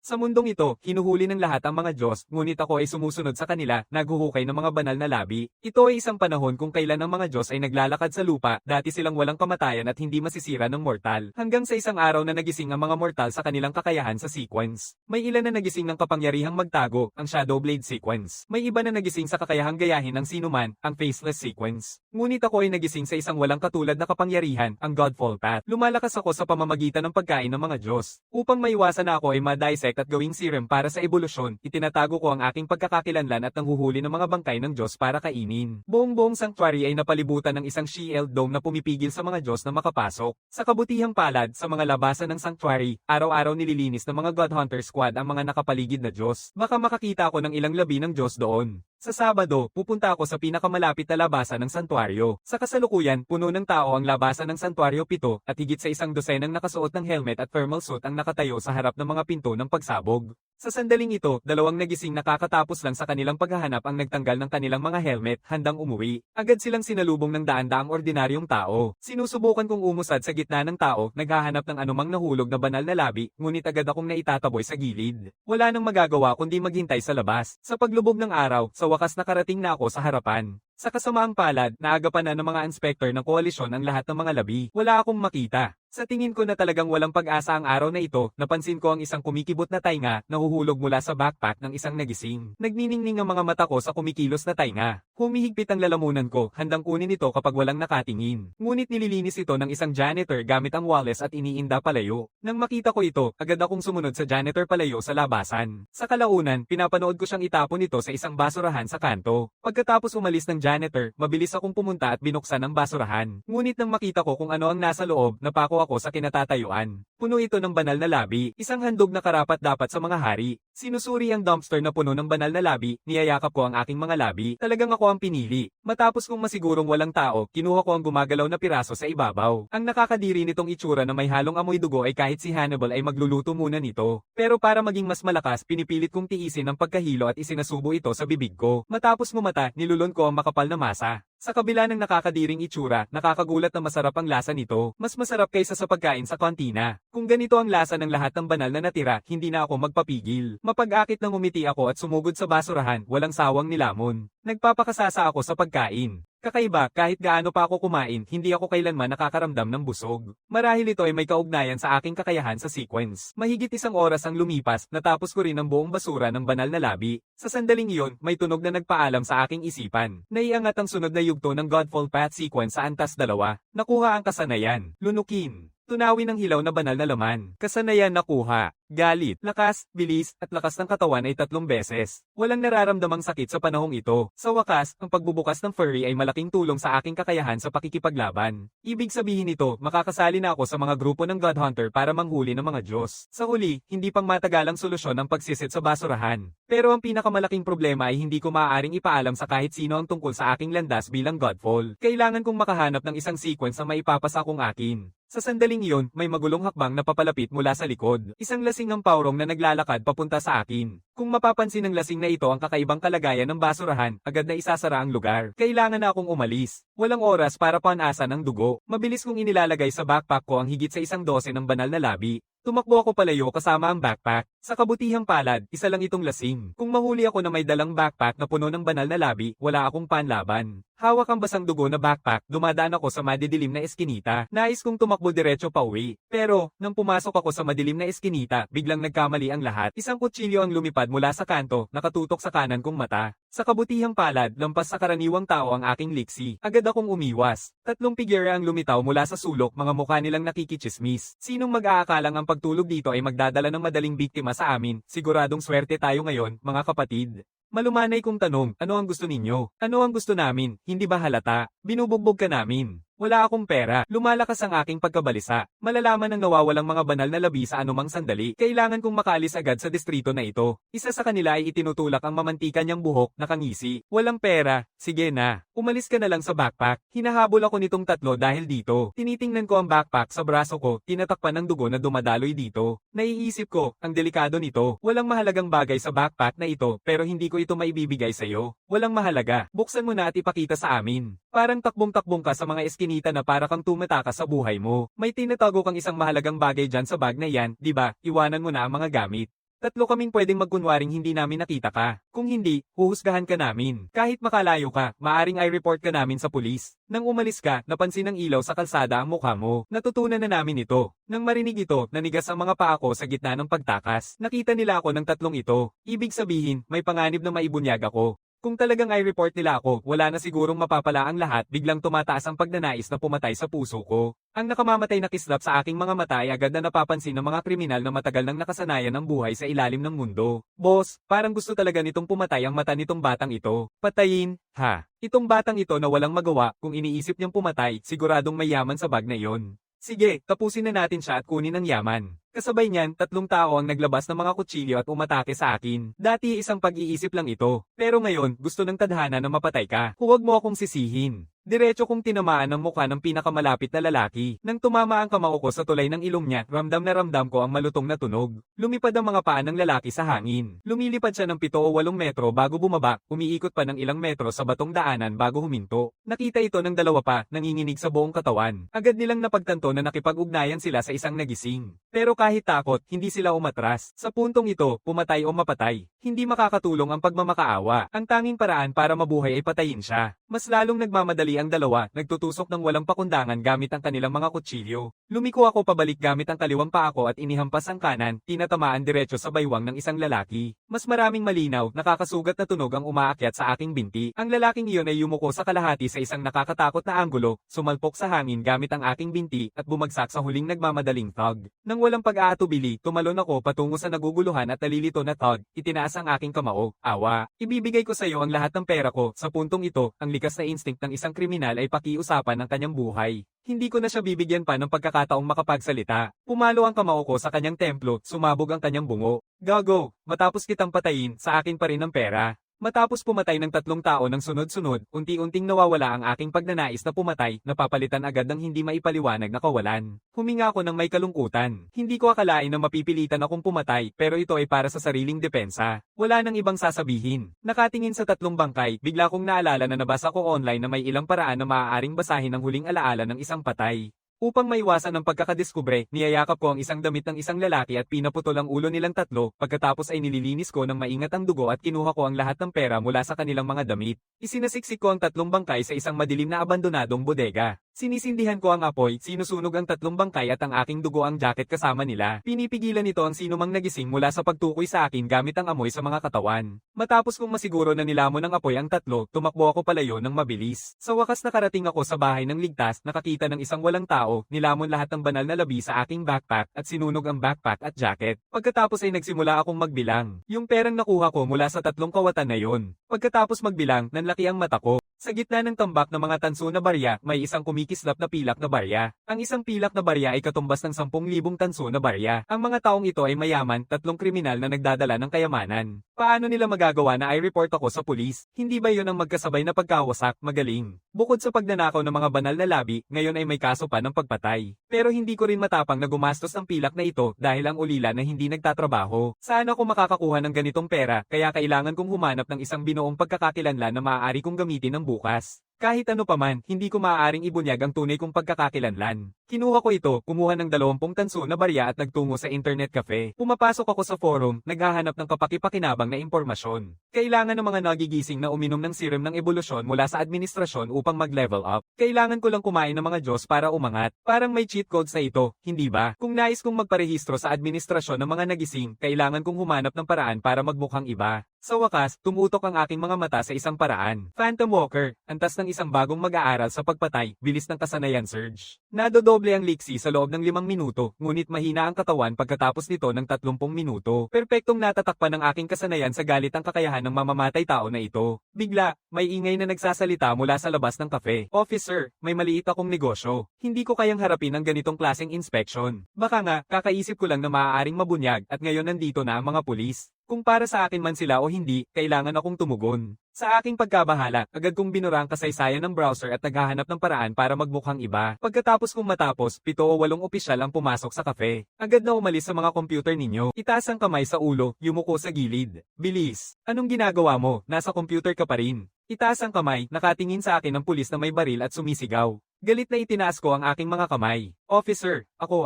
Sa mundong ito, hinuhuli ng lahat ang mga Diyos, ngunit ako ay sumusunod sa kanila, naghuhukay ng mga banal na labi. Ito ay isang panahon kung kailan ang mga Diyos ay naglalakad sa lupa, dati silang walang kamatayan at hindi masisira ng mortal. Hanggang sa isang araw na nagising ang mga mortal sa kanilang kakayahan sa sequence. May ilan na nagising ng kapangyarihang magtago, ang Shadow Blade sequence. May iba na nagising sa kakayahang gayahin ng sinuman, ang Faceless sequence. Ngunit ako ay nagising sa isang walang katulad na kapangyarihan, ang Godfall path. Lumalakas ako sa pamamagitan ng pagkain ng mga Diyos. Upang maiwasan na ako ay ma-dissect at gawing serum para sa ebolusyon, itinatago ko ang aking pagkakakilanlan at nanghuhuli ng mga bangkay ng Diyos para kainin. Buong-buong sanctuary ay napalibutan ng isang shield dome na pumipigil sa mga Diyos na makapasok. Sa kabutihang palad, sa mga labasan ng sanctuary, araw-araw nililinis ng mga God Hunter Squad ang mga nakapaligid na Diyos. Baka makakita ako ng ilang labi ng Diyos doon. Sa Sabado, pupunta ako sa pinakamalapit na labasan ng santuaryo. Sa kasalukuyan, puno ng tao ang labasan ng santuaryo 7 at higit sa 100 dosenang nakasuot ng helmet at thermal suit ang nakatayo sa harap ng mga pinto ng pagsabog. Sa sandaling ito, dalawang nagising nakakatapos lang sa kanilang paghahanap ang nagtanggal ng kanilang mga helmet, handang umuwi. Agad silang sinalubong ng daan-daang ordinaryong tao. Sinusubukan kong umusad sa gitna ng tao, naghahanap ng anumang nahulog na banal na labi, ngunit agad akong naitataboy sa gilid. Wala nang magagawa kundi maghintay sa labas. Sa paglubog ng araw, sa wakas nakarating na ako sa harapan. Sa kasamaang palad, naagapan na ng mga inspektor ng koalisyon ang lahat ng mga labi. Wala akong makita. Sa tingin ko na talagang walang pag-asa ang araw na ito, napansin ko ang isang kumikibot na tainga, nahuhulog mula sa backpack ng isang nagising. Nagniningning ang mga mata ko sa kumikilos na tainga. Humihigpit ang lalamunan ko, handang kunin ito kapag walang nakatingin. Ngunit nililinis ito ng isang janitor gamit ang Wallace at iniinda palayo. Nang makita ko ito, agad akong sumunod sa janitor palayo sa labasan. Sa kalaunan, pinapanood ko siyang itapon ito sa isang basurahan sa kanto. Pagkatapos umalis ng janitor, mabilis akong pumunta at binuksan ang basurahan. Ngunit nang makita ko kung ano ang nasa loob, napako ako sa kinatatayuan. Puno ito ng banal na labi, isang handog na karapat-dapat sa mga hari. Sinusuri ang dumpster na puno ng banal na labi, niyayakap ko ang aking mga labi, talagang ako ang pinili. Matapos kong masigurong walang tao, kinuha ko ang gumagalaw na piraso sa ibabaw. Ang nakakadiri nitong itsura na may halong amoy dugo ay kahit si Hannibal ay magluluto muna nito. Pero para maging mas malakas, pinipilit kong tiisin ang pagkahilo at isinasubo ito sa bibig ko. Matapos mumata, nilulon ko ang makapal na masa. Sa kabila ng nakakadiring itsura, nakakagulat na masarap ang lasa nito. Mas masarap kaysa sa pagkain sa kantina. Kung ganito ang lasa ng lahat ng banal na natira, hindi na ako magpapigil. Mapag-akit nang umiti ako at sumugod sa basurahan, walang sawang nilamon. Nagpapakasasa ako sa pagkain. Kakaiba, kahit gaano pa ako kumain, hindi ako kailanman nakakaramdam ng busog. Marahil ito ay may kaugnayan sa aking kakayahan sa sequence. Mahigit 1 oras ang lumipas, natapos ko rin ang buong basura ng banal na labi. Sa sandaling iyon, may tunog na nagpaalam sa aking isipan. Naiangat ang sunod na yugto ng Godfall Path sequence sa antas 2. Nakuha ang kasanayan. Lunukin. Tunawin ng hilaw na banal na laman. Kasanayan nakuha. Galit, lakas, bilis, at lakas ng katawan ay 3 beses. Walang nararamdamang sakit sa panahong ito. Sa wakas, ang pagbubukas ng furry ay malaking tulong sa aking kakayahan sa pakikipaglaban. Ibig sabihin nito, makakasali na ako sa mga grupo ng God Hunter para manghuli ng mga Diyos. Sa huli, hindi pang matagalang solusyon ang pagsisit sa basurahan. Pero ang pinakamalaking problema ay hindi ko maaaring ipaalam sa kahit sino ang tungkol sa aking landas bilang Godfall. Kailangan kong makahanap ng isang sequence na maipapasa kong akin. Sa sandaling iyon, may magulong hakbang na papalapit mula sa likod. Isang lasing ng paurong na naglalakad papunta sa akin. Kung mapapansin ng lasing na ito ang kakaibang kalagayan ng basurahan, agad na isasara ang lugar. Kailangan na akong umalis. Walang oras para panasan ang dugo. Mabilis kong inilalagay sa backpack ko ang higit sa 12 ng banal na labi. Tumakbo ako palayo kasama ang backpack. Sa kabutihang palad, isa lang itong lasing. Kung mahuli ako na may dalang backpack na puno ng banal na labi, wala akong panlaban. Hawak ang basang dugo na backpack, dumadaan ako sa madidilim na eskinita. Nais kong tumakbo diretso pa uwi. Pero, nang pumasok ako sa madilim na eskinita, biglang nagkamali ang lahat. Isang kutsilyo ang lumipad mula sa kanto, nakatutok sa kanan kong mata. Sa kabutihang palad, lampas sa karaniwang tao ang aking liksi. Agad akong umiwas. 3 figure ang lumitaw mula sa sulok, mga mukha nilang nakikichismis. Sinong mag-aakalang ang pagtulog dito ay magdadala ng madaling biktima sa amin? Siguradong swerte tayo ngayon, mga kapatid. Malumanay kong tanong, ano ang gusto ninyo? Ano ang gusto namin? Hindi ba halata? Binubugbog ka namin. Wala akong pera. Lumalakas ang aking pagkabalisa. Malalaman ang nawawalang mga banal na labi sa anumang sandali. Kailangan kong makaalis agad sa distrito na ito. Isa sa kanila ay itinutulak ang mamantika niyang buhok, nakangisi. Walang pera. Sige na. Umalis ka na lang sa backpack. Hinahabol ako nitong 3 dahil dito. Tinitingnan ko ang backpack sa braso ko, tinatakpan ng dugo na dumadaloy dito. Naiisip ko, ang delikado nito. Walang mahalagang bagay sa backpack na ito, pero hindi ko ito maibibigay sa iyo. Walang mahalaga. Buksan mo na at ipakita sa amin. Parang takbong-takbong ka sa mga eskinita na para kang tumatakas sa buhay mo. May tinatago kang isang mahalagang bagay dyan sa bag na yan, di ba? Iwanan mo na ang mga gamit. Tatlo kaming pwedeng magkunwaring hindi namin nakita ka. Kung hindi, huhusgahan ka namin. Kahit makalayo ka, maaring i-report ka namin sa pulis. Nang umalis ka, napansin ng ilaw sa kalsada ang mukha mo. Natutunan na namin ito. Nang marinig ito, nanigas ang mga paa ko sa gitna ng pagtakas. Nakita nila ako ng tatlong ito. Ibig sabihin, may panganib na maibunyag ako. Kung talagang i-report nila ako, wala na sigurong mapapala ang lahat, biglang tumataas ang pagnanais na pumatay sa puso ko. Ang nakamamatay na kislap sa aking mga mata ay agad na napapansin ng mga kriminal na matagal nang nakasanayan ng buhay sa ilalim ng mundo. Boss, parang gusto talaga nitong pumatay ang mata nitong batang ito. Patayin, ha? Itong batang ito na walang magawa, kung iniisip niyang pumatay, siguradong may yaman sa bag na iyon. Sige, tapusin na natin siya at kunin ang yaman. Kasabay niyan, tatlong tao ang naglabas ng mga kutsilyo at umatake sa akin. Dati isang pag-iisip lang ito. Pero ngayon, gusto ng tadhana na mapatay ka. Huwag mo akong sisihin. Diretso kong tinamaan ang mukha ng pinakamalapit na lalaki. Nang tumama ang kamao ko sa tulay ng ilong niya, ramdam na ramdam ko ang malutong na tunog. Lumipad ang mga paa ng lalaki sa hangin. Lumilipad siya ng 7 o 8 metro bago bumaba, umiikot pa ng ilang metro sa batong daanan bago huminto. Nakita ito ng dalawa pa, nanginginig sa buong katawan. Agad nilang napagtanto na nakipag-ugnayan sila sa isang nagising. Pero kahit takot, hindi sila umatras. Sa puntong ito, pumatay o mapatay. Hindi makakatulong ang pagmamakaawa. Ang tanging paraan para mabuhay ay patayin siya. Mas lalong nagmamadali ang dalawa, nagtutusok ng walang pakundangan gamit ang kanilang mga kutsilyo. Lumiko ako pabalik gamit ang kaliwang paa ko at inihampas ang kanan, tinatamaan diretso sa baywang ng isang lalaki. Mas maraming malinaw, nakakasugat na tunog ang umaakyat sa aking binti. Ang lalaking iyon ay yumuko sa kalahati sa isang nakakatakot na anggulo, sumalpok sa hangin gamit ang aking binti at bumagsak sa huling nagmamadaling thug. Nang walang pag-aatubili, tumalon ako patungo sa naguguluhan at nalilito na thug, itinaas ang aking kamao. Awa, ibibigay ko sa iyo ang lahat ng pera ko. Sa puntong ito, ang likas na instinct ng isang kriminal ay pakiusapan ng kanyang buhay. Hindi ko na siya bibigyan pa ng pagkakataong makapagsalita. Pumalo ang kamao ko sa kanyang templo, sumabog ang kanyang bungo. Gago, matapos kitang patayin, sa akin pa rin ang pera. Matapos pumatay ng 3 tao ng sunod-sunod, unti-unting nawawala ang aking pagnanais na pumatay, napapalitan agad ng hindi maipaliwanag na kawalan. Huminga ako ng may kalungkutan. Hindi ko akalain na mapipilitan akong pumatay, pero ito ay para sa sariling depensa. Wala nang ibang sasabihin. Nakatingin sa 3 bangkay, bigla kong naalala na nabasa ko online na may ilang paraan na maaaring basahin ang huling alaala ng isang patay. Upang maiwasan ang pagkakadiskubre, niyayakap ko ang isang damit ng isang lalaki at pinaputol ang ulo nilang 3, pagkatapos ay nililinis ko ng maingat ang dugo at kinuha ko ang lahat ng pera mula sa kanilang mga damit. Isinasiksik ko ang 3 bangkay sa isang madilim na abandonadong bodega. Sinisindihan ko ang apoy, sinusunog ang 3 bangkay at ang aking dugo ang jacket kasama nila. Pinipigilan nito ang sinumang nagising mula sa pagtukoy sa akin gamit ang amoy sa mga katawan. Matapos kong masiguro na nilamon ng apoy ang 3, tumakbo ako palayo ng mabilis. Sa wakas nakarating ako sa bahay ng ligtas, nakakita ng isang walang tao, nilamon lahat ng banal na labi sa aking backpack at sinunog ang backpack at jacket. Pagkatapos ay nagsimula akong magbilang. Yung perang nakuha ko mula sa 3 kawatan na yon. Pagkatapos magbilang, nanlaki ang mata ko. Sa gitna ng tambak ng mga tanso na barya, may isang kumikislap na pilak na barya. Ang isang pilak na barya ay katumbas ng 10,000 tanso na barya. Ang mga taong ito ay mayaman, 3 kriminal na nagdadala ng kayamanan. Paano nila magagawa na i-report ako sa pulis? Hindi ba yon ang magkasabay na pagkawasak, magaling? Bukod sa pagnanakaw ng mga banal na labi, ngayon ay may kaso pa ng pagpatay. Pero hindi ko rin matapang na gumastos ng pilak na ito dahil ang ulila na hindi nagtatrabaho. Saan ako makakakuha ng ganitong pera, kaya kailangan kong humanap ng isang binuong pagkakakilanlan na maaari kong gamitin ng bukas. Kahit ano paman, hindi ko maaaring ibunyag ang tunay kong pagkakakilanlan. Kinuha ko ito, kumuha ng 20 tanso na barya at nagtungo sa internet cafe. Pumapasok ako sa forum, naghahanap ng kapakipakinabang na impormasyon. Kailangan ng mga nagigising na uminom ng serum ng ebolusyon mula sa administrasyon upang mag-level up. Kailangan ko lang kumain ng mga Diyos para umangat. Parang may cheat codes na ito, hindi ba? Kung nais kong magparehistro sa administrasyon ng mga nagising, kailangan kong humanap ng paraan para magmukhang iba. Sa wakas, tumutok ang aking mga mata sa isang paraan. Phantom Walker, antas ng isang bagong mag-aaral sa pagpatay, bilis ng kasanayan surge. Nadodoble ang liksi sa loob ng 5 minuto, ngunit mahina ang katawan pagkatapos nito ng 30 minuto. Perpektong natatakpan ng aking kasanayan sa galit ang kakayahan ng mamamatay tao na ito. Bigla, may ingay na nagsasalita mula sa labas ng kafe. Officer, may maliit akong negosyo. Hindi ko kayang harapin ang ganitong klaseng inspection. Baka nga, kakaisip ko lang na maaaring mabunyag at ngayon nandito na ang mga pulis. Kung para sa akin man sila o hindi, kailangan akong tumugon. Sa aking pagkabahala, agad kong binura ang kasaysayan ng browser at naghahanap ng paraan para magmukhang iba. Pagkatapos kong matapos, 7 o 8 opisyal ang pumasok sa kafe. Agad na umalis sa mga computer ninyo. Itaas ang kamay sa ulo, yumuko sa gilid. Bilis! Anong ginagawa mo? Nasa computer ka pa rin. Itaas ang kamay, nakatingin sa akin ang pulis na may baril at sumisigaw. Galit na itinaas ko ang aking mga kamay. Officer, ako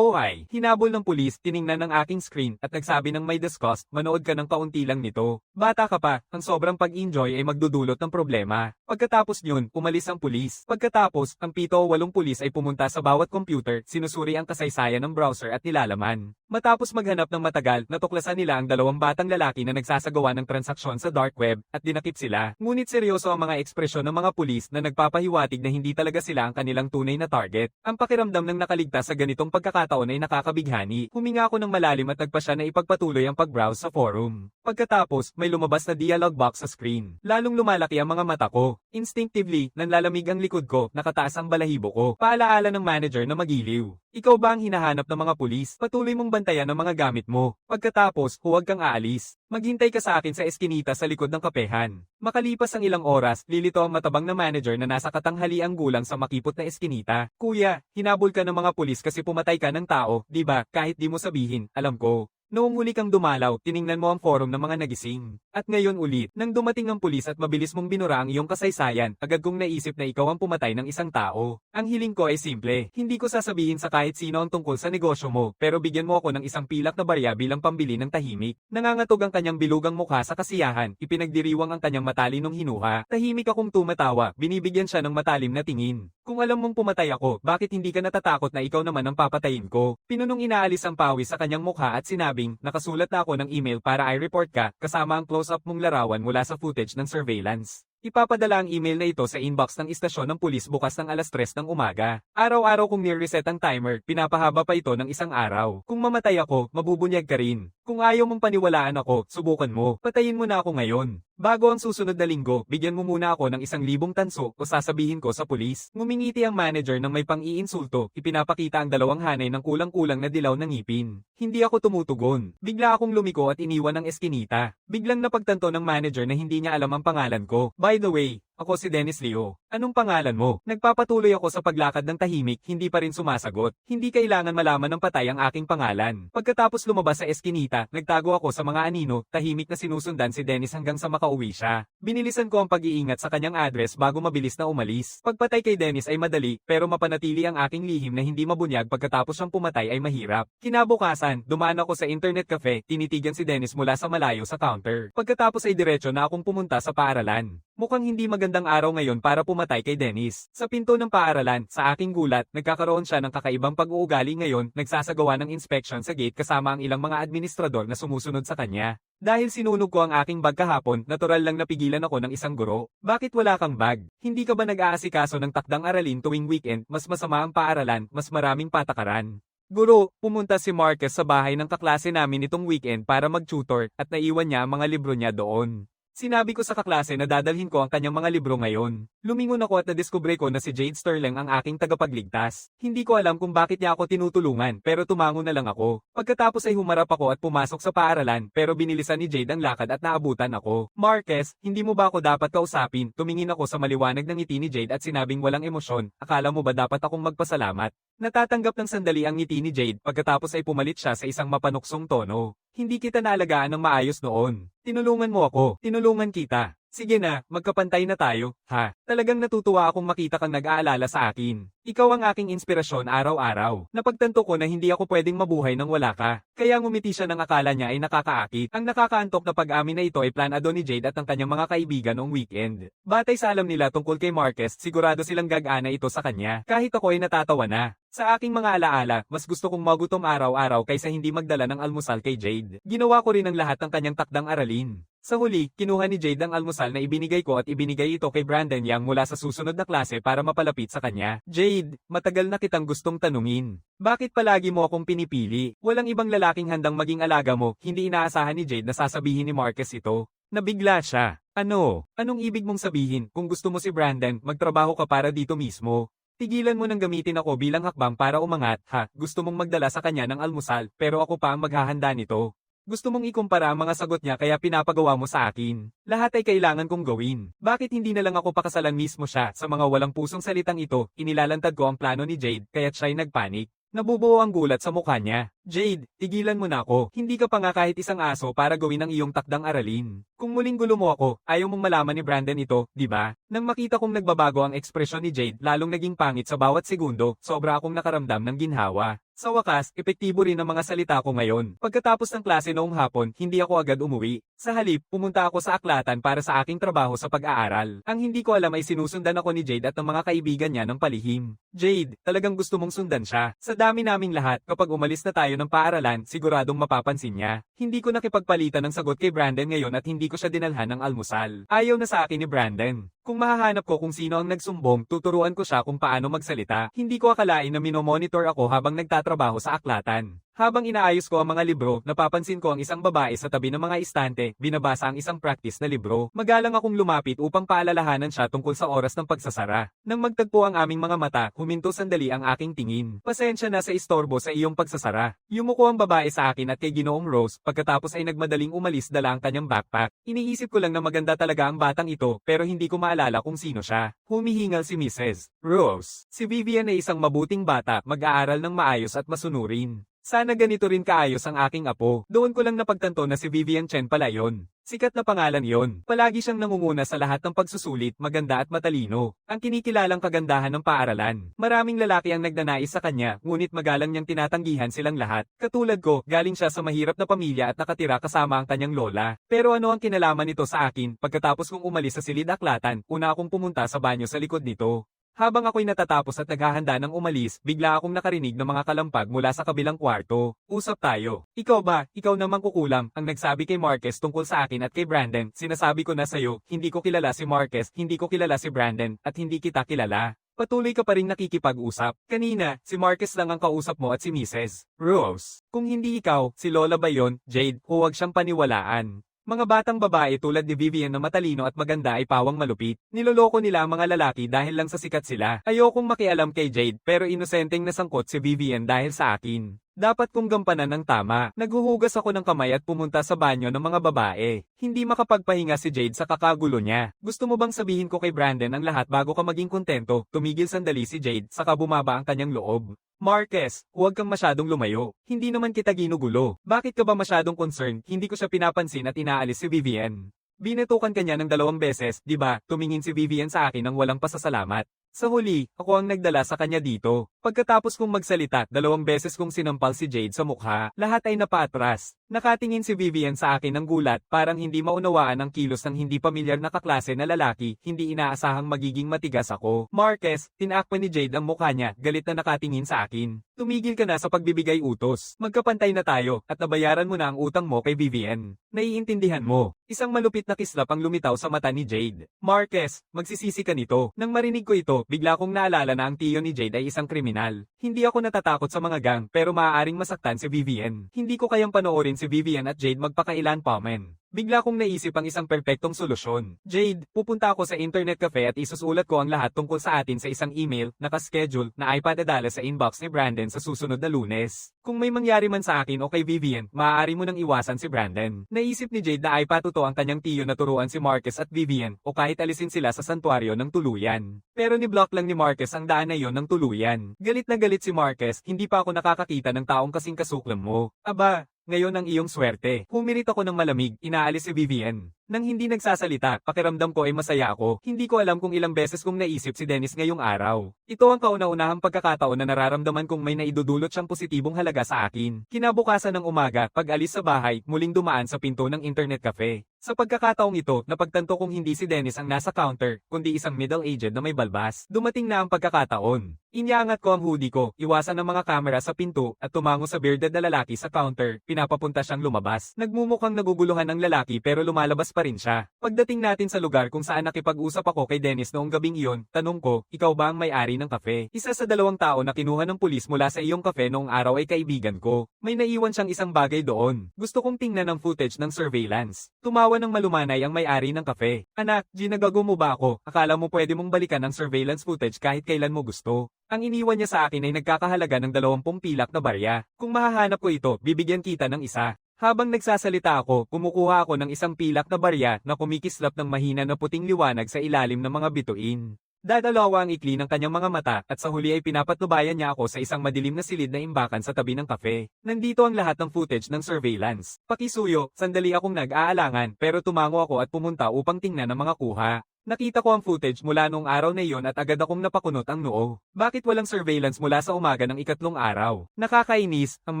ay, hinabol ng pulis, tiningnan ng aking screen at nagsabi ng may disgust, manood ka ng kaunti lang nito. Bata ka pa, ang sobrang pag-enjoy ay magdudulot ng problema. Pagkatapos yun, umalis ang pulis. Pagkatapos, ang 7 o 8 pulis ay pumunta sa bawat computer, sinusuri ang kasaysayan ng browser at nilalaman. Matapos maghanap ng matagal, natuklasan nila ang 2 batang lalaki na nagsasagawa ng transaksyon sa dark web at dinakip sila. Ngunit seryoso ang mga ekspresyon ng mga pulis na nagpapahiwatig na hindi talaga sila ang kanilang tunay na target. Ang pakiramdam ng nakaligtas sa ganitong pagkakataon ay nakakabighani. Huminga ako ng malalim at nagpasya na ipagpatuloy ang pag-browse sa forum. Pagkatapos, may lumabas na dialog box sa screen. Lalong lumalaki ang mga mata ko. Instinctively, nanlalamig ang likod ko, nakataas ang balahibo ko. Paalaala ng manager na magiliw. Ikaw ba ang hinahanap ng mga pulis? Patuloy mong bantayan ang mga gamit mo. Pagkatapos, huwag kang aalis. Maghintay ka sa akin sa eskinita sa likod ng kapehan. Makalipas ang ilang oras, lilito ang matabang na manager na nasa katanghaliang gulang sa makipot na eskinita. Kuya, hinabol ka ng mga pulis kasi pumatay ka ng tao, di ba? Kahit di mo sabihin, alam ko. Noong huli kang dumalaw, tiningnan mo ang forum ng mga nagising. At ngayon ulit, nang dumating ang pulis at mabilis mong binura ang iyong kasaysayan, agad kong naisip na ikaw ang pumatay ng isang tao. Ang hiling ko ay simple, hindi ko sasabihin sa kahit sino ang tungkol sa negosyo mo, pero bigyan mo ako ng isang pilak na barya bilang pambili ng tahimik. Nangangatog ang kanyang bilugang mukha sa kasiyahan, ipinagdiriwang ang kanyang matalinong hinuha. Tahimik akong tumatawa, binibigyan siya ng matalim na tingin. Kung alam mong pumatay ako, bakit hindi ka natatakot na ikaw naman ang papatayin ko? Pinunong inaalis ang pawis sa kanyang mukha at sinabing, nakasulat na ako ng email para i-report ka, kasama ang close-up mong larawan mula sa footage ng surveillance. Ipapadala ang email na ito sa inbox ng istasyon ng pulis bukas ng alas 3 ng umaga. Araw-araw kong ni-reset ang timer, pinapahaba pa ito ng isang araw. Kung mamatay ako, mabubunyag ka rin. Kung ayaw mong paniwalaan ako, subukan mo. Patayin mo na ako ngayon. Bago ang susunod na linggo, bigyan mo muna ako ng 1,000 tanso o sasabihin ko sa pulis. Ngumingiti ang manager ng may pang-iinsulto, ipinapakita ang 2 hanay ng kulang-kulang na dilaw ng ngipin. Hindi ako tumutugon. Bigla akong lumiko at iniwan ang eskinita. Biglang napagtanto ng manager na hindi niya alam ang pangalan ko. By the way, ako si Dennis Leo. Anong pangalan mo? Nagpapatuloy ako sa paglakad ng tahimik, hindi pa rin sumasagot. Hindi kailangan malaman ng patay ang aking pangalan. Pagkatapos lumabas sa eskinita, nagtago ako sa mga anino, tahimik na sinusundan si Dennis hanggang sa makauwi siya. Binilisan ko ang pag-iingat sa kanyang address bago mabilis na umalis. Pagpatay kay Dennis ay madali, pero mapanatili ang aking lihim na hindi mabunyag pagkatapos siyang pumatay ay mahirap. Kinabukasan, dumaan ako sa internet cafe, tinitigan si Dennis mula sa malayo sa counter. Pagkatapos ay diretso na akong pumunta sa paaralan. Mukhang hindi magandang araw ngayon para pumatay kay Dennis. Sa pinto ng paaralan, sa aking gulat, nagkakaroon siya ng kakaibang pag-uugali ngayon, nagsasagawa ng inspection sa gate kasama ang ilang mga administrador na sumusunod sa kanya. Dahil sinunog ko ang aking bag kahapon, natural lang napigilan ako ng isang guro. Bakit wala kang bag? Hindi ka ba nag-aasikaso ng takdang aralin tuwing weekend? Mas masama ang paaralan, mas maraming patakaran. Guro, pumunta si Marcus sa bahay ng kaklase namin itong weekend para mag-tutor at naiwan niya ang mga libro niya doon. Sinabi ko sa kaklase na dadalhin ko ang kanyang mga libro ngayon. Lumingon ako at nadiskubre ko na si Jade Sterling ang aking tagapagligtas. Hindi ko alam kung bakit niya ako tinutulungan pero tumango na lang ako. Pagkatapos ay humarap ako at pumasok sa paaralan pero binilisan ni Jade ang lakad at naabutan ako. Marquez, hindi mo ba ako dapat kausapin? Tumingin ako sa maliwanag ng ngiti ni Jade at sinabing walang emosyon. Akala mo ba dapat akong magpasalamat? Natatanggap ng sandali ang ngiti ni Jade pagkatapos ay pumalit siya sa isang mapanuksong tono. Hindi kita naalagaan ng maayos noon. Tinulungan mo ako. Tinulungan kita. Sige na, magkapantay na tayo, ha? Talagang natutuwa akong makita kang nag-aalala sa akin. Ikaw ang aking inspirasyon araw-araw. Napagtanto ko na hindi ako pwedeng mabuhay nang wala ka. Kaya ngumiti siya ng akala niya ay nakakaakit. Ang nakakaantok na pag-amin na ito ay planado ni Jade at ang kanyang mga kaibigan noong weekend. Batay sa alam nila tungkol kay Marquez, sigurado silang gag-ana ito sa kanya. Kahit ako ay natatawa na. Sa aking mga alaala, mas gusto kong magutom araw-araw kaysa hindi magdala ng almusal kay Jade. Ginawa ko rin ang lahat ng kanyang takdang aralin. Sa huli, kinuha ni Jade ang almusal na ibinigay ko at ibinigay ito kay Brandon Yang mula sa susunod na klase para mapalapit sa kanya. Jade, matagal na kitang gustong tanungin. Bakit palagi mo akong pinipili? Walang ibang lalaking handang maging alaga mo, hindi inaasahan ni Jade na sasabihin ni Marcus ito. Nabigla siya. Ano? Anong ibig mong sabihin? Kung gusto mo si Brandon, magtrabaho ka para dito mismo. Tigilan mo nang gamitin ako bilang hakbang para umangat, ha? Gusto mong magdala sa kanya ng almusal, pero ako pa ang maghahanda nito. Gusto mong ikumpara ang mga sagot niya kaya pinapagawa mo sa akin. Lahat ay kailangan kong gawin. Bakit hindi na lang ako pakasalan mismo siya? Sa mga walang pusong salitang ito, inilalantad ko ang plano ni Jade, kaya't siya'y nagpanik. Nabubuo ang gulat sa mukha niya. Jade, tigilan mo na ako. Hindi ka pa nga kahit isang aso para gawin ang iyong takdang aralin. Kung muling gulo mo ako, ayaw mong malaman ni Brandon ito, di ba? Nang makita kong nagbabago ang ekspresyon ni Jade, lalong naging pangit sa bawat segundo, sobra akong nakaramdam ng ginhawa. Sa wakas, epektibo rin ang mga salita ko ngayon. Pagkatapos ng klase noong hapon, hindi ako agad umuwi. Sa halip, pumunta ako sa aklatan para sa aking trabaho sa pag-aaral. Ang hindi ko alam ay sinusundan ako ni Jade at ng mga kaibigan niya ng palihim. Jade, talagang gusto mong sundan siya. Sa dami naming lahat, kapag umalis na tayo ng paaralan, siguradong mapapansin niya. Hindi ko nakipagpalitan ng sagot kay Brandon ngayon at hindi ko siya dinalhan ng almusal. Ayaw na sa akin ni Brandon. Kung mahahanap ko kung sino ang nagsumbong, tuturuan ko siya kung paano magsalita. Hindi ko akalain na minomonitor ako habang nagtatrabaho sa aklatan. Habang inaayos ko ang mga libro, napapansin ko ang isang babae sa tabi ng mga istante, binabasa ang isang practice na libro. Magalang akong lumapit upang paalalahanan siya tungkol sa oras ng pagsasara. Nang magtagpo ang aming mga mata, huminto sandali ang aking tingin. Pasensya na sa istorbo sa iyong pagsasara. Yumuko ang babae sa akin at kay Ginoong Rose, pagkatapos ay nagmadaling umalis dala ang kanyang backpack. Iniisip ko lang na maganda talaga ang batang ito, pero hindi ko maalala kung sino siya. Humihingal si Mrs. Rose. Si Vivian ay isang mabuting bata, mag-aaral ng maayos at masunurin. Sana ganito rin kaayos ang aking apo. Doon ko lang napagtanto na si Vivian Chen pala yon. Sikat na pangalan yon. Palagi siyang nangunguna sa lahat ng pagsusulit, maganda at matalino. Ang kinikilalang kagandahan ng paaralan. Maraming lalaki ang nagnanais sa kanya, ngunit magalang niyang tinatanggihan silang lahat. Katulad ko, galing siya sa mahirap na pamilya at nakatira kasama ang kanyang lola. Pero ano ang kinalaman nito sa akin? Pagkatapos kong umalis sa silid aklatan, una akong pumunta sa banyo sa likod nito. Habang ako'y natatapos at naghahanda ng umalis, bigla akong nakarinig ng mga kalampag mula sa kabilang kwarto. Usap tayo. Ikaw ba? Ikaw namang kukulam, ang nagsabi kay Marquez tungkol sa akin at kay Brandon. Sinasabi ko na sa'yo, hindi ko kilala si Marquez, hindi ko kilala si Brandon, at hindi kita kilala. Patuloy ka pa rin nakikipag-usap. Kanina, si Marquez lang ang kausap mo at si Mrs. Rose. Kung hindi ikaw, si Lola ba yon, Jade, huwag siyang paniwalaan. Mga batang babae tulad ni Vivian na matalino at maganda ay pawang malupit. Niloloko nila ang mga lalaki dahil lang sa sikat sila. Ayokong makialam kay Jade pero inosenteng nasangkot si Vivian dahil sa akin. Dapat kong gampanan ng tama. Naghuhugas ako ng kamay at pumunta sa banyo ng mga babae. Hindi makapagpahinga si Jade sa kakagulo niya. Gusto mo bang sabihin ko kay Brandon ang lahat bago ka maging kontento? Tumigil sandali si Jade, saka bumaba ang kanyang loob. Marquez, huwag kang masyadong lumayo. Hindi naman kita ginugulo. Bakit ka ba masyadong concerned? Hindi ko siya pinapansin at inaalis si Vivian. Binatukan kanya ng 2 beses, di ba? Tumingin si Vivian sa akin ng walang pasasalamat. Sa huli, ako ang nagdala sa kanya dito. Pagkatapos kong magsalita, 2 beses kong sinampal si Jade sa mukha, lahat ay napaatras. Nakatingin si Vivian sa akin ng gulat, parang hindi maunawaan ang kilos ng hindi pamilyar na kaklase na lalaki, hindi inaasahang magiging matigas ako. Marquez, tinakpan ni Jade ang mukha niya, galit na nakatingin sa akin. Tumigil ka na sa pagbibigay utos. Magkapantay na tayo, at nabayaran mo na ang utang mo kay Vivian. Naiintindihan mo. Isang malupit na kislap ang lumitaw sa mata ni Jade. Marquez, magsisisi ka nito. Nang marinig ko ito, bigla kong naalala na ang tiyo ni Jade ay isang kriminal. Hindi ako natatakot sa mga gang, pero maaaring masaktan si Vivian. Hindi ko kayang panoorin si Vivian at Jade magpakailan pa men. Bigla kong naisip ang isang perpektong solusyon. Jade, pupunta ako sa internet cafe at isusulat ko ang lahat tungkol sa atin sa isang email, nakaschedule, na ipadadala sa inbox ni Brandon sa susunod na Lunes. Kung may mangyari man sa akin o kay Vivian, maaari mo nang iwasan si Brandon. Naisip ni Jade na ipatuto ang kanyang tiyo na turuan si Marquez at Vivian, o kahit alisin sila sa santuario ng tuluyan. Pero ni-block lang ni Marquez ang daan na yon ng tuluyan. Galit na galit si Marquez, hindi pa ako nakakakita ng taong kasing kasuklam mo. Aba, ngayon ang iyong swerte. Humirit ako ng malamig, inaalis si Vivian. Nang hindi nagsasalita, pakiramdam ko ay masaya ako. Hindi ko alam kung ilang beses kong naisip si Dennis ngayong araw. Ito ang kauna-unahang pagkakataon na nararamdaman kong may naidudulot siyang positibong halaga sa akin. Kinabukasan ng umaga, pag-alis sa bahay, muling dumaan sa pinto ng internet cafe. Sa pagkakataong ito, napagtanto kong hindi si Dennis ang nasa counter, kundi isang middle-aged na may balbas. Dumating na ang pagkakataon. Inyaangat ko ang hoodie ko, iwasan ng mga kamera sa pinto, at tumango sa bearded na lalaki sa counter, pinapapunta siyang lumabas. Nagmumukhang naguguluhan ng lalaki pero lumalabas pa rin siya. Pagdating natin sa lugar kung saan nakipag-usap ako kay Dennis noong gabing iyon, tanong ko, ikaw ba ang may-ari ng kafe? Isa sa 2 tao na kinuha ng pulis mula sa iyong kafe noong araw ay kaibigan ko. May naiwan siyang isang bagay doon. Gusto kong tingnan ang footage ng surveillance. Tumawa ng malumanay ang may-ari ng kafe. Anak, ginagago mo ba ako? Akala mo pwede mong balikan ang surveillance footage kahit kailan mo gusto? Ang iniwan niya sa akin ay nagkakahalaga ng 20 pilak na barya. Kung mahahanap ko ito, bibigyan kita ng isa. Habang nagsasalita ako, kumukuha ako ng isang pilak na barya na kumikislap ng mahina na puting liwanag sa ilalim ng mga bituin. Dadalawa ang ikli ng kanyang mga mata at sa huli ay pinapatnubayan niya ako sa isang madilim na silid na imbakan sa tabi ng kafe. Nandito ang lahat ng footage ng surveillance. Pakisuyo, sandali akong nag-aalangan pero tumango ako at pumunta upang tingnan ang mga kuha. Nakita ko ang footage mula noong araw na iyon at agad akong napakunot ang noo. Bakit walang surveillance mula sa umaga ng ikatlong araw? Nakakainis, ang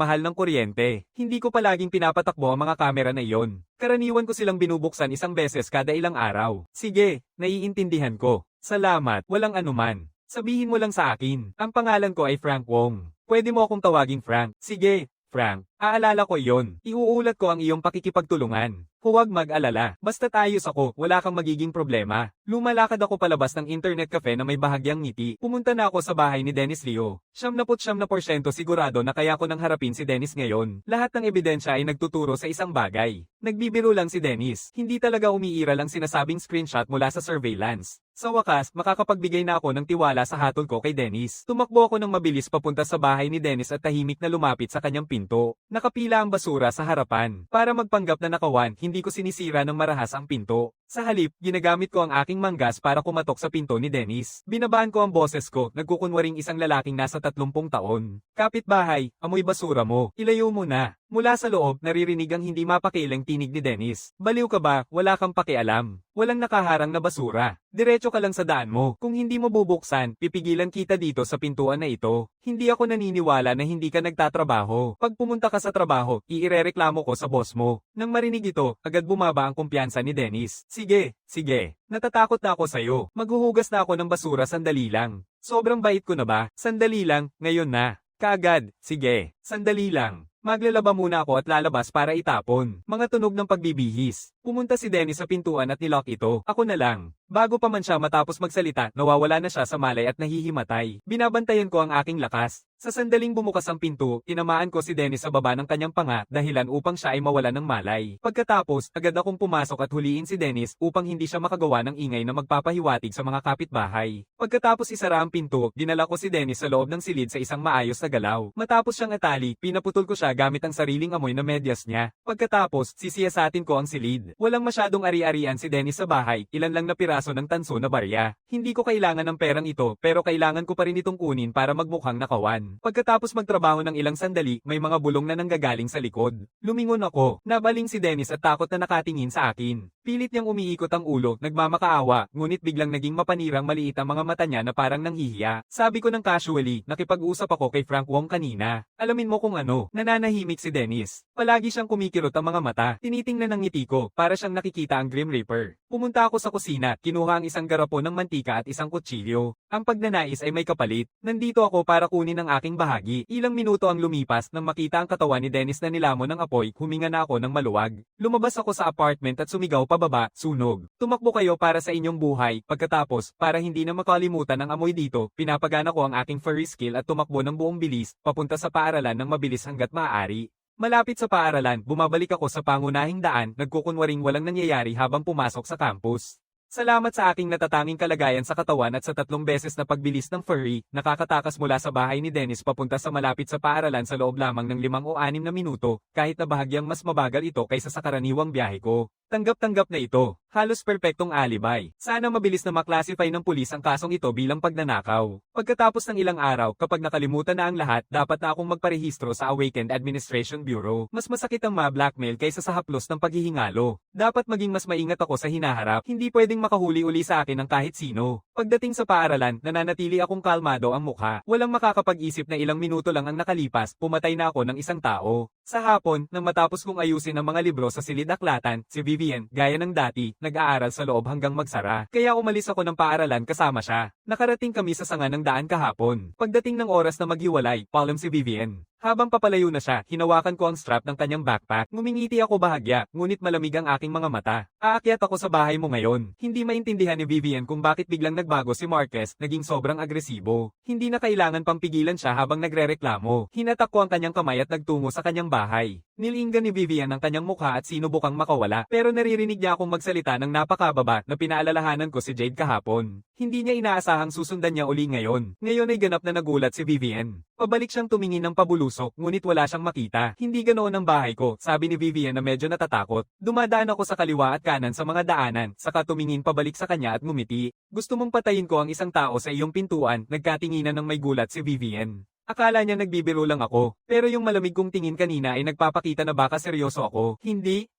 mahal ng kuryente. Hindi ko palaging pinapatakbo ang mga kamera na iyon. Karaniwan ko silang binubuksan isang beses kada ilang araw. Sige, naiintindihan ko. Salamat, walang anuman. Sabihin mo lang sa akin. Ang pangalan ko ay Frank Wong. Pwede mo akong tawaging Frank. Sige, Frank. Aalala ko iyon. Iuulat ko ang iyong pakikipagtulungan. Huwag mag-alala. Basta't ayos ako, wala kang magiging problema. Lumalakad ako palabas ng internet cafe na may bahagyang ngiti. Pumunta na ako sa bahay ni Dennis Rio. 79% sigurado na kaya ko nang harapin si Dennis ngayon. Lahat ng ebidensya ay nagtuturo sa isang bagay. Nagbibiro lang si Dennis. Hindi talaga umiiral ang sinasabing screenshot mula sa surveillance. Sa wakas, makakapagbigay na ako ng tiwala sa hatol ko kay Dennis. Tumakbo ako ng mabilis papunta sa bahay ni Dennis at tahimik na lumapit sa kanyang pinto. Nakapila ang basura sa harapan. Para magpanggap na nakawan, hindi ko sinisira ng marahas ang pinto. Sa halip, ginagamit ko ang aking manggas para kumatok sa pinto ni Dennis. Binabaan ko ang boses ko, nagkukunwaring isang lalaking nasa 30 taon. Kapitbahay, amoy basura mo. Ilayo mo na. Mula sa loob, naririnig ang hindi mapakilang tinig ni Dennis. Baliw ka ba? Wala kang pakialam. Walang nakaharang na basura. Diretso ka lang sa daan mo. Kung hindi mo bubuksan, pipigilan kita dito sa pintuan na ito. Hindi ako naniniwala na hindi ka nagtatrabaho. Pag pumunta ka sa trabaho, iirereklamo ko sa boss mo. Nang marinig ito, agad bumaba ang kumpiyansa ni Dennis. Sige. Natatakot na ako sa'yo. Maghuhugas na ako ng basura sandali lang. Sobrang bait ko na ba? Sandali lang, ngayon na. Kaagad, sige. Sandali lang. Maglalaba muna ako at lalabas para itapon. Mga tunog ng pagbibihis. Pumunta si Dennis sa pintuan at nilock ito. Ako na lang. Bago pa man siya matapos magsalita, nawawala na siya sa malay at nahihimatay. Binabantayan ko ang aking lakas. Sa sandaling bumukas ang pinto, tinamaan ko si Dennis sa baba ng kanyang panga dahilan upang siya ay mawala ng malay. Pagkatapos, agad akong pumasok at huliin si Dennis upang hindi siya makagawa ng ingay na magpapahiwatig sa mga kapitbahay. Pagkatapos isara ang pinto, dinala ko si Dennis sa loob ng silid sa isang maayos na galaw. Matapos siyang atali, pinaputol ko siya gamit ang sariling amoy na medyas niya. Pagkatapos, sisiyasatin ko ang silid. Walang masyadong ari-arian si Dennis sa bahay, ilan lang na piraso ng tanso na barya. Hindi ko kailangan ng perang ito pero kailangan ko pa rin itong kunin para magmukhang nakawan. Pagkatapos magtrabaho ng ilang sandali, may mga bulong na nanggagaling sa likod. Lumingon ako. Nabaling si Dennis at takot na nakatingin sa akin. Pilit niyang umiikot ang ulo, nagmamakaawa, ngunit biglang naging mapanirang maliit ang mga mata niya na parang nanghihiya. Sabi ko ng casually, nakipag-usap ako kay Frank Wong kanina. Alamin mo kung ano, nananahimik si Dennis. Palagi siyang kumikirot ang mga mata. Tinitingnan ng ngiti ko, para siyang nakikita ang Grim Reaper. Pumunta ako sa kusina, kinuha ang isang garapon ng mantika at isang kutsilyo. Ang pagnanais ay may kapalit. Nandito ako para kunin ang aking bahagi. Ilang minuto ang lumipas nang makita ang katawan ni Dennis na nilamon ng apoy, huminga na ako ng maluwag. Lumabas ako sa apartment at sumigaw pababa, sunog. Tumakbo kayo para sa inyong buhay. Pagkatapos, para hindi na makalimutan ang amoy dito, pinapagana ko ang aking furry skill at tumakbo ng buong bilis, papunta sa paaralan ng mabilis hanggat maaari. Malapit sa paaralan, bumabalik ako sa pangunahing daan, nagkukunwaring walang nangyayari habang pumasok sa campus. Salamat sa aking natatanging kalagayan sa katawan at sa 3 beses na pagbilis ng furry, nakakatakas mula sa bahay ni Dennis papunta sa malapit sa paaralan sa loob lamang ng 5 o 6 na minuto, kahit na bahagyang mas mabagal ito kaysa sa karaniwang biyahe ko. Tanggap-tanggap na ito. Halos perpektong alibay. Sana mabilis na maklasify ng pulis ang kasong ito bilang pagnanakaw. Pagkatapos ng ilang araw, kapag nakalimutan na ang lahat, dapat na akong magparehistro sa Awakened Administration Bureau. Mas masakit ang ma-blackmail kaysa sa haplos ng paghihingalo. Dapat maging mas maingat ako sa hinaharap. Hindi pwedeng makahuli uli sa akin ng kahit sino. Pagdating sa paaralan, nananatili akong kalmado ang mukha. Walang makakapag-isip na ilang minuto lang ang nakalipas, pumatay na ako ng isang tao. Sa hapon, nang matapos kong ayusin ang mga libro sa silid-aklatan, si Vivian, gaya ng dati, nag-aaral sa loob hanggang magsara. Kaya umalis ako ng paaralan kasama siya. Nakarating kami sa sanga ng daan kahapon. Pagdating ng oras na maghiwalay, palm si Vivian. Habang papalayo na siya, hinawakan ko ang strap ng kanyang backpack. Ngumingiti ako bahagya, ngunit malamig ang aking mga mata. Aakyat ako sa bahay mo ngayon. Hindi maintindihan ni Vivian kung bakit biglang nagbago si Marquez, naging sobrang agresibo. Hindi na kailangan pang pigilan siya habang nagrereklamo. Hinatak ko ang kanyang kamay at nagtungo sa kanyang bahay. Nilinggan ni Vivian ang kanyang mukha at sinubukang makawala, pero naririnig niya akong magsalita ng napakababa na pinaalalahanan ko si Jade kahapon. Hindi niya inaasahang susundan niya uli ngayon. Ngayon ay ganap na nagulat si Vivian. Pabalik siyang tumingin ng pabulusok, ngunit wala siyang makita. Hindi ganoon ang bahay ko, sabi ni Vivian na medyo natatakot. Dumadaan ako sa kaliwa at kanan sa mga daanan, saka tumingin pabalik sa kanya at ngumiti. Gusto mong patayin ko ang isang tao sa iyong pintuan, nagkatinginan ng may gulat si Vivian. Akala niya nagbibiro lang ako, pero yung malamig kong tingin kanina ay nagpapakita na baka seryoso ako. Hindi,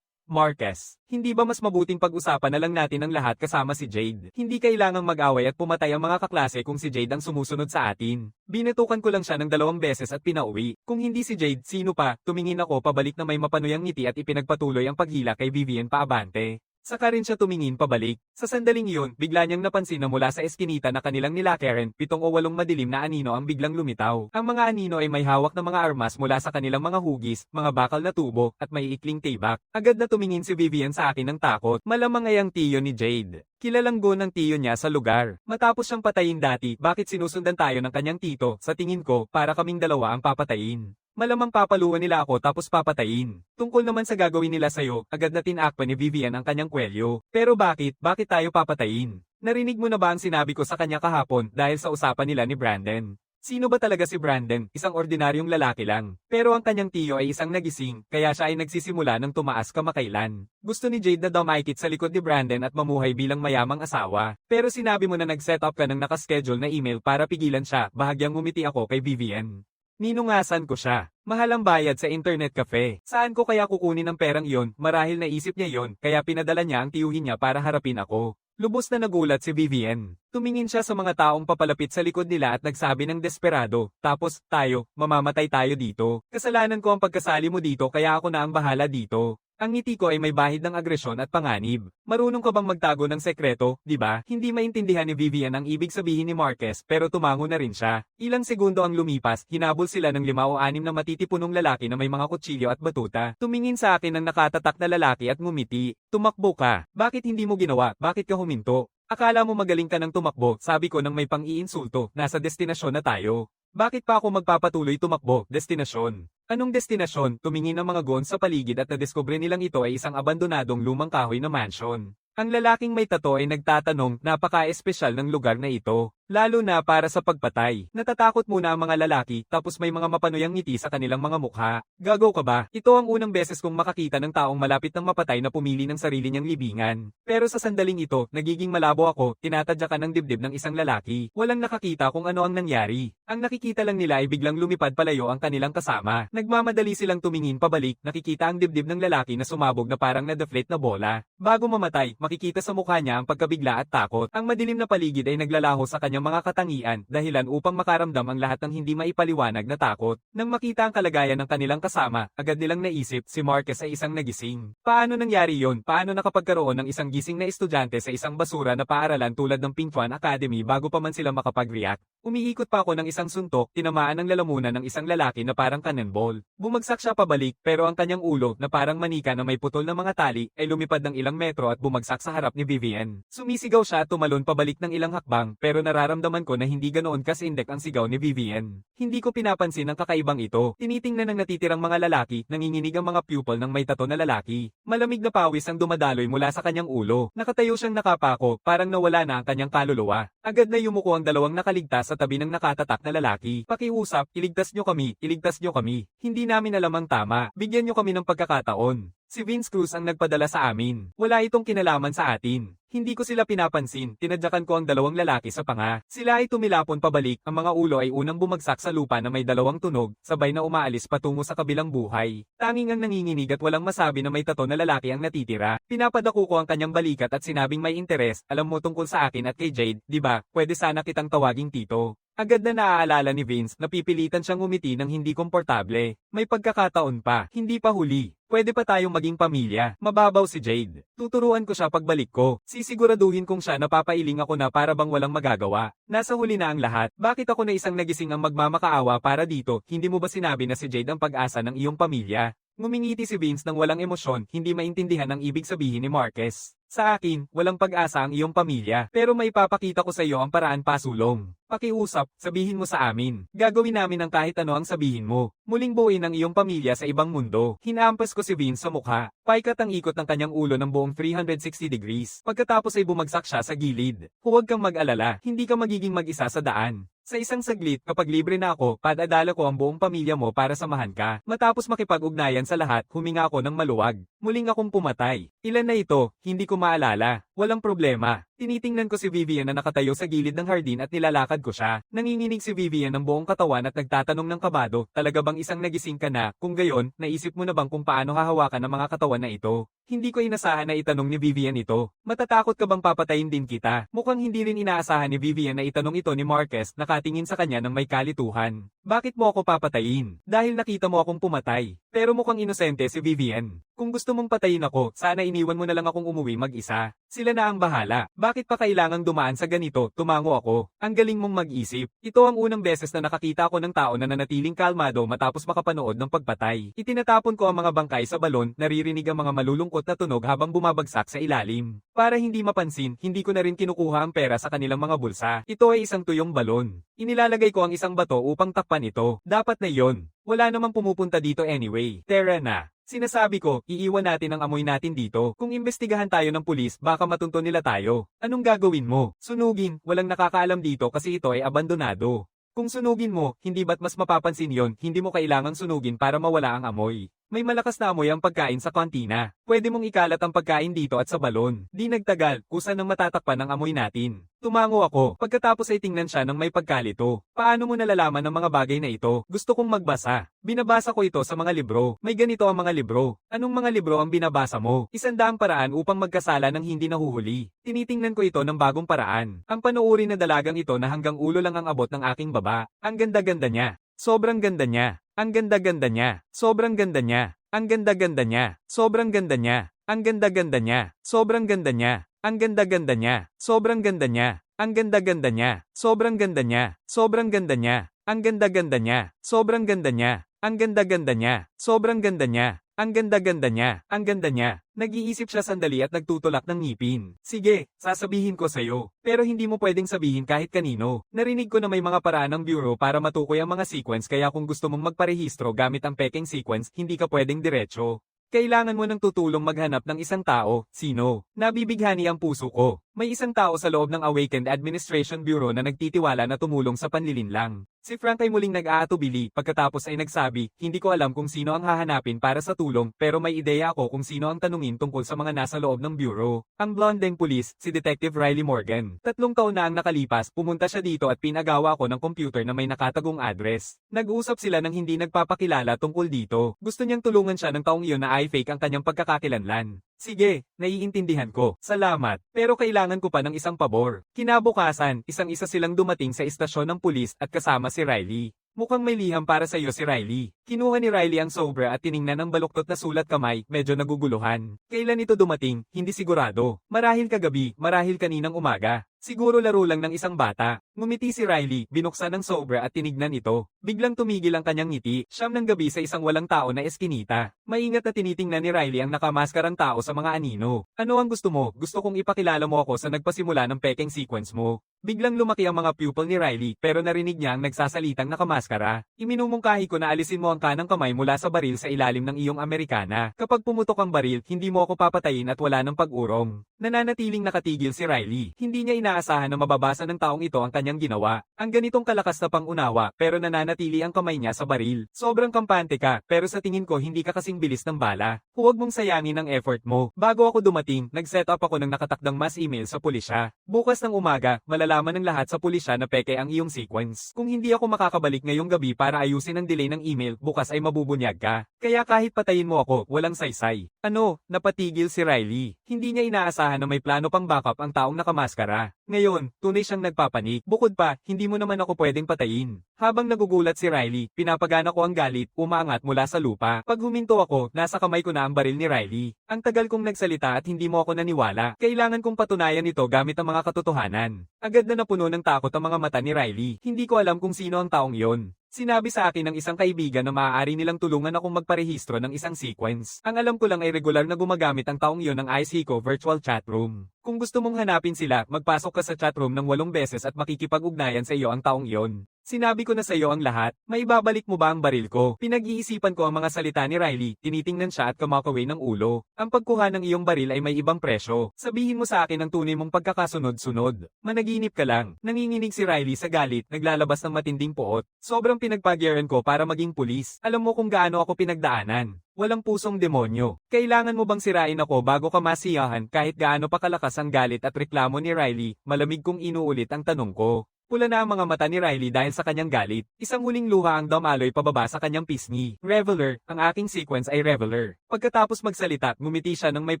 Marquez. Hindi ba mas mabuting pag-usapan na lang natin ang lahat kasama si Jade? Hindi kailangang mag-away at pumatay ang mga kaklase kung si Jade ang sumusunod sa atin. Binatukan ko lang siya ng 2 beses at pinauwi. Kung hindi si Jade, sino pa? Tumingin ako pabalik na may mapanuyang ngiti at ipinagpatuloy ang paghila kay Vivian paabante. Saka rin siya tumingin pabalik. Sa sandaling iyon, bigla niyang napansin na mula sa eskinita na kanilang nilakaran, 7 o 8 madilim na anino ang biglang lumitaw. Ang mga anino ay may hawak na mga armas mula sa kanilang mga hugis, mga bakal na tubo, at may ikling tibak. Agad na tumingin si Vivian sa akin ng takot. Malamang ay ang tiyo ni Jade. Kilalang go ng tiyo niya sa lugar. Matapos siyang patayin dati, bakit sinusundan tayo ng kanyang tito? Sa tingin ko, para kaming dalawa ang papatayin. Malamang papaluan nila ako tapos papatayin. Tungkol naman sa gagawin nila sa'yo, agad na tinakpa ni Vivian ang kanyang kwelyo. Pero bakit tayo papatayin? Narinig mo na ba ang sinabi ko sa kanya kahapon dahil sa usapan nila ni Brandon? Sino ba talaga si Brandon? Isang ordinaryong lalaki lang. Pero ang kanyang tiyo ay isang nagising, kaya siya ay nagsisimula ng tumaas kamakailan. Gusto ni Jade na daw maikit sa likod ni Brandon at mamuhay bilang mayamang asawa. Pero sinabi mo na nag-set up ka ng nakaschedule na email para pigilan siya, bahagyang ngumiti ako kay Vivian. Ninungasan ko siya. Mahal ang bayad sa internet cafe. Saan ko kaya kukunin ang perang iyon? Marahil naisip niya iyon, kaya pinadala niya ang tiyuhin niya para harapin ako. Lubos na nagulat si Vivian. Tumingin siya sa mga taong papalapit sa likod nila at nagsabi ng desperado, tapos, tayo, mamamatay tayo dito. Kasalanan ko ang pagkasali mo dito kaya ako na ang bahala dito. Ang ngiti ko ay may bahid ng agresyon at panganib. Marunong ka bang magtago ng sekreto, di ba? Hindi maintindihan ni Vivian ang ibig sabihin ni Marquez pero tumango na rin siya. Ilang segundo ang lumipas, hinabol sila ng 5 o 6 na matitipunong lalaki na may mga kutsilyo at batuta. Tumingin sa akin ng nakatatak na lalaki at ngumiti. Tumakbo ka. Bakit hindi mo ginawa? Bakit ka huminto? Akala mo magaling ka ng tumakbo, sabi ko nang may pang-iinsulto, nasa destinasyon na tayo. Bakit pa ako magpapatuloy tumakbo? Destinasyon. Anong destinasyon? Tumingin ang mga goons sa paligid at nadiskubre nilang ito ay isang abandonadong lumang kahoy na mansion. Ang lalaking may tato ay nagtatanong, napaka-espesyal ng lugar na ito, lalo na para sa pagpatay. Natatakot muna ang mga lalaki, tapos may mga mapanuyang ngiti sa kanilang mga mukha. Gago ka ba? Ito ang unang beses kong makakita ng taong malapit ng mapatay na pumili ng sarili niyang libingan. Pero sa sandaling ito, nagiging malabo ako, tinatadyakan ng dibdib ng isang lalaki. Walang nakakita kung ano ang nangyari. Ang nakikita lang nila ay biglang lumipad palayo ang kanilang kasama. Nagmamadali silang tumingin pabalik, nakikita ang dibdib ng lalaki na sumabog na parang na-deflate na bola. Bago mamatay, makikita sa mukha niya ang pagkabigla at takot. Ang madilim na paligid ay naglalaho sa kanyang mga katangian, dahilan upang makaramdam ang lahat ng hindi maipaliwanag na takot. Nang makita ang kalagayan ng kanilang kasama, agad nilang naisip si Marquez ay isang nagising. Paano nangyari yon? Paano nakapagkaroon ng isang gising na estudyante sa isang basura na paaralan tulad ng Pingtuan Academy bago pa man sila makapag-react? Umiikot pa ako ng isang suntok, tinamaan ng lalamunan ng isang lalaki na parang cannonball. Bumagsak siya pabalik, pero ang kanyang ulo, na parang manika na may putol na mga tali, ay lumipad ng ilang metro at bumagsak sa harap ni Vivian. Sumisigaw siya at tumalon pabalik ng ilang hakbang, pero nararamdaman ko na hindi ganoon kasindek ang sigaw ni Vivian. Hindi ko pinapansin ang kakaibang ito. Tinitingnan ng natitirang mga lalaki, nanginginig ang mga pupil ng may tato na lalaki. Malamig na pawis ang dumadaloy mula sa kanyang ulo. Nakatayo siyang nakapako, parang nawala na ang kanyang kaluluwa. Agad na yumuko ang dalawang nakaligtas sa tabi ng nakatatak na lalaki. Pakiusap, iligtas nyo kami, iligtas nyo kami. Hindi namin alam ang tama, bigyan nyo kami ng pagkakataon. Si Vince Cruz ang nagpadala sa amin. Wala itong kinalaman sa atin. Hindi ko sila pinapansin, tinadyakan ko ang dalawang lalaki sa panga. Sila ay tumilapon pabalik, ang mga ulo ay unang bumagsak sa lupa na may 2 tunog, sabay na umaalis patungo sa kabilang buhay. Tanging ang nanginginig at walang masabi na may tato na lalaki ang natitira. Pinapadako ko ang kanyang balikat at sinabing may interes, alam mo tungkol sa akin at kay Jade, di ba? Pwede sana kitang tawaging tito. Agad na naaalala ni Vince na pipilitan siyang umiti ng hindi komportable. May pagkakataon pa, hindi pa huli. Pwede pa tayong maging pamilya. Mababaw si Jade. Tuturuan ko siya pagbalik ko. Sisiguraduhin kong siya napapailing ako na para bang walang magagawa. Nasa huli na ang lahat. Bakit ako na isang nagising ang magmamakaawa para dito? Hindi mo ba sinabi na si Jade ang pag-asa ng iyong pamilya? Ngumingiti si Vince ng walang emosyon, hindi maintindihan ang ibig sabihin ni Marquez. Sa akin, walang pag-asa ang iyong pamilya, pero may papakita ko sa iyo ang paraan pasulong. Pakiusap, sabihin mo sa amin. Gagawin namin ang kahit ano ang sabihin mo. Muling buuin ang iyong pamilya sa ibang mundo. Hinaampas ko si Vince sa mukha. Paikat ang ikot ng kanyang ulo ng buong 360 degrees. Pagkatapos ay bumagsak siya sa gilid. Huwag kang mag-alala, hindi ka magiging mag-isa sa daan. Sa isang saglit, kapag libre na ako, padadala ko ang buong pamilya mo para samahan ka. Matapos makipag-ugnayan sa lahat, huminga ako ng maluwag. Muling akong pumatay. Ilan na ito, hindi ko maalala. Walang problema. Tinitingnan ko si Vivian na nakatayo sa gilid ng hardin at nilalakad ko siya. Nanginginig si Vivian ng buong katawan at nagtatanong ng kabado, talaga bang isang nagising ka na? Kung gayon, naisip mo na bang kung paano hahawakan ang mga katawan na ito? Hindi ko inasahan na itanong ni Vivian ito. Matatakot ka bang papatayin din kita? Mukhang hindi rin inaasahan ni Vivian na itanong ito ni Marquez, nakatingin sa kanya ng may kalituhan. Bakit mo ako papatayin? Dahil nakita mo akong pumatay. Pero mukhang inosente si Vivian. Kung gusto mong patayin ako, sana iniwan mo na lang akong umuwi mag-isa. Sila na ang bahala. Bakit pa kailangang dumaan sa ganito? Tumango ako. Ang galing mong mag-isip. Ito ang unang beses na nakakita ako ng tao na nanatiling kalmado matapos makapanood ng pagpatay. Itinatapon ko ang mga bangkay sa balon, naririnig ang mga malulungkot na tunog habang bumabagsak sa ilalim. Para hindi mapansin, hindi ko na rin kinukuha ang pera sa kanilang mga bulsa. Ito ay isang tuyong balon. Inilalagay ko ang isang bato upang takpan ito. Dapat na yon. Wala namang pumupunta dito anyway. Tara na. Sinasabi ko, iiwan natin ang amoy natin dito. Kung imbestigahan tayo ng pulis, baka matunto nila tayo. Anong gagawin mo? Sunugin, walang nakakaalam dito kasi ito ay abandonado. Kung sunugin mo, hindi ba't mas mapapansin yon? Hindi mo kailangang sunugin para mawala ang amoy. May malakas na amoy ang pagkain sa kantina. Pwede mong ikalat ang pagkain dito at sa balon. Di nagtagal, kusa nang matatakpan ang amoy natin. Tumango ako, pagkatapos ay tingnan siya ng may pagkalito. Paano mo nalalaman ang mga bagay na ito? Gusto kong magbasa. Binabasa ko ito sa mga libro. May ganito ang mga libro. Anong mga libro ang binabasa mo? 100 paraan upang magkasala ng hindi nahuhuli. Tinitingnan ko ito ng bagong paraan. Ang panuuri na dalagang ito na hanggang ulo lang ang abot ng aking baba. Ang ganda-ganda niya. Sobrang ganda niya. Ang ganda-ganda niya. Sobrang ganda niya. Ang ganda-ganda niya. Sobrang ganda niya. Ang ganda-ganda niya. Sobrang ganda niya. Ang ganda-ganda niya. Sobrang ganda niya. Ang ganda-ganda niya. Sobrang ganda niya. Sobrang ganda niya. Ang ganda-ganda niya. Sobrang ganda niya. Ang ganda-ganda niya. Sobrang ganda niya. Ang ganda-ganda niya. Ang ganda niya. Nag-iisip siya sandali at nagtutulak ng ngipin. Sige, sasabihin ko sa'yo. Pero hindi mo pwedeng sabihin kahit kanino. Narinig ko na may mga paraan ng bureau para matukoy ang mga sequence kaya kung gusto mong magparehistro gamit ang peking sequence, hindi ka pwedeng diretso. Kailangan mo ng tutulong maghanap ng isang tao. Sino? Nabibighani ang puso ko. May isang tao sa loob ng Awakened Administration Bureau na nagtitiwala na tumulong sa panlilinlang. Si Frank ay muling nag-aatubili, pagkatapos ay nagsabi, hindi ko alam kung sino ang hahanapin para sa tulong, pero may ideya ako kung sino ang tanungin tungkol sa mga nasa loob ng bureau. Ang blondeng pulis, si Detective Riley Morgan. 3 taon na ang nakalipas, pumunta siya dito at pinagawa ko ng computer na may nakatagong address. Nag-usap sila ng hindi nagpapakilala tungkol dito. Gusto niyang tulungan siya ng taong iyon na i-fake ang kanyang pagkakakilanlan. Sige, naiintindihan ko. Salamat. Pero kailangan ko pa ng isang pabor. Kinabukasan, isang-isa silang dumating sa istasyon ng pulis at kasama si Riley. Mukhang may liham para sa iyo si Riley. Kinuha ni Riley ang sobra at tiningnan ang baluktot na sulat kamay, medyo naguguluhan. Kailan ito dumating? Hindi sigurado. Marahil kagabi, marahil kaninang umaga. Siguro laro lang ng isang bata. Ngumiti si Riley, binuksan ng sobra at tinignan ito. Biglang tumigil ang kanyang ngiti, siyam ng gabi sa isang walang tao na eskinita. Maingat na tinitingnan ni Riley ang nakamaskarang tao sa mga anino. Ano ang gusto mo? Gusto kong ipakilala mo ako sa nagpasimula ng peking sequence mo. Biglang lumaki ang mga pupil ni Riley pero narinig niya ang nagsasalitang nakamaskara. Iminumungkahi ko na alisin mo ang kanang kamay mula sa baril sa ilalim ng iyong Amerikana. Kapag pumutok ang baril, hindi mo ako papatayin at wala ng pag-urong. Nananatiling nakatigil si Riley. Hindi niya inaasahan na mababasa ng taong ito ang kanyang ginawa. Ang ganitong kalakas na pangunawa pero nananatili ang kamay niya sa baril. Sobrang kampante ka pero sa tingin ko hindi ka kasing bilis ng bala. Huwag mong sayangin ang effort mo. Bago ako dumating, nag-set up ako ng nakatakdang mass email sa pulisya. Bukas ng umaga, malalaman ng lahat sa pulisya na peke ang iyong sequence. Kung hindi ako makakabalik ngayong gabi para ayusin ang delay ng email, bukas ay mabubunyag ka. Kaya kahit patayin mo ako, walang saysay. Ano, napatigil si Riley. Hindi niya inaasahan na may plano pang backup ang taong nakamaskara. Ngayon, tunay siyang nagpapanik. Bukod pa, hindi mo naman ako pwedeng patayin. Habang nagugulat si Riley, pinapagana ko ang galit, umaangat mula sa lupa. Pag huminto ako, nasa kamay ko na ang baril ni Riley. Ang tagal kong nagsalita at hindi mo ako naniwala. Kailangan kong patunayan ito gamit ang mga katotohanan. Agad na napuno ng takot ang mga mata ni Riley. Hindi ko alam kung sino ang taong iyon. Sinabi sa akin ng isang kaibigan na maaari nilang tulungan akong magparehistro ng isang sequence. Ang alam ko lang ay regular na gumagamit ang taong iyon ng IceHiko virtual chat room. Kung gusto mong hanapin sila, magpasok ka sa chatroom ng 8 beses at makikipag-ugnayan sa iyo ang taong iyon. Sinabi ko na sa iyo ang lahat, maibabalik mo ba ang baril ko? Pinag-iisipan ko ang mga salita ni Riley, tinitingnan siya at kumakaway ng ulo. Ang pagkuha ng iyong baril ay may ibang presyo. Sabihin mo sa akin ang tunay mong pagkakasunod-sunod. Managinip ka lang. Nanginginig si Riley sa galit, naglalabas ng matinding poot. Sobrang pinagpagyaran ko para maging pulis. Alam mo kung gaano ako pinagdaanan. Walang pusong demonyo. Kailangan mo bang sirain ako bago ka masiyahan kahit gaano pa kalakas ang galit at reklamo ni Riley? Malamig kong inuulit ang tanong ko. Pula na ang mga mata ni Riley dahil sa kanyang galit. Isang huling luha ang dumaloy pababa sa kanyang pisngi. Reveler, ang aking sequence ay Reveler. Pagkatapos magsalita, ngumiti siya ng may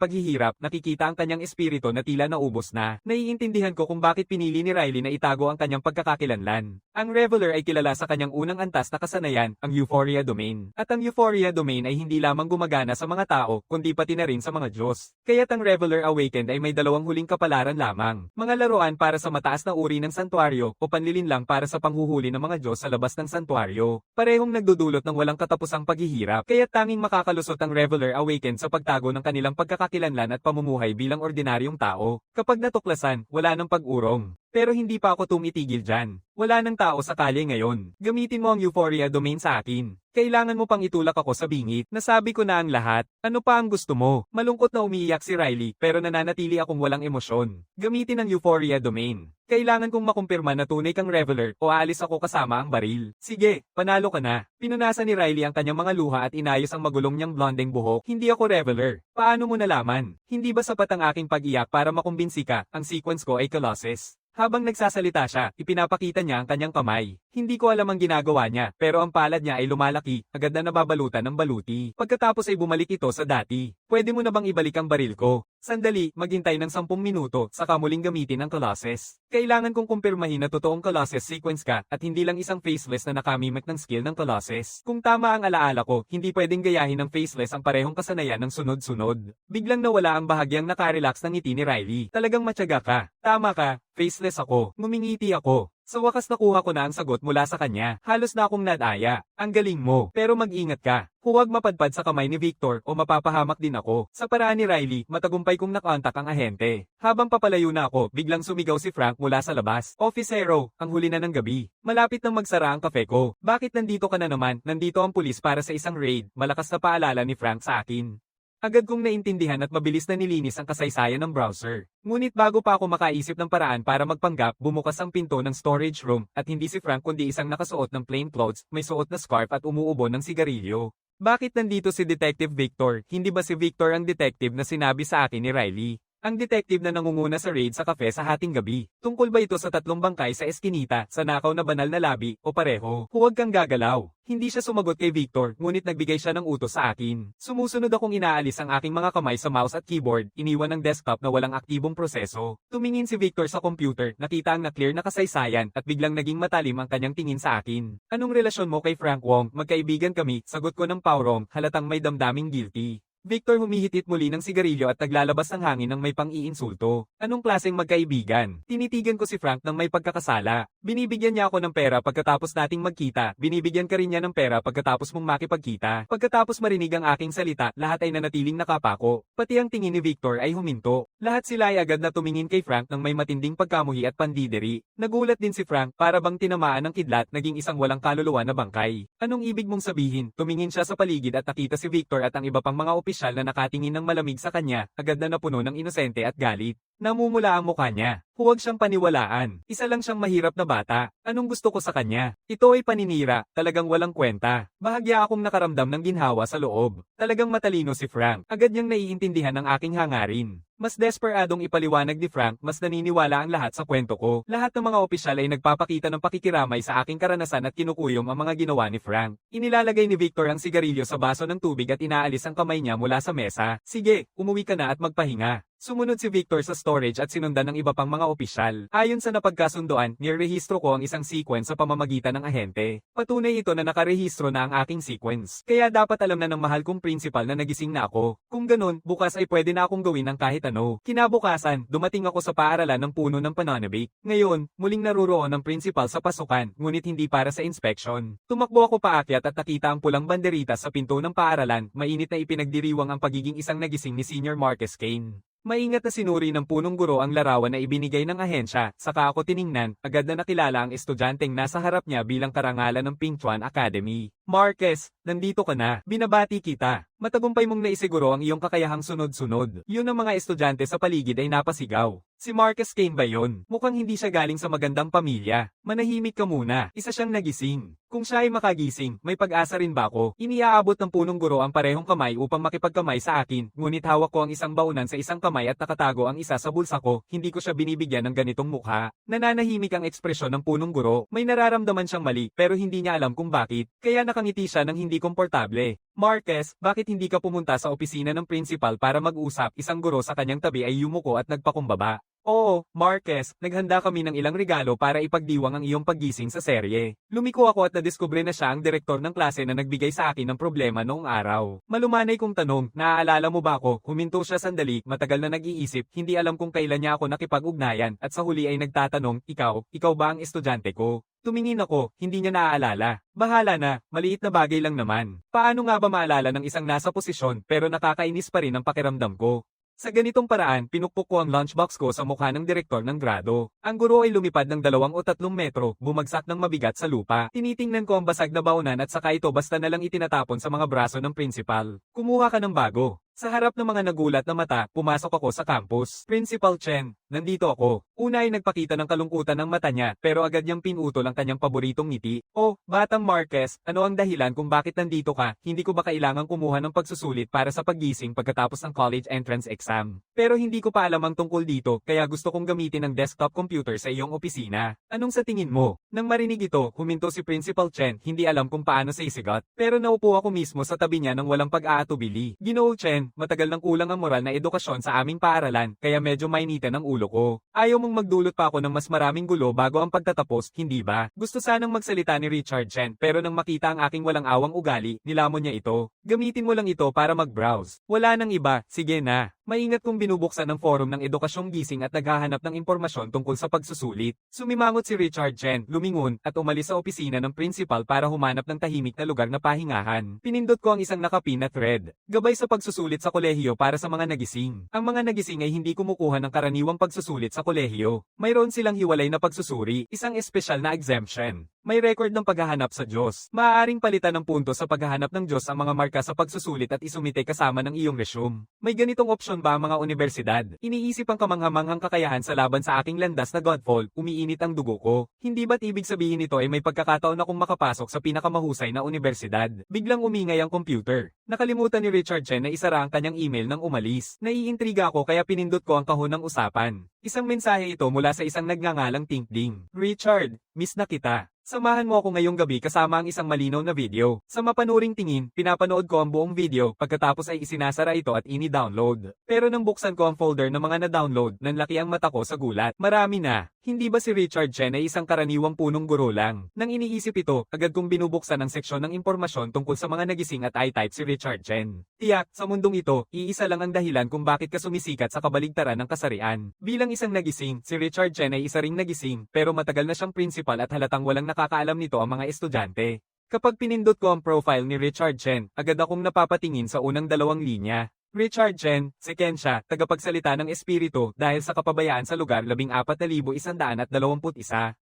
paghihirap, nakikita ang kanyang espiritu na tila naubos na. Naiintindihan ko kung bakit pinili ni Riley na itago ang kanyang pagkakakilanlan. Ang Reveler ay kilala sa kanyang unang antas na kasanayan, ang Euphoria Domain. At ang Euphoria Domain ay hindi lamang gumagana sa mga tao, kundi pati na rin sa mga Diyos. Kaya't ang Reveler Awakened ay may dalawang huling kapalaran lamang. Mga laruan para sa mataas na uri ng santuaryo, o panlilinlang para sa panghuhuli ng mga Diyos sa labas ng santuaryo. Parehong nagdudulot ng walang katapusang paghihirap, kaya tanging makakalusot ang Reveler Awakened sa pagtago ng kanilang pagkakakilanlan at pamumuhay bilang ordinaryong tao. Kapag natuklasan, wala nang pag-urong. Pero hindi pa ako tumitigil dyan. Wala nang tao sa kalye ngayon. Gamitin mo ang Euphoria Domain sa akin. Kailangan mo pang itulak ako sa bingit. Nasabi ko na ang lahat. Ano pa ang gusto mo? Malungkot na umiiyak si Riley, pero nananatili akong walang emosyon. Gamitin ang Euphoria Domain. Kailangan kong makumpirma na tunay kang Reveler o aalis ako kasama ang baril. Sige, panalo ka na. Pinunasan ni Riley ang kanyang mga luha at inayos ang magulong niyang blondeng buhok. Hindi ako Reveler. Paano mo nalaman? Hindi ba sapat ang aking pag-iyak para makumbinsi ka? Ang sequence ko ay Colossus. Habang nagsasalita siya, ipinapakita niya ang kanyang kamay. Hindi ko alam ang ginagawa niya, pero ang palad niya ay lumalaki, agad na nababalutan ng baluti. Pagkatapos ay bumalik ito sa dati. Pwede mo na bang ibalik ang baril ko? Sandali, maghintay ng 10 minuto, saka muling gamitin ang Colossus. Kailangan kong kumpirmahin na totoong Colossus sequence ka, at hindi lang isang faceless na nakamimik ng skill ng Colossus. Kung tama ang alaala ko, hindi pwedeng gayahin ng faceless ang parehong kasanayan ng sunod-sunod. Biglang nawala ang bahagyang nakarelax ng ngiti ni Riley. Talagang matyaga ka. Tama ka, faceless ako. Ngumingiti ako. Sa wakas nakuha ko na ang sagot mula sa kanya. Halos na akong nadaya. Ang galing mo. Pero mag-ingat ka. Huwag mapadpad sa kamay ni Victor o mapapahamak din ako. Sa paraan ni Riley, matagumpay kong nakontak ang ahente. Habang papalayo na ako, biglang sumigaw si Frank mula sa labas. Officero, ang huli na ng gabi. Malapit nang magsara ang kafe ko. Bakit nandito ka na naman? Nandito ang pulis para sa isang raid. Malakas na paalala ni Frank sa akin. Agad kong naintindihan at mabilis na nilinis ang kasaysayan ng browser. Ngunit bago pa ako makaisip ng paraan para magpanggap, bumukas ang pinto ng storage room at hindi si Frank kundi isang nakasuot ng plain clothes, may suot na scarf at umuubo ng sigarilyo. Bakit nandito si Detective Victor? Hindi ba si Victor ang detective na sinabi sa akin ni Riley? Ang detective na nangunguna sa raid sa kafe sa hating gabi. Tungkol ba ito sa 3 bangkay sa eskinita, sa nakaw na banal na labi, o pareho? Huwag kang gagalaw. Hindi siya sumagot kay Victor, ngunit nagbigay siya ng utos sa akin. Sumusunod akong inaalis ang aking mga kamay sa mouse at keyboard, iniwan ang desktop na walang aktibong proseso. Tumingin si Victor sa computer, nakita ang na-clear na kasaysayan, at biglang naging matalim ang kanyang tingin sa akin. Anong relasyon mo kay Frank Wong? Magkaibigan kami, sagot ko ng paurong, halatang may damdaming guilty. Victor humihitit muli ng sigarilyo at naglalabas ng hangin ng may pang-iinsulto. Anong klaseng magkaibigan? Tinitigan ko si Frank ng may pagkakasala. Binibigyan niya ako ng pera pagkatapos nating magkita. Binibigyan ka rin niya ng pera pagkatapos mong makipagkita. Pagkatapos marinig ang aking salita, lahat ay nanatiling nakapako. Pati ang tingin ni Victor ay huminto. Lahat sila ay agad na tumingin kay Frank ng may matinding pagkamuhi at pandidiri. Nagulat din si Frank para bang tinamaan ng kidlat, naging isang walang kaluluwa na bangkay. Anong ibig mong sabihin? Tumingin siya sa paligid at nakita si Victor at ang iba pang mga opisyal na nakatingin ng malamig sa kanya, agad na napuno ng inosente at galit. Namumula ang mukha niya. Huwag siyang paniwalaan. Isa lang siyang mahirap na bata. Anong gusto ko sa kanya? Ito ay paninira, talagang walang kwenta. Bahagya akong nakaramdam ng ginhawa sa loob. Talagang matalino si Frank. Agad niyang naiintindihan ang aking hangarin. Mas desperadong ipaliwanag ni Frank, mas naniniwala ang lahat sa kwento ko. Lahat ng mga opisyal ay nagpapakita ng pakikiramay sa aking karanasan at kinukuyom ang mga ginawa ni Frank. Inilalagay ni Victor ang sigarilyo sa baso ng tubig at inaalis ang kamay niya mula sa mesa. Sige, umuwi ka na at magpahinga. Sumunod si Victor sa storage at sinundan ng iba pang mga opisyal. Ayon sa napagkasunduan, nirehistro ko ang isang sequence sa pamamagitan ng ahente. Patunay ito na nakarehistro na ang aking sequence. Kaya dapat alam na ng mahal kong principal na nagising na ako. Kung ganun, bukas ay pwede na akong gawin ng kahit ano. Kinabukasan, dumating ako sa paaralan ng puno ng Pananabik. Ngayon, muling naruroon ang principal sa pasukan, ngunit hindi para sa inspection. Tumakbo ako paakyat at nakita ang pulang banderita sa pinto ng paaralan. Mainit na ipinagdiriwang ang pagiging isang nagising ni Senior Marcus Kane. Maingat na sinuri ng punong guro ang larawan na ibinigay ng ahensya, saka ako tiningnan, agad na nakilala ang estudyanteng nasa harap niya bilang karangalan ng Pingchuan Academy. Marquez, nandito ka na, binabati kita. Matagumpay mong naisiguro ang iyong kakayahang sunod-sunod. Yun ang mga estudyante sa paligid ay napasigaw. Si Marcus Kane ba yun? Mukhang hindi siya galing sa magandang pamilya. Manahimik ka muna, isa siyang nagising. Kung siya ay makagising, may pag-asa rin ba ako? Iniaabot ng punong guro ang parehong kamay upang makipagkamay sa akin, ngunit hawak ko ang isang baunan sa isang kamay at nakatago ang isa sa bulsa ko, hindi ko siya binibigyan ng ganitong mukha. Nananahimik ang ekspresyon ng punong guro, may nararamdaman siyang mali pero hindi niya alam kung bakit, kaya nakangiti siya ng hindi komportable. Marquez, bakit hindi ka pumunta sa opisina ng principal para mag-usap? Isang guro sa kanyang tabi ay yumuko at nagpakumbaba. Oo, Marquez, naghanda kami ng ilang regalo para ipagdiwang ang iyong paggising sa serye. Lumiko ako at nadiskubre na siya ang direktor ng klase na nagbigay sa akin ng problema noong araw. Malumanay kong tanong, naaalala mo ba ako? Huminto siya sandali, matagal na nag-iisip, hindi alam kung kailan niya ako nakipag-ugnayan, at sa huli ay nagtatanong, ikaw ba ang estudyante ko? Tumingin ako, hindi niya naaalala. Bahala na, maliit na bagay lang naman. Paano nga ba maalala ng isang nasa posisyon pero nakakainis pa rin ang pakiramdam ko? Sa ganitong paraan, pinukpok ko ang lunchbox ko sa mukha ng direktor ng grado. Ang guro ay lumipad ng 2 o 3 metro, bumagsak ng mabigat sa lupa. Tinitingnan ko ang basag na baunan at saka ito basta na lang itinatapon sa mga braso ng principal. Kumuha ka ng bago. Sa harap ng mga nagulat na mata, pumasok ako sa campus. Principal Chen, nandito ako. Una ay nagpakita ng kalungkutan ng mata niya, pero agad niyang pinutol ang kanyang paboritong ngiti. Oh, Batang Marquez, ano ang dahilan kung bakit nandito ka? Hindi ko ba kailangang kumuha ng pagsusulit para sa paggising pagkatapos ng college entrance exam? Pero hindi ko pa alam ang tungkol dito, kaya gusto kong gamitin ang desktop computer sa iyong opisina. Anong sa tingin mo? Nang marinig ito, huminto si Principal Chen, hindi alam kung paano sisigot. Pero naupo ako mismo sa tabi niya nang walang pag-aatubili. Ginoong Chen, matagal nang kulang ang moral na edukasyon sa aming paaralan, kaya medyo mainitan ang ulo ko. Ayaw mong magdulot pa ako ng mas maraming gulo bago ang pagtatapos, hindi ba? Gusto sanang magsalita ni Richard Chen, pero nang makita ang aking walang awang ugali, nilamon niya ito. Gamitin mo lang ito para mag-browse. Wala nang iba, sige na. Maingat kong binubuksan ng forum ng edukasyong gising at naghahanap ng impormasyon tungkol sa pagsusulit. Sumimangot si Richard Chen, lumingon, at umalis sa opisina ng principal para humanap ng tahimik na lugar na pahingahan. Pinindot ko ang isang nakapin na thread. Gabay sa pagsusulit sa kolehiyo para sa mga nagising. Ang mga nagising ay hindi kumukuha ng karaniwang pagsusulit sa kolehiyo. Mayroon silang hiwalay na pagsusuri, isang espesyal na exemption. May record ng paghahanap sa Diyos. Maaaring palitan ng punto sa paghahanap ng Diyos ang mga marka sa pagsusulit at isumite kasama ng iyong resume. May ganitong opsyon ba ang mga universidad? Iniisip ang kamanghamanghang kakayahan sa laban sa aking landas na Godfall, umiinit ang dugo ko. Hindi ba't ibig sabihin nito ay may pagkakataon akong makapasok sa pinakamahusay na universidad? Biglang umingay ang computer. Nakalimutan ni Richard Chen na isara ang kanyang email nang umalis. Naiintriga ako kaya pinindot ko ang kahon ng usapan. Isang mensahe ito mula sa isang nagngangalang Tinkding. Richard, miss na kita. Samahan mo ako ngayong gabi kasama ang isang malinaw na video. Sa mapanuring tingin, pinapanood ko ang buong video, pagkatapos ay isinasara ito at ini-download. Pero nang buksan ko ang folder ng mga na-download, nanlaki ang mata ko sa gulat. Marami na. Hindi ba si Richard Chen ay isang karaniwang punong guro lang? Nang iniisip ito, agad kong binubuksan ang seksyon ng impormasyon tungkol sa mga nagising at I-type si Richard Chen. Tiyak, sa mundong ito, iisa lang ang dahilan kung bakit ka sumisikat sa kabaligtaran ng kasarian. Bilang isang nagising, si Richard Chen ay isa ring nagising, pero matagal na siyang principal at halatang walang nakakaalam nito ang mga estudyante. Kapag pinindot ko ang profile ni Richard Chen, agad akong napapatingin sa unang 2 linya. Richard Chen, si Ken siya, tagapagsalita ng espiritu dahil sa kapabayaan sa lugar 14,121.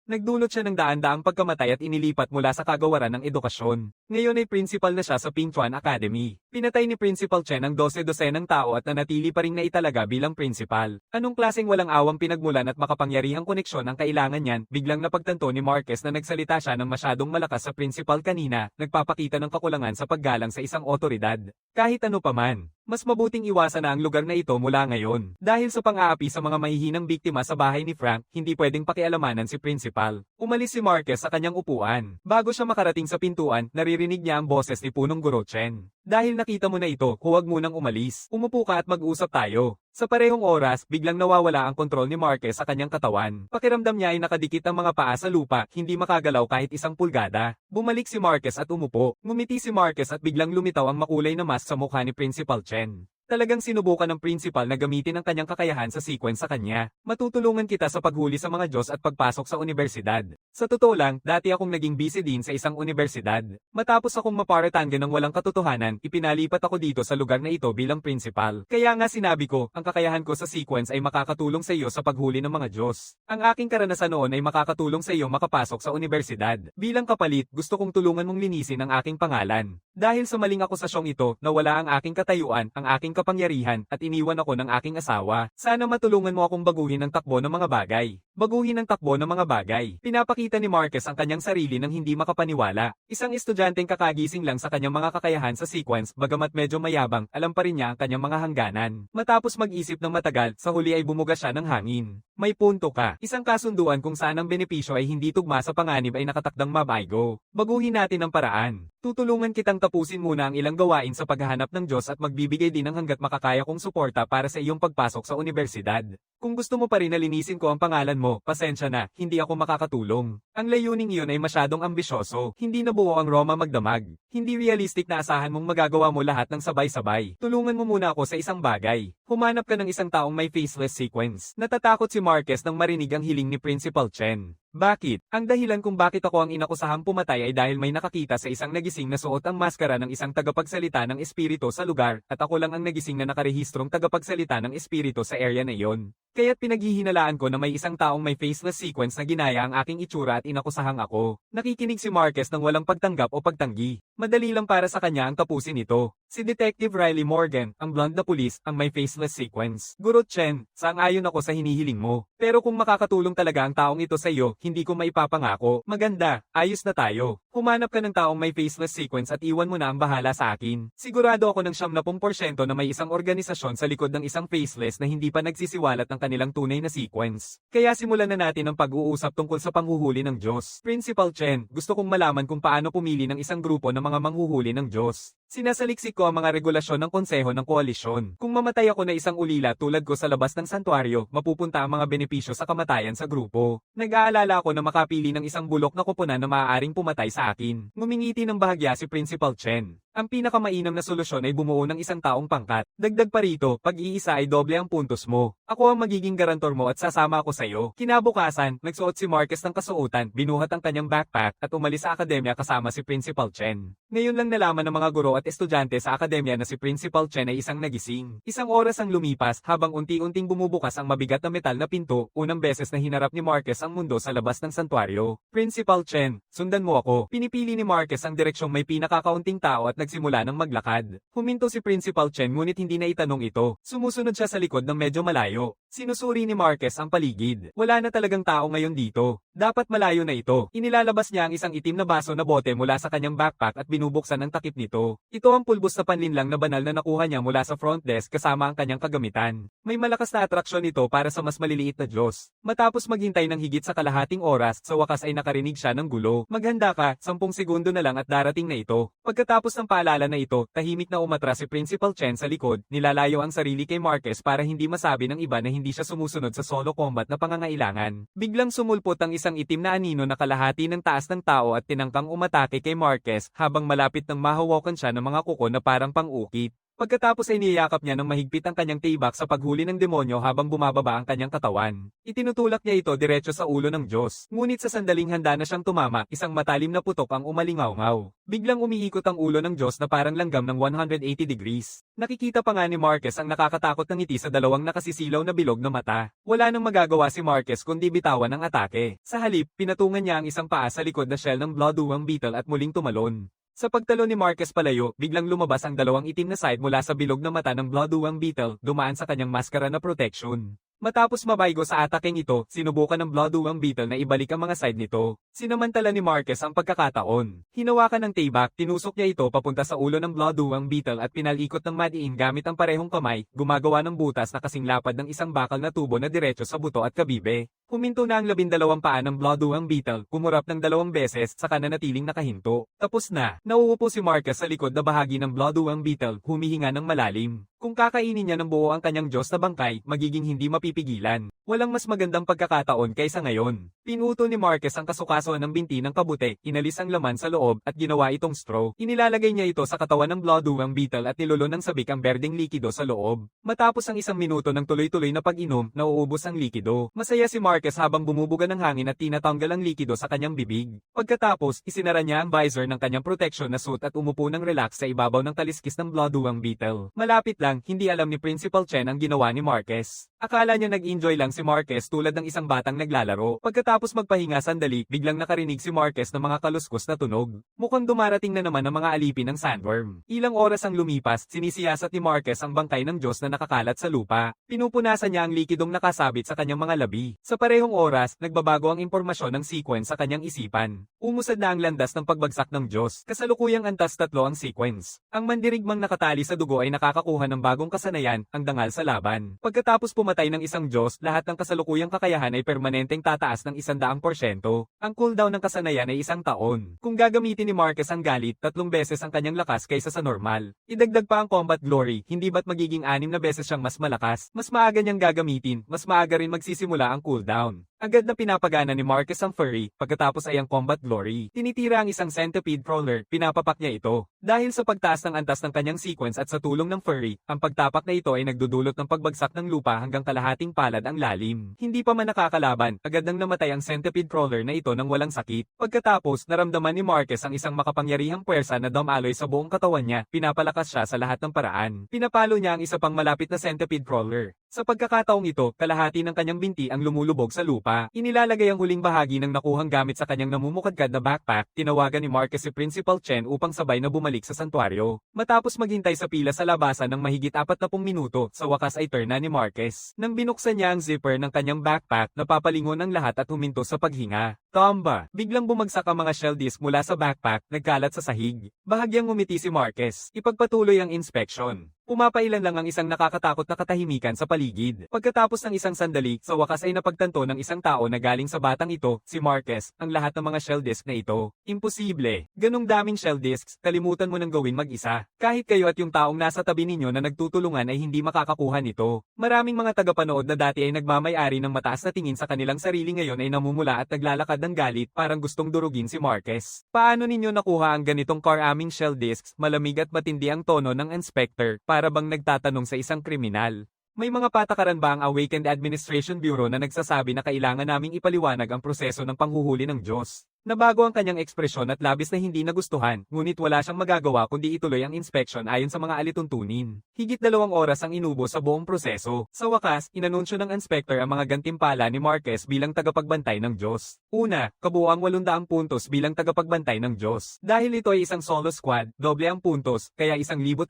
Nagdulot siya ng daan-daang pagkamatay at inilipat mula sa kagawaran ng edukasyon. Ngayon ay principal na siya sa Pingchuan Academy. Pinatay ni Principal Chen ang 12 tao at nanatili pa ring naitalaga bilang principal. Anong klaseng walang awang pinagmulan at makapangyarihang koneksyon ang kailangan niyan? Biglang napagtanto ni Marquez na nagsalita siya ng masyadong malakas sa principal kanina, nagpapakita ng kakulangan sa paggalang sa isang otoridad. Kahit ano pa man, mas mabuting iwasan na ang lugar na ito mula ngayon. Dahil sa pang-aapi sa mga mahihinang biktima sa bahay ni Frank, hindi pwedeng pakialamanan si principal. Umalis si Marquez sa kanyang upuan. Bago siya makarating sa pintuan, naririnig niya ang boses ni punong guro Chen. Dahil nakita mo na ito, huwag munang umalis. Umupo ka at mag-usap tayo. Sa parehong oras, biglang nawawala ang kontrol ni Marquez sa kanyang katawan. Pakiramdam niya ay nakadikit ang mga paa sa lupa, hindi makagalaw kahit isang pulgada. Bumalik si Marquez at umupo. Ngumiti si Marquez at biglang lumitaw ang makulay na mask sa mukha ni Principal Chen. Talagang sinubukan ng principal na gamitin ang kanyang kakayahan sa sequence sa kanya. Matutulungan kita sa paghuli sa mga Diyos at pagpasok sa universidad. Sa totoo lang, dati akong naging busy din sa isang universidad. Matapos akong maparatanggan ng walang katotohanan, ipinalipat ako dito sa lugar na ito bilang principal. Kaya nga sinabi ko, ang kakayahan ko sa sequence ay makakatulong sa iyo sa paghuli ng mga Diyos. Ang aking karanasan noon ay makakatulong sa iyo makapasok sa universidad. Bilang kapalit, gusto kong tulungan mong linisin ang aking pangalan. Dahil sa maling akusasyong ito, nawala ang aking katayuan, ang aking kapangyarihan, at iniwan ako ng aking asawa. Sana matulungan mo akong baguhin ang takbo ng mga bagay. Baguhin ang takbo ng mga bagay. Pinapakita ni Marquez ang kanyang sarili nang hindi makapaniwala. Isang estudyanteng kakagising lang sa kanyang mga kakayahan sa sequence, bagamat medyo mayabang, alam pa rin niya ang kanyang mga hangganan. Matapos mag-isip ng matagal, sa huli ay bumuga siya ng hangin. May punto ka. Isang kasunduan kung saan ang benepisyo ay hindi tugma sa panganib ay nakatakdang mabaygo. Baguhin natin ang paraan. Tutulungan kitang tapusin muna ang ilang gawain sa paghahanap ng Diyos at magbibigay din ng hanggat makakaya kong suporta para sa iyong pagpasok sa universidad. Kung gusto mo pa rin na linisin ko ang pangalan mo, pasensya na, hindi ako makakatulong. Ang layuning iyon ay masyadong ambisyoso, hindi nabuo ang Roma magdamag. Hindi realistic na asahan mong magagawa mo lahat ng sabay-sabay. Tulungan mo muna ako sa isang bagay. Humanap ka ng isang taong may faceless sequence. Natatakot si Marquez nang marinig ang hiling ni Principal Chen. Bakit? Ang dahilan kung bakit ako ang inakusahang pumatay ay dahil may nakakita sa isang nagising na suot ang maskara ng isang tagapagsalita ng espiritu sa lugar, at ako lang ang nagising na nakarehistrong tagapagsalita ng espiritu sa area na iyon. Kaya't pinaghihinalaan ko na may isang taong may faceless sequence na ginaya ang aking itsura at inakusahang ako. Nakikinig si Marquez ng walang pagtanggap o pagtanggi. Madali lang para sa kanya ang tapusin ito. Si Detective Riley Morgan, ang blonde na pulis, ang may faceless sequence. Guro Chen, sang-ayon ako sa hinihiling mo. Pero kung makakatulong talaga ang taong ito sa iyo, hindi ko maipapangako. Maganda, ayos na tayo. Humanap ka ng taong may faceless sequence at iwan mo na ang bahala sa akin. Sigurado ako ng 70% na may isang organisasyon sa likod ng isang faceless na hindi pa nagsisiwalat ng kanilang tunay na sequence. Kaya simulan na natin ang pag-uusap tungkol sa panghuhuli ng Diyos. Principal Chen, gusto kong malaman kung paano pumili ng isang grupo ng mga manghuhuli ng Diyos. Sinasaliksik ko ang mga regulasyon ng konseho ng koalisyon. Kung mamatay ako na isang ulila tulad ko sa labas ng santuaryo, mapupunta ang mga benepisyo sa kamatayan sa grupo. Nag-aalala ako na makapili ng isang bulok na koponan na maaaring pumatay sa akin. Ngumingiti ng bahagya si Principal Chen. Ang pinakamainam na solusyon ay bumuo ng isang taong pangkat. Dagdag pa rito, pag-iisa ay doble ang puntos mo. Ako ang magiging garantor mo at sasama ako sa iyo. Kinabukasan, nagsuot si Marquez ng kasuotan, binuhat ang kanyang backpack at umalis sa akademya kasama si Principal Chen. Ngayon lang nalaman ng mga guro at estudyante sa akademya na si Principal Chen ay isang nagising. Isang oras ang lumipas habang unti-unting bumubukas ang mabigat na metal na pinto, unang beses na hinarap ni Marquez ang mundo sa labas ng santuaryo. Principal Chen, sundan mo ako. Pinipili ni Marquez ang direksyong may pinakakaunting tao at nagsimula ng maglakad. Huminto si Principal Chen ngunit hindi na itanong ito. Sumusunod siya sa likod ng medyo malayo. Sinusuri ni Marquez ang paligid. Wala na talagang tao ngayon dito. Dapat malayo na ito. Inilalabas niya ang isang itim na baso na bote mula sa kanyang backpack at binubuksan ang takip nito. Ito ang pulbos na panlinlang na banal na nakuha niya mula sa front desk kasama ang kanyang kagamitan. May malakas na atraksyon ito para sa mas maliliit na Diyos. Matapos maghintay ng higit sa kalahating oras, sa wakas ay nakarinig siya ng gulo. Maghanda ka, 10 segundo na lang at darating na ito. Pagkatapos ng paalala na ito, tahimik na umatras si Principal Chen sa likod, nilalayo ang sarili kay Marquez para hindi masabi ng iba na hindi siya sumusunod sa solo combat na pangangailangan. Biglang sumulpot ang isang itim na anino na kalahati ng taas ng tao at tinangkang umatake kay Marquez habang malapit nang mahawakan siya ng mga kuko na parang pang-ukit. Pagkatapos ay niyayakap niya ng mahigpit ang kanyang tibak sa paghuli ng demonyo habang bumababa ang kanyang katawan. Itinutulak niya ito diretso sa ulo ng Diyos. Ngunit sa sandaling handa na siyang tumama, isang matalim na putok ang umalingaw-ngaw. Biglang umiikot ang ulo ng Diyos na parang langgam ng 180 degrees. Nakikita pa nga ni Marquez ang nakakatakot na ngiti sa dalawang nakasisilaw na bilog na mata. Wala nang magagawa si Marquez kundi bitawan ang atake. Sa halip, pinatungan niya ang isang paa sa likod na shell ng Bloodwing Beetle at muling tumalon. Sa pagtalon ni Marquez palayo, biglang lumabas ang dalawang itim na side mula sa bilog na mata ng Bloodwing Beetle, dumaan sa kanyang maskara na protection. Matapos mabaygo sa atakeng ito, sinubukan ng Bloodwing Beetle na ibalik ang mga side nito. Sinamantala ni Marquez ang pagkakataon. Hinawakan ng tibak, tinusok niya ito papunta sa ulo ng Bloodwing Beetle at pinalikot ng madiin gamit ang parehong kamay, gumagawa ng butas na kasing lapad ng isang bakal na tubo na diretso sa buto at kabibe. Huminto na ang 12 paa ng Bloodwang Beetle, kumurap ng 2 beses, saka nanatiling nakahinto. Tapos na, nauupo si Marcus sa likod na bahagi ng Bloodwang Beetle, humihinga ng malalim. Kung kakainin niya ng buo ang kanyang Diyos na bangkay, magiging hindi mapipigilan. Walang mas magandang pagkakataon kaysa ngayon. Pinuto ni Marcus ang kasukasuan ng binti ng kabute, inalis ang laman sa loob at ginawa itong straw. Inilalagay niya ito sa katawan ng Bloodwang Beetle at nilulo ng sabik ang berdeng likido sa loob. Matapos ang 1 minuto ng tuloy-tuloy na pag-inom, nauubos ang likido. Masaya si Marcus habang bumubuga ng hangin at tinatanggal ang likido sa kanyang bibig. Pagkatapos, isinara niya ang visor ng kanyang protection na suit at umupo ng relax sa ibabaw ng taliskis ng Bloodwang Beetle. Malapit lang, hindi alam ni Principal Chen ang ginawa ni Marcus. Akala niya nag-enjoy lang si Marcus tulad ng isang batang naglalaro. Pagkatapos magpahinga sandali, biglang nakarinig si Marcus ng mga kaluskos na tunog. Mukhang dumarating na naman ang mga alipin ng sandworm. Ilang oras ang lumipas, sinisiyasat ni Marcus ang bangkay ng Diyos na nakakalat sa lupa. Pinupunasan niya ang likidong nakasabit sa kanyang mga labi. Sa parehong oras, nagbabago ang impormasyon ng sequence sa kanyang isipan. Umusad na ang landas ng pagbagsak ng Diyos. Kasalukuyang antas 3 ang sequence. Ang mandirigmang nakatali sa dugo ay nakakakuha ng bagong kasanayan, ang dangal sa laban. Pagkatapos pumatay ng isang Diyos, lahat ng kasalukuyang kakayahan ay permanenteng tataas ng 100%. Ang cooldown ng kasanayan ay 1 taon. Kung gagamitin ni Marcus ang galit, 3 beses ang kanyang lakas kaysa sa normal. Idagdag pa ang combat glory, hindi ba't magiging 6 na beses siyang mas malakas? Mas maaga niyang gagamitin, mas maaga rin magsisimula ang cooldown. Agad na pinapagana ni Marcus ang furry, pagkatapos ay ang combat glory. Tinitira ang isang centipede crawler, pinapapak niya ito. Dahil sa pagtaas ng antas ng kanyang sequence at sa tulong ng furry, ang pagtapak na ito ay nagdudulot ng pagbagsak ng lupa hanggang kalahating palad ang lalim. Hindi pa man nakakalaban, agad nang namatay ang centipede crawler na ito nang walang sakit. Pagkatapos, naramdaman ni Marcus ang isang makapangyarihang puwersa na dumaloy sa buong katawan niya, pinapalakas siya sa lahat ng paraan. Pinapalo niya ang isa pang malapit na centipede crawler. Sa pagkakataong ito, kalahati ng kanyang binti ang lumulubog sa lupa. Inilalagay ang huling bahagi ng nakuhang gamit sa kanyang namumukadkad na backpack. Tinawagan ni Marcus si Principal Chen upang sabay na bumalik sa santuaryo. Matapos maghintay sa pila sa labasan ng mahigit 40 minuto, sa wakas ay turn na ni Marcus. Nang binuksan niya ang zipper ng kanyang backpack, napapalingon ang lahat at huminto sa paghinga. Tamba! Biglang bumagsak ang mga shell disc mula sa backpack, nagkalat sa sahig. Bahagyang ngumiti si Marcus. Ipagpatuloy ang inspection. Pumapailan lang ang isang nakakatakot na katahimikan sa paligid. Pagkatapos ng isang sandali, sa wakas ay napagtanto ng isang tao na galing sa batang ito, si Marcus, ang lahat ng mga shell disc na ito. Imposible. Ganong daming shell discs, kalimutan mo nang gawin mag-isa. Kahit kayo at yung taong nasa tabi ninyo na nagtutulungan ay hindi makakakuha nito. Maraming mga tagapanood na dati ay nagmamay-ari ng mataas na tingin sa kanilang sarili ngayon ay namumula at naglalakad ng galit, parang gustong durugin si Marcus. Paano ninyo nakuha ang ganitong caraming shell discs? Malamig at matindi ang tono ng inspector, para bang nagtatanong sa isang kriminal. May mga patakaran ba ang Awakened Administration Bureau na nagsasabi na kailangan naming ipaliwanag ang proseso ng panghuhuli ng Diyos? Nabago ang kanyang ekspresyon at labis na hindi nagustuhan, ngunit wala siyang magagawa kundi ituloy ang inspection ayon sa mga alituntunin. Higit 2 oras ang inubo sa buong proseso. Sa wakas, inanunsyo ng inspector ang mga gantimpala ni Marcus bilang tagapagbantay ng Diyos. Una, kabuuang 800 puntos bilang tagapagbantay ng Diyos. Dahil ito ay isang solo squad, doble ang puntos, kaya 1,600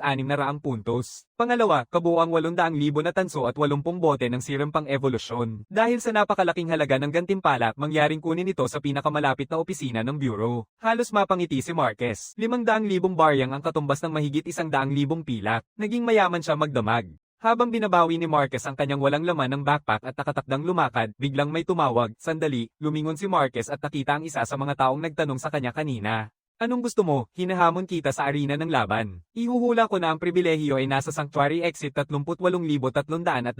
puntos. Pangalawa, kabuuang 800,000 na tanso at 80 bote ng serum pang evolusyon. Dahil sa napakalaking halaga ng gantimpala, mangyaring kunin ito sa pinakamalapit na opisina ng Bureau. Halos mapangiti si Marcus. 500,000 baryang ang katumbas ng mahigit 100,000 pilak. Naging mayaman siya magdamag. Habang binabawi ni Marcus ang kanyang walang laman ng backpack at nakatakdang lumakad, biglang may tumawag. Sandali, lumingon si Marcus at nakita ang isa sa mga taong nagtanong sa kanya kanina. Anong gusto mo? Hinahamon kita sa arena ng laban. Ihuhula ko na ang pribilehiyo ay nasa Sanctuary Exit 38,324.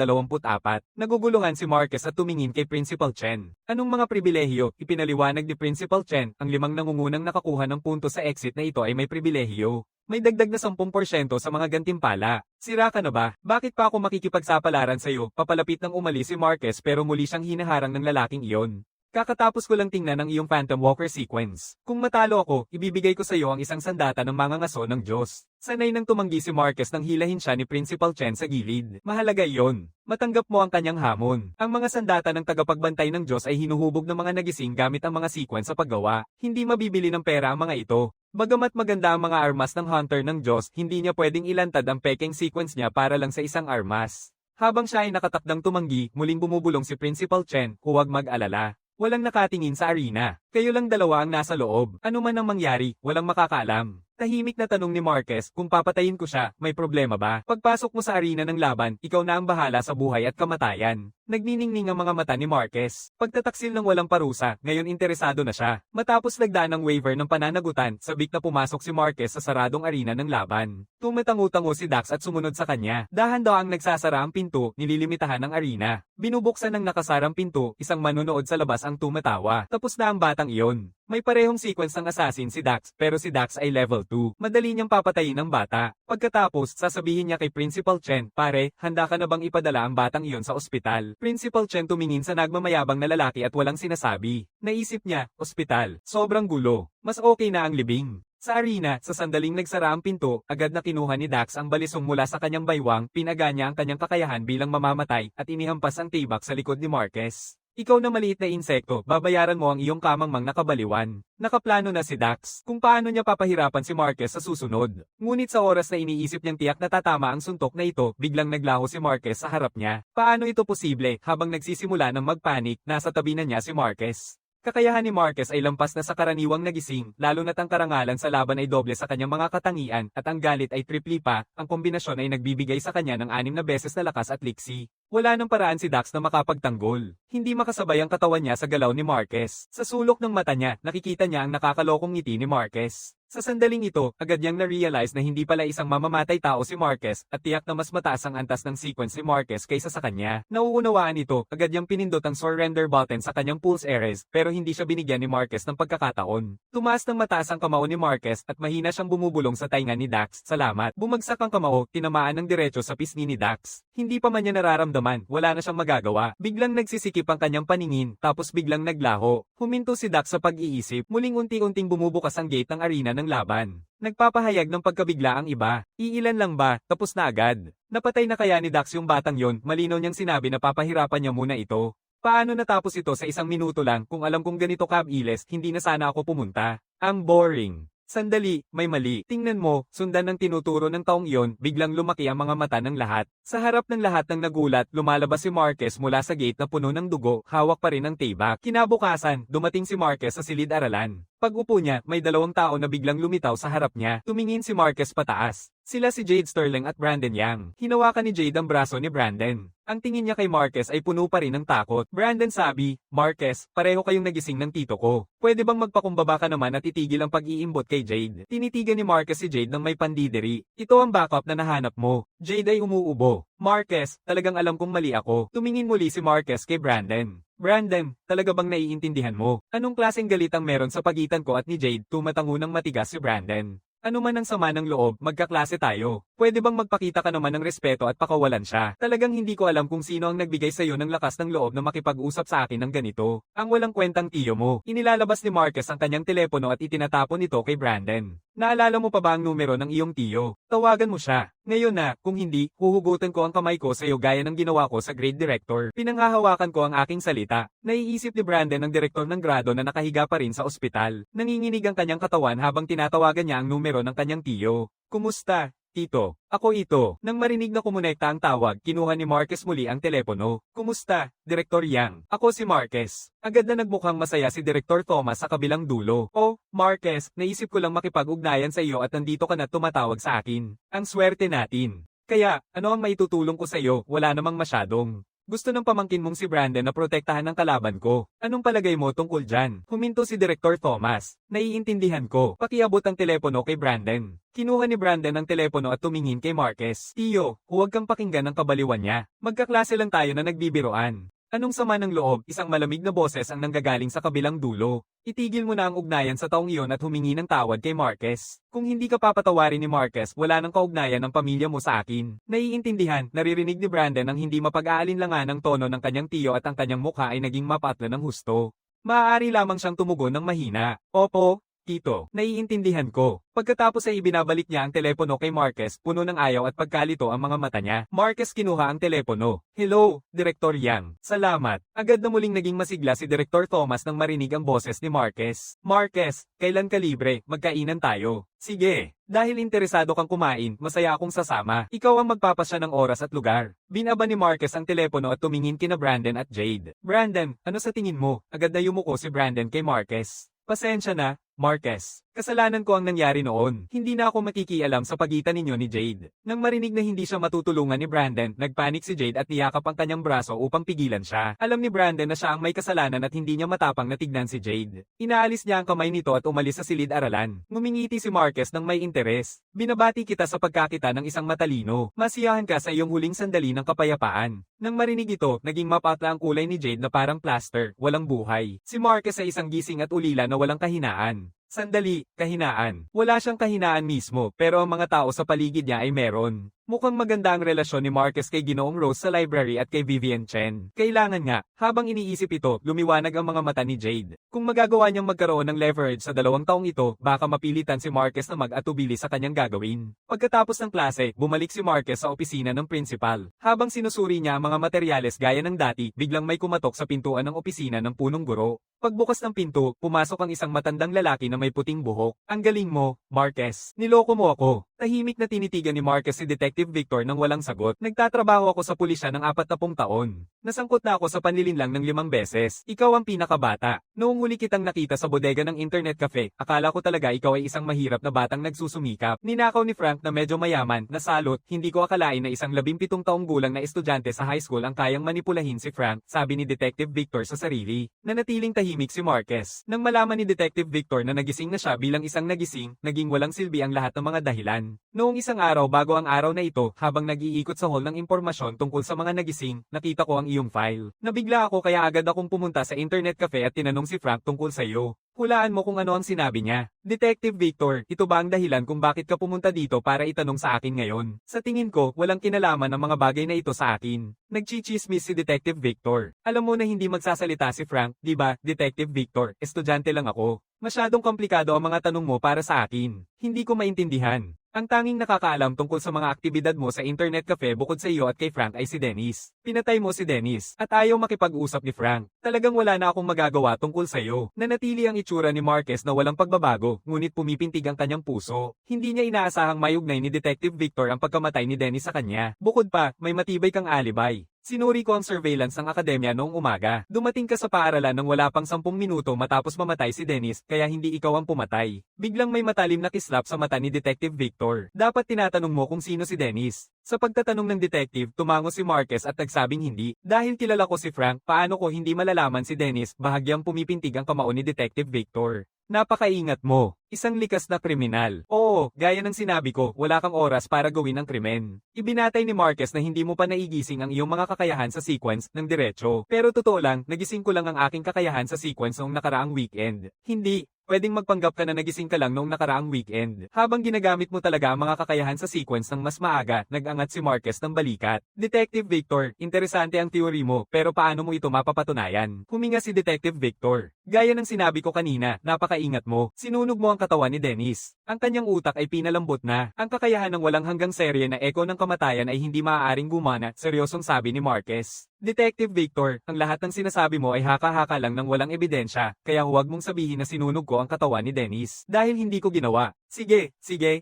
Naguguluhan si Marcus at tumingin kay Principal Chen. Anong mga pribilehiyo? Ipinaliwanag ni Principal Chen, ang 5 nangungunang nakakuha ng punto sa exit na ito ay may pribilehiyo. May dagdag na 10% sa mga gantimpala. Sira ka na ba? Bakit pa ako makikipagsapalaran sa iyo? Papalapit ng umalis si Marcus pero muli siyang hinaharang ng lalaking iyon. Kakatapos ko lang tingnan ang iyong Phantom Walker sequence. Kung matalo ako, ibibigay ko sa iyo ang isang sandata ng mga ngaso ng Diyos. Sanay nang tumanggi si Marcus nang hilahin siya ni Principal Chen sa gilid. Mahalaga iyon. Matanggap mo ang kanyang hamon. Ang mga sandata ng tagapagbantay ng Diyos ay hinuhubog ng mga nagising gamit ang mga sequence sa paggawa. Hindi mabibili ng pera ang mga ito. Bagamat maganda ang mga armas ng Hunter ng Diyos, hindi niya pwedeng ilantad ang peking sequence niya para lang sa isang armas. Habang siya ay nakatakdang tumanggi, muling bumubulong si Principal Chen, huwag mag-alala. Walang nakatingin sa arena. Kayo lang dalawa ang nasa loob. Ano man ang mangyari, walang makakaalam. Tahimik na tanong ni Marquez kung papatayin ko siya, may problema ba? Pagpasok mo sa arena ng laban, ikaw na ang bahala sa buhay at kamatayan. Nagniningning ang mga mata ni Marquez. Pagtataksil ng walang parusa, ngayon interesado na siya. Matapos lagdaan ng waiver ng pananagutan, sabik na pumasok si Marquez sa saradong arena ng laban. Tumatango-tango si Dax at sumunod sa kanya. Dahan-daang nagsasara ang pinto, nililimitahan ng arena. Binubuksan ng nakasarang pinto, isang manonood sa labas ang tumatawa. Tapos na ang batang iyon. May parehong sequence ng assassin si Dax, pero si Dax ay level 2. Madali niyang papatayin ang bata. Pagkatapos, sasabihin niya kay Principal Chen, pare, handa ka na bang ipadala ang batang iyon sa ospital? Principal Chen tumingin sa nagmamayabang na lalaki at walang sinasabi. Naisip niya, ospital. Sobrang gulo. Mas okay na ang libing. Sa arena, sa sandaling nagsara ang pinto, agad na kinuha ni Dax ang balisong mula sa kanyang baywang, pinaga niya ang kanyang kakayahan bilang mamamatay, at inihampas ang tibak sa likod ni Marquez. Ikaw na maliit na insekto, babayaran mo ang iyong kamangmang nakabaliwan. Nakaplano na si Dax kung paano niya papahirapan si Marquez sa susunod. Ngunit sa oras na iniisip niyang tiyak na tatama ang suntok na ito, biglang naglaho si Marquez sa harap niya. Paano ito posible? Habang nagsisimula ng magpanik, nasa tabi na niya si Marquez. Kakayahan ni Marquez ay lampas na sa karaniwang nagising, lalo na't ang karangalan sa laban ay doble sa kanyang mga katangian, at ang galit ay tripli pa, ang kombinasyon ay nagbibigay sa kanya ng 6 na beses na lakas at liksi. Wala nang paraan si Dax na makapagtanggol. Hindi makasabay ang katawan niya sa galaw ni Marquez. Sa sulok ng mata niya, nakikita niya ang nakakalokong ngiti ni Marquez. Sa sandaling ito, agad niyang na-realize na hindi pala isang mamamatay tao si Marquez at tiyak na mas mataas ang antas ng sequence ni Marquez kaysa sa kanya. Nauunawaan ito, agad niyang pinindot ang surrender button sa kanyang pulse ares pero hindi siya binigyan ni Marquez ng pagkakataon. Tumaas ng mataas ang kamao ni Marquez at mahina siyang bumubulong sa tainga ni Dax. Salamat. Bumagsak ang kamao, tinamaan ng diretso sa pisngi ni Dax. Hindi pa man niya nararamdaman, wala na siyang magagawa. Biglang nagsisikip ang kanyang paningin, tapos biglang naglaho. Huminto si Dax sa pag-iisip, muling unti-unting bumubukas ang gate ng arena ng laban. Nagpapahayag ng pagkabigla ang iba. Iilan lang ba, tapos na agad. Napatay na kaya ni Dax yung batang yon, malinaw niyang sinabi na papahirapan niya muna ito. Paano natapos ito sa 1 minuto lang kung alam kong ganito kabilis, hindi na sana ako pumunta. Ang boring. Sandali, may mali. Tingnan mo, sundan ng tinuturo ng taong iyon, biglang lumaki ang mga mata ng lahat. Sa harap ng lahat ng nagulat, lumalabas si Marquez mula sa gate na puno ng dugo, hawak pa rin ang tibak. Kinabukasan, dumating si Marquez sa silid-aralan. Pag-upo niya, may 2 tao na biglang lumitaw sa harap niya. Tumingin si Marquez pataas. Sila si Jade Sterling at Brandon Yang. Hinawakan ni Jade ang braso ni Brandon. Ang tingin niya kay Marquez ay puno pa rin ng takot. Brandon sabi, Marquez, pareho kayong nagising ng tito ko. Pwede bang magpakumbaba ka naman at itigil ang pag-iimbot kay Jade? Tinitigan ni Marquez si Jade ng may pandidiri. Ito ang backup na nahanap mo. Jade ay umuubo. Marquez, talagang alam kong mali ako. Tumingin muli si Marquez kay Brandon. Brandon, talaga bang naiintindihan mo? Anong klaseng galit ang meron sa pagitan ko at ni Jade? Tumatango ng matigas si Brandon. Ano man ang sama ng loob, magkaklase tayo. Pwede bang magpakita ka naman ng respeto at pakawalan siya? Talagang hindi ko alam kung sino ang nagbigay sa iyo ng lakas ng loob na makipag-usap sa akin ng ganito. Ang walang kwentang tiyo mo. Inilalabas ni Marquez ang kanyang telepono at itinatapon ito kay Brandon. Naalala mo pa ba ang numero ng iyong tiyo? Tawagan mo siya. Ngayon na, kung hindi, huhugutin ko ang kamay ko sa iyo gaya ng ginawa ko sa grade director. Pinanghahawakan ko ang aking salita. Naiisip ni Brandon ang direktor ng grado na nakahiga pa rin sa ospital. Nanginginig ang kanyang katawan habang tinatawagan niya ang numero ng kanyang tiyo. Kumusta, tito? Ako ito. Nang marinig na kumonekta ang tawag, kinuha ni Marquez muli ang telepono. Kumusta, Direktor Yang? Ako si Marquez. Agad na nagmukhang masaya si Direktor Thomas sa kabilang dulo. Oh, Marquez, naisip ko lang makipag-ugnayan sa iyo at nandito ka na tumatawag sa akin. Ang swerte natin. Kaya, ano ang maitutulong ko sa iyo? Wala namang masyadong. Gusto ng pamangkin mong si Brandon na protektahan ang kalaban ko. Anong palagay mo tungkol dyan? Huminto si Direktor Thomas. Naiintindihan ko. Pakiabot ang telepono kay Brandon. Kinuha ni Brandon ang telepono at tumingin kay Marquez. Tiyo, huwag kang pakinggan ng kabaliwan niya. Magkaklase lang tayo na nagbibiroan. Anong sama ng loob, isang malamig na boses ang nanggagaling sa kabilang dulo. Itigil mo na ang ugnayan sa taong iyon at humingi ng tawad kay Marquez. Kung hindi ka papatawarin ni Marquez, wala nang kaugnayan ng pamilya mo sa akin. Naiintindihan, naririnig ni Brandon ang hindi mapag-aalinlangan ng tono ng kanyang tiyo at ang kanyang mukha ay naging mapatlo ng husto. Maaari lamang siyang tumugon ng mahina. Opo, tito, naiintindihan ko. Pagkatapos ay ibinabalik niya ang telepono kay Marquez, puno ng ayaw at pagkalito ang mga mata niya. Marquez kinuha ang telepono. Hello, Direktor Yang. Salamat. Agad na muling naging masigla si Direktor Thomas nang marinig ang boses ni Marquez. Marquez, kailan ka libre? Magkainan tayo. Sige. Dahil interesado kang kumain, masaya akong sasama. Ikaw ang magpapasya ng oras at lugar. Binaba ni Marquez ang telepono at tumingin kina Brandon at Jade. Brandon, ano sa tingin mo? Agad na yumuko si Brandon kay Marquez. Pasensya na, Marquez, kasalanan ko ang nangyari noon. Hindi na ako makikialam sa pagitan ninyo ni Jade. Nang marinig na hindi siya matutulungan ni Brandon, nagpanik si Jade at niyakap ang kanyang braso upang pigilan siya. Alam ni Brandon na siya ang may kasalanan at hindi niya matapang na tignan si Jade. Inaalis niya ang kamay nito at umalis sa silid-aralan. Ngumingiti si Marquez ng may interes. Binabati kita sa pagkakita ng isang matalino. Masiyahan ka sa iyong huling sandali ng kapayapaan. Nang marinig ito, naging mapatla ang kulay ni Jade na parang plaster, walang buhay. Si Marquez ay isang gising at ulila na walang kahinaan. Sandali, kahinaan. Wala siyang kahinaan mismo, pero ang mga tao sa paligid niya ay meron. Mukhang maganda ang relasyon ni Marquez kay Ginoong Rose sa library at kay Vivian Chen. Kailangan nga, habang iniisip ito, lumiwanag ang mga mata ni Jade. Kung magagawa niyang magkaroon ng leverage sa 2 taong ito, baka mapilitan si Marquez na mag-atubili sa kanyang gagawin. Pagkatapos ng klase, bumalik si Marquez sa opisina ng principal. Habang sinusuri niya ang mga materyales gaya ng dati, biglang may kumatok sa pintuan ng opisina ng punong guro. Pagbukas ng pinto, pumasok ang isang matandang lalaki na may puting buhok. Ang galing mo, Marquez. Niloko mo ako. Tahimik na tinitigan ni Marquez si Detective Victor nang walang sagot. Nagtatrabaho ako sa pulisya ng 40 taon. Nasangkot na ako sa panlilinlang ng 5 beses. Ikaw ang pinakabata. Noong huli kitang nakita sa bodega ng internet cafe, akala ko talaga ikaw ay isang mahirap na batang nagsusumikap. Ninakaw ni Frank na medyo mayaman, nasalot, hindi ko akalain na isang 17 taong gulang na estudyante sa high school ang kayang manipulahin si Frank, sabi ni Detective Victor sa sarili. Nanatiling tahimik si Marquez. Nang malaman ni Detective Victor na nagising na siya bilang isang nagising, naging walang silbi ang lahat ng mga dahilan. Noong isang araw bago ang araw na ito, habang nag-iikot sa hall ng impormasyon tungkol sa mga nagising, nakita ko ang iyong file. Nabigla ako kaya agad akong pumunta sa internet cafe at tinanong si Frank tungkol sa iyo. Hulaan mo kung ano ang sinabi niya. Detective Victor, ito ba ang dahilan kung bakit ka pumunta dito para itanong sa akin ngayon? Sa tingin ko, walang kinalaman ang mga bagay na ito sa akin. Nagchichismis si Detective Victor. Alam mo na hindi magsasalita si Frank, di ba, Detective Victor? Estudyante lang ako. Masyadong komplikado ang mga tanong mo para sa akin. Hindi ko maintindihan. Ang tanging nakakaalam tungkol sa mga aktibidad mo sa internet cafe bukod sa iyo at kay Frank ay si Dennis. Pinatay mo si Dennis at ayaw makipag-usap ni Frank. Talagang wala na akong magagawa tungkol sa iyo. Nanatili ang itsura ni Marquez na walang pagbabago, ngunit pumipintig ang kanyang puso. Hindi niya inaasahang mayugnay ni Detective Victor ang pagkamatay ni Dennis sa kanya. Bukod pa, may matibay kang alibay. Sinuri ko ang surveillance ng akademya noong umaga. Dumating ka sa paaralan ng wala pang 10 minuto matapos mamatay si Dennis, kaya hindi ikaw ang pumatay. Biglang may matalim na kislap sa mata ni Detective Victor. Dapat tinatanong mo kung sino si Dennis. Sa pagtatanong ng detective, tumango si Marquez at nagsabing hindi. Dahil kilala ko si Frank, paano ko hindi malalaman si Dennis, bahagyang pumipintig ang kamao ni Detective Victor. Napakaingat mo. Isang likas na kriminal. Oo, gaya ng sinabi ko, wala kang oras para gawin ang krimen. Ibinatay ni Marquez na hindi mo pa naigising ang iyong mga kakayahan sa sequence ng diretso. Pero totoo lang, nagising ko lang ang aking kakayahan sa sequence noong nakaraang weekend. Hindi. Pwedeng magpanggap ka na nagising ka lang noong nakaraang weekend. Habang ginagamit mo talaga ang mga kakayahan sa sequence ng mas maaga, nag-angat si Marquez ng balikat. Detective Victor, interesante ang teori mo, pero paano mo ito mapapatunayan? Huminga si Detective Victor. Gaya ng sinabi ko kanina, napakaingat mo. Sinunog mo ang katawan ni Dennis. Ang kanyang utak ay pinalambot na. Ang kakayahan ng walang hanggang serye na echo ng kamatayan ay hindi maaaring gumana, seryosong sabi ni Marquez. Detective Victor, ang lahat ng sinasabi mo ay haka-haka lang ng walang ebidensya, kaya huwag mong sabihin na sinunog ko ang katawan ni Dennis. Dahil hindi ko ginawa. Sige,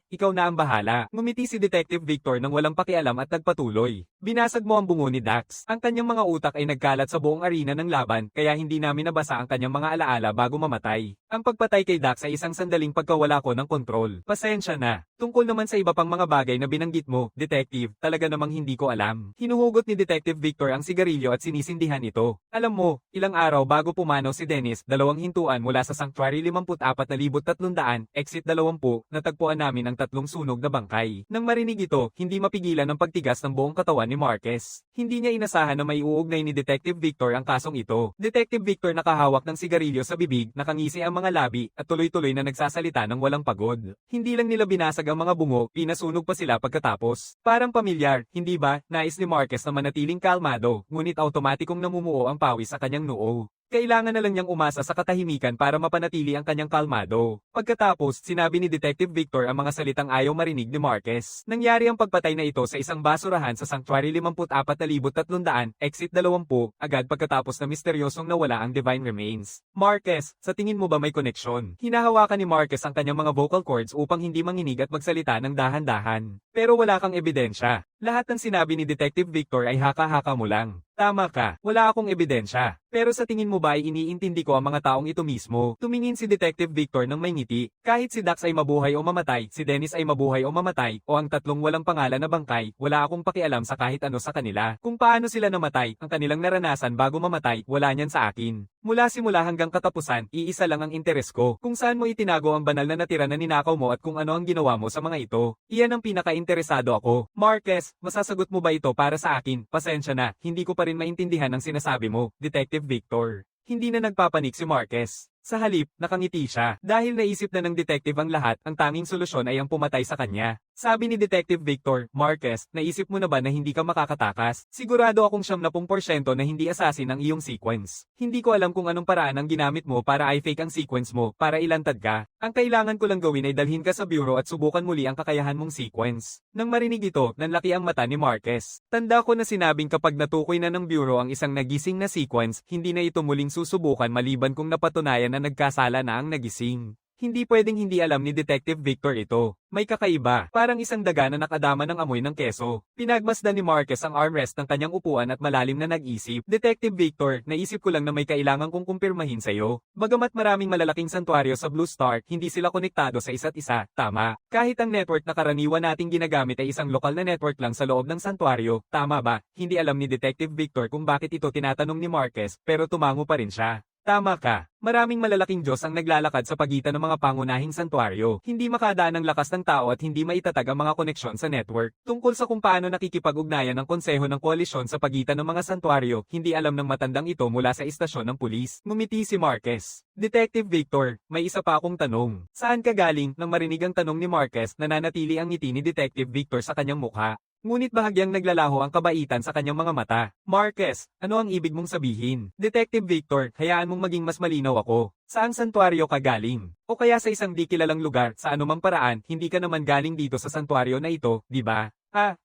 ikaw na ang bahala. Ngumiti si Detective Victor nang walang pakialam at nagpatuloy. Binasag mo ang bungo ni Dax. Ang kanyang mga utak ay nagkalat sa buong arena ng laban, kaya hindi namin nabasa ang kanyang mga alaala bago mamatay. Ang pagpatay kay Dax ay isang sandaling pagkawala ko ng kontrol. Pasensya na. Tungkol naman sa iba pang mga bagay na binanggit mo, Detective, talaga namang hindi ko alam. Hinuhugot ni Detective Victor ang sigarilyo at sinisindihan ito. Alam mo, ilang araw bago pumanaw si Dennis, 2 hintuan mula sa Sanctuary 54,300, exit 20, natagpuan namin ang 3 sunog na bangkay. Nang marinig ito, hindi mapigilan ang pagtigas ng buong katawan ni Marquez. Hindi niya inasahan na may uugnay ni Detective Victor ang kasong ito. Detective Victor nakahawak ng sigarilyo sa bibig, nakangisi ang mga labi, at tuloy-tuloy na nagsasalita ng walang pagod. Hindi lang nila binasag ang mga bungo, pinasunog pa sila pagkatapos. Parang pamilyar, hindi ba? Nais ni Marquez na manatiling kalmado, ngunit automatikong namumuo ang pawis sa kanyang noo. Kailangan na lang niyang umasa sa katahimikan para mapanatili ang kanyang kalmado. Pagkatapos, sinabi ni Detective Victor ang mga salitang ayaw marinig ni Marquez. Nangyari ang pagpatay na ito sa isang basurahan sa Sanctuary 54,300, exit 20, agad pagkatapos na misteryosong nawala ang Divine Remains. Marquez, sa tingin mo ba may koneksyon? Hinahawakan ni Marquez ang kanyang mga vocal cords upang hindi manginig at magsalita ng dahan-dahan. Pero wala kang ebidensya. Lahat ng sinabi ni Detective Victor ay haka-haka mo lang. Tama ka, wala akong ebidensya. Pero sa tingin mo ba ay iniintindi ko ang mga taong ito mismo? Tumingin si Detective Victor ng may ngiti. Kahit si Dax ay mabuhay o mamatay, si Dennis ay mabuhay o mamatay, o ang tatlong walang pangalan na bangkay, wala akong pakialam sa kahit ano sa kanila. Kung paano sila namatay, ang kanilang naranasan bago mamatay, wala niyan sa akin. Mula simula hanggang katapusan, iisa lang ang interes ko. Kung saan mo itinago ang banal na natira na ninakaw mo at kung ano ang ginawa mo sa mga ito. Iyan ang pinaka-interesado ako. Marquez, masasagot mo ba ito para sa akin? Pasensya na, hindi ko pa rin maintindihan ang sinasabi mo, Detective Victor. Hindi na nagpapanik si Marquez. Sa halip, nakangiti siya. Dahil naisip na ng detective ang lahat, ang tanging solusyon ay ang pumatay sa kanya. Sabi ni Detective Victor, Marquez, naisip mo na ba na hindi ka makakatakas? Sigurado akong 70% na hindi assassin ang iyong sequence. Hindi ko alam kung anong paraan ang ginamit mo para i-fake ang sequence mo, para ilantad ka. Ang kailangan ko lang gawin ay dalhin ka sa bureau at subukan muli ang kakayahan mong sequence. Nang marinig ito, nanlaki ang mata ni Marquez. Tanda ko na sinabing kapag natukoy na ng bureau ang isang nagising na sequence, hindi na ito muling susubukan maliban kung napatunayan na nagkasala na ang nagising. Hindi pwedeng hindi alam ni Detective Victor ito. May kakaiba, parang isang daga na nakadama ng amoy ng keso. Pinagmasdan ni Marquez ang armrest ng kanyang upuan at malalim na nag-isip. Detective Victor, naisip ko lang na may kailangan kong kumpirmahin sa'yo. Bagamat maraming malalaking santuaryo sa Blue Star, hindi sila konektado sa isa't isa, tama. Kahit ang network na karaniwan nating ginagamit ay isang lokal na network lang sa loob ng santuaryo, tama ba? Hindi alam ni Detective Victor kung bakit ito tinatanong ni Marquez, pero tumango pa rin siya. Tama ka. Maraming malalaking Diyos ang naglalakad sa pagitan ng mga pangunahing santuaryo. Hindi makadaan ang lakas ng tao at hindi maitatag ang mga koneksyon sa network. Tungkol sa kung paano nakikipag-ugnayan ng konseho ng koalisyon sa pagitan ng mga santuaryo, hindi alam ng matandang ito mula sa istasyon ng pulis. Ngumiti si Marquez. Detective Victor, may isa pa akong tanong. Saan ka galing? Nang marinig ang tanong ni Marquez, nananatili ang ngiti ni Detective Victor sa kanyang mukha. Ngunit bahagyang naglalaho ang kabaitan sa kanyang mga mata. Marquez, ano ang ibig mong sabihin? Detective Victor, hayaan mong maging mas malinaw ako. Saang santuaryo ka galing? O kaya sa isang di kilalang lugar, sa anumang paraan, hindi ka naman galing dito sa santuaryo na ito, di ba?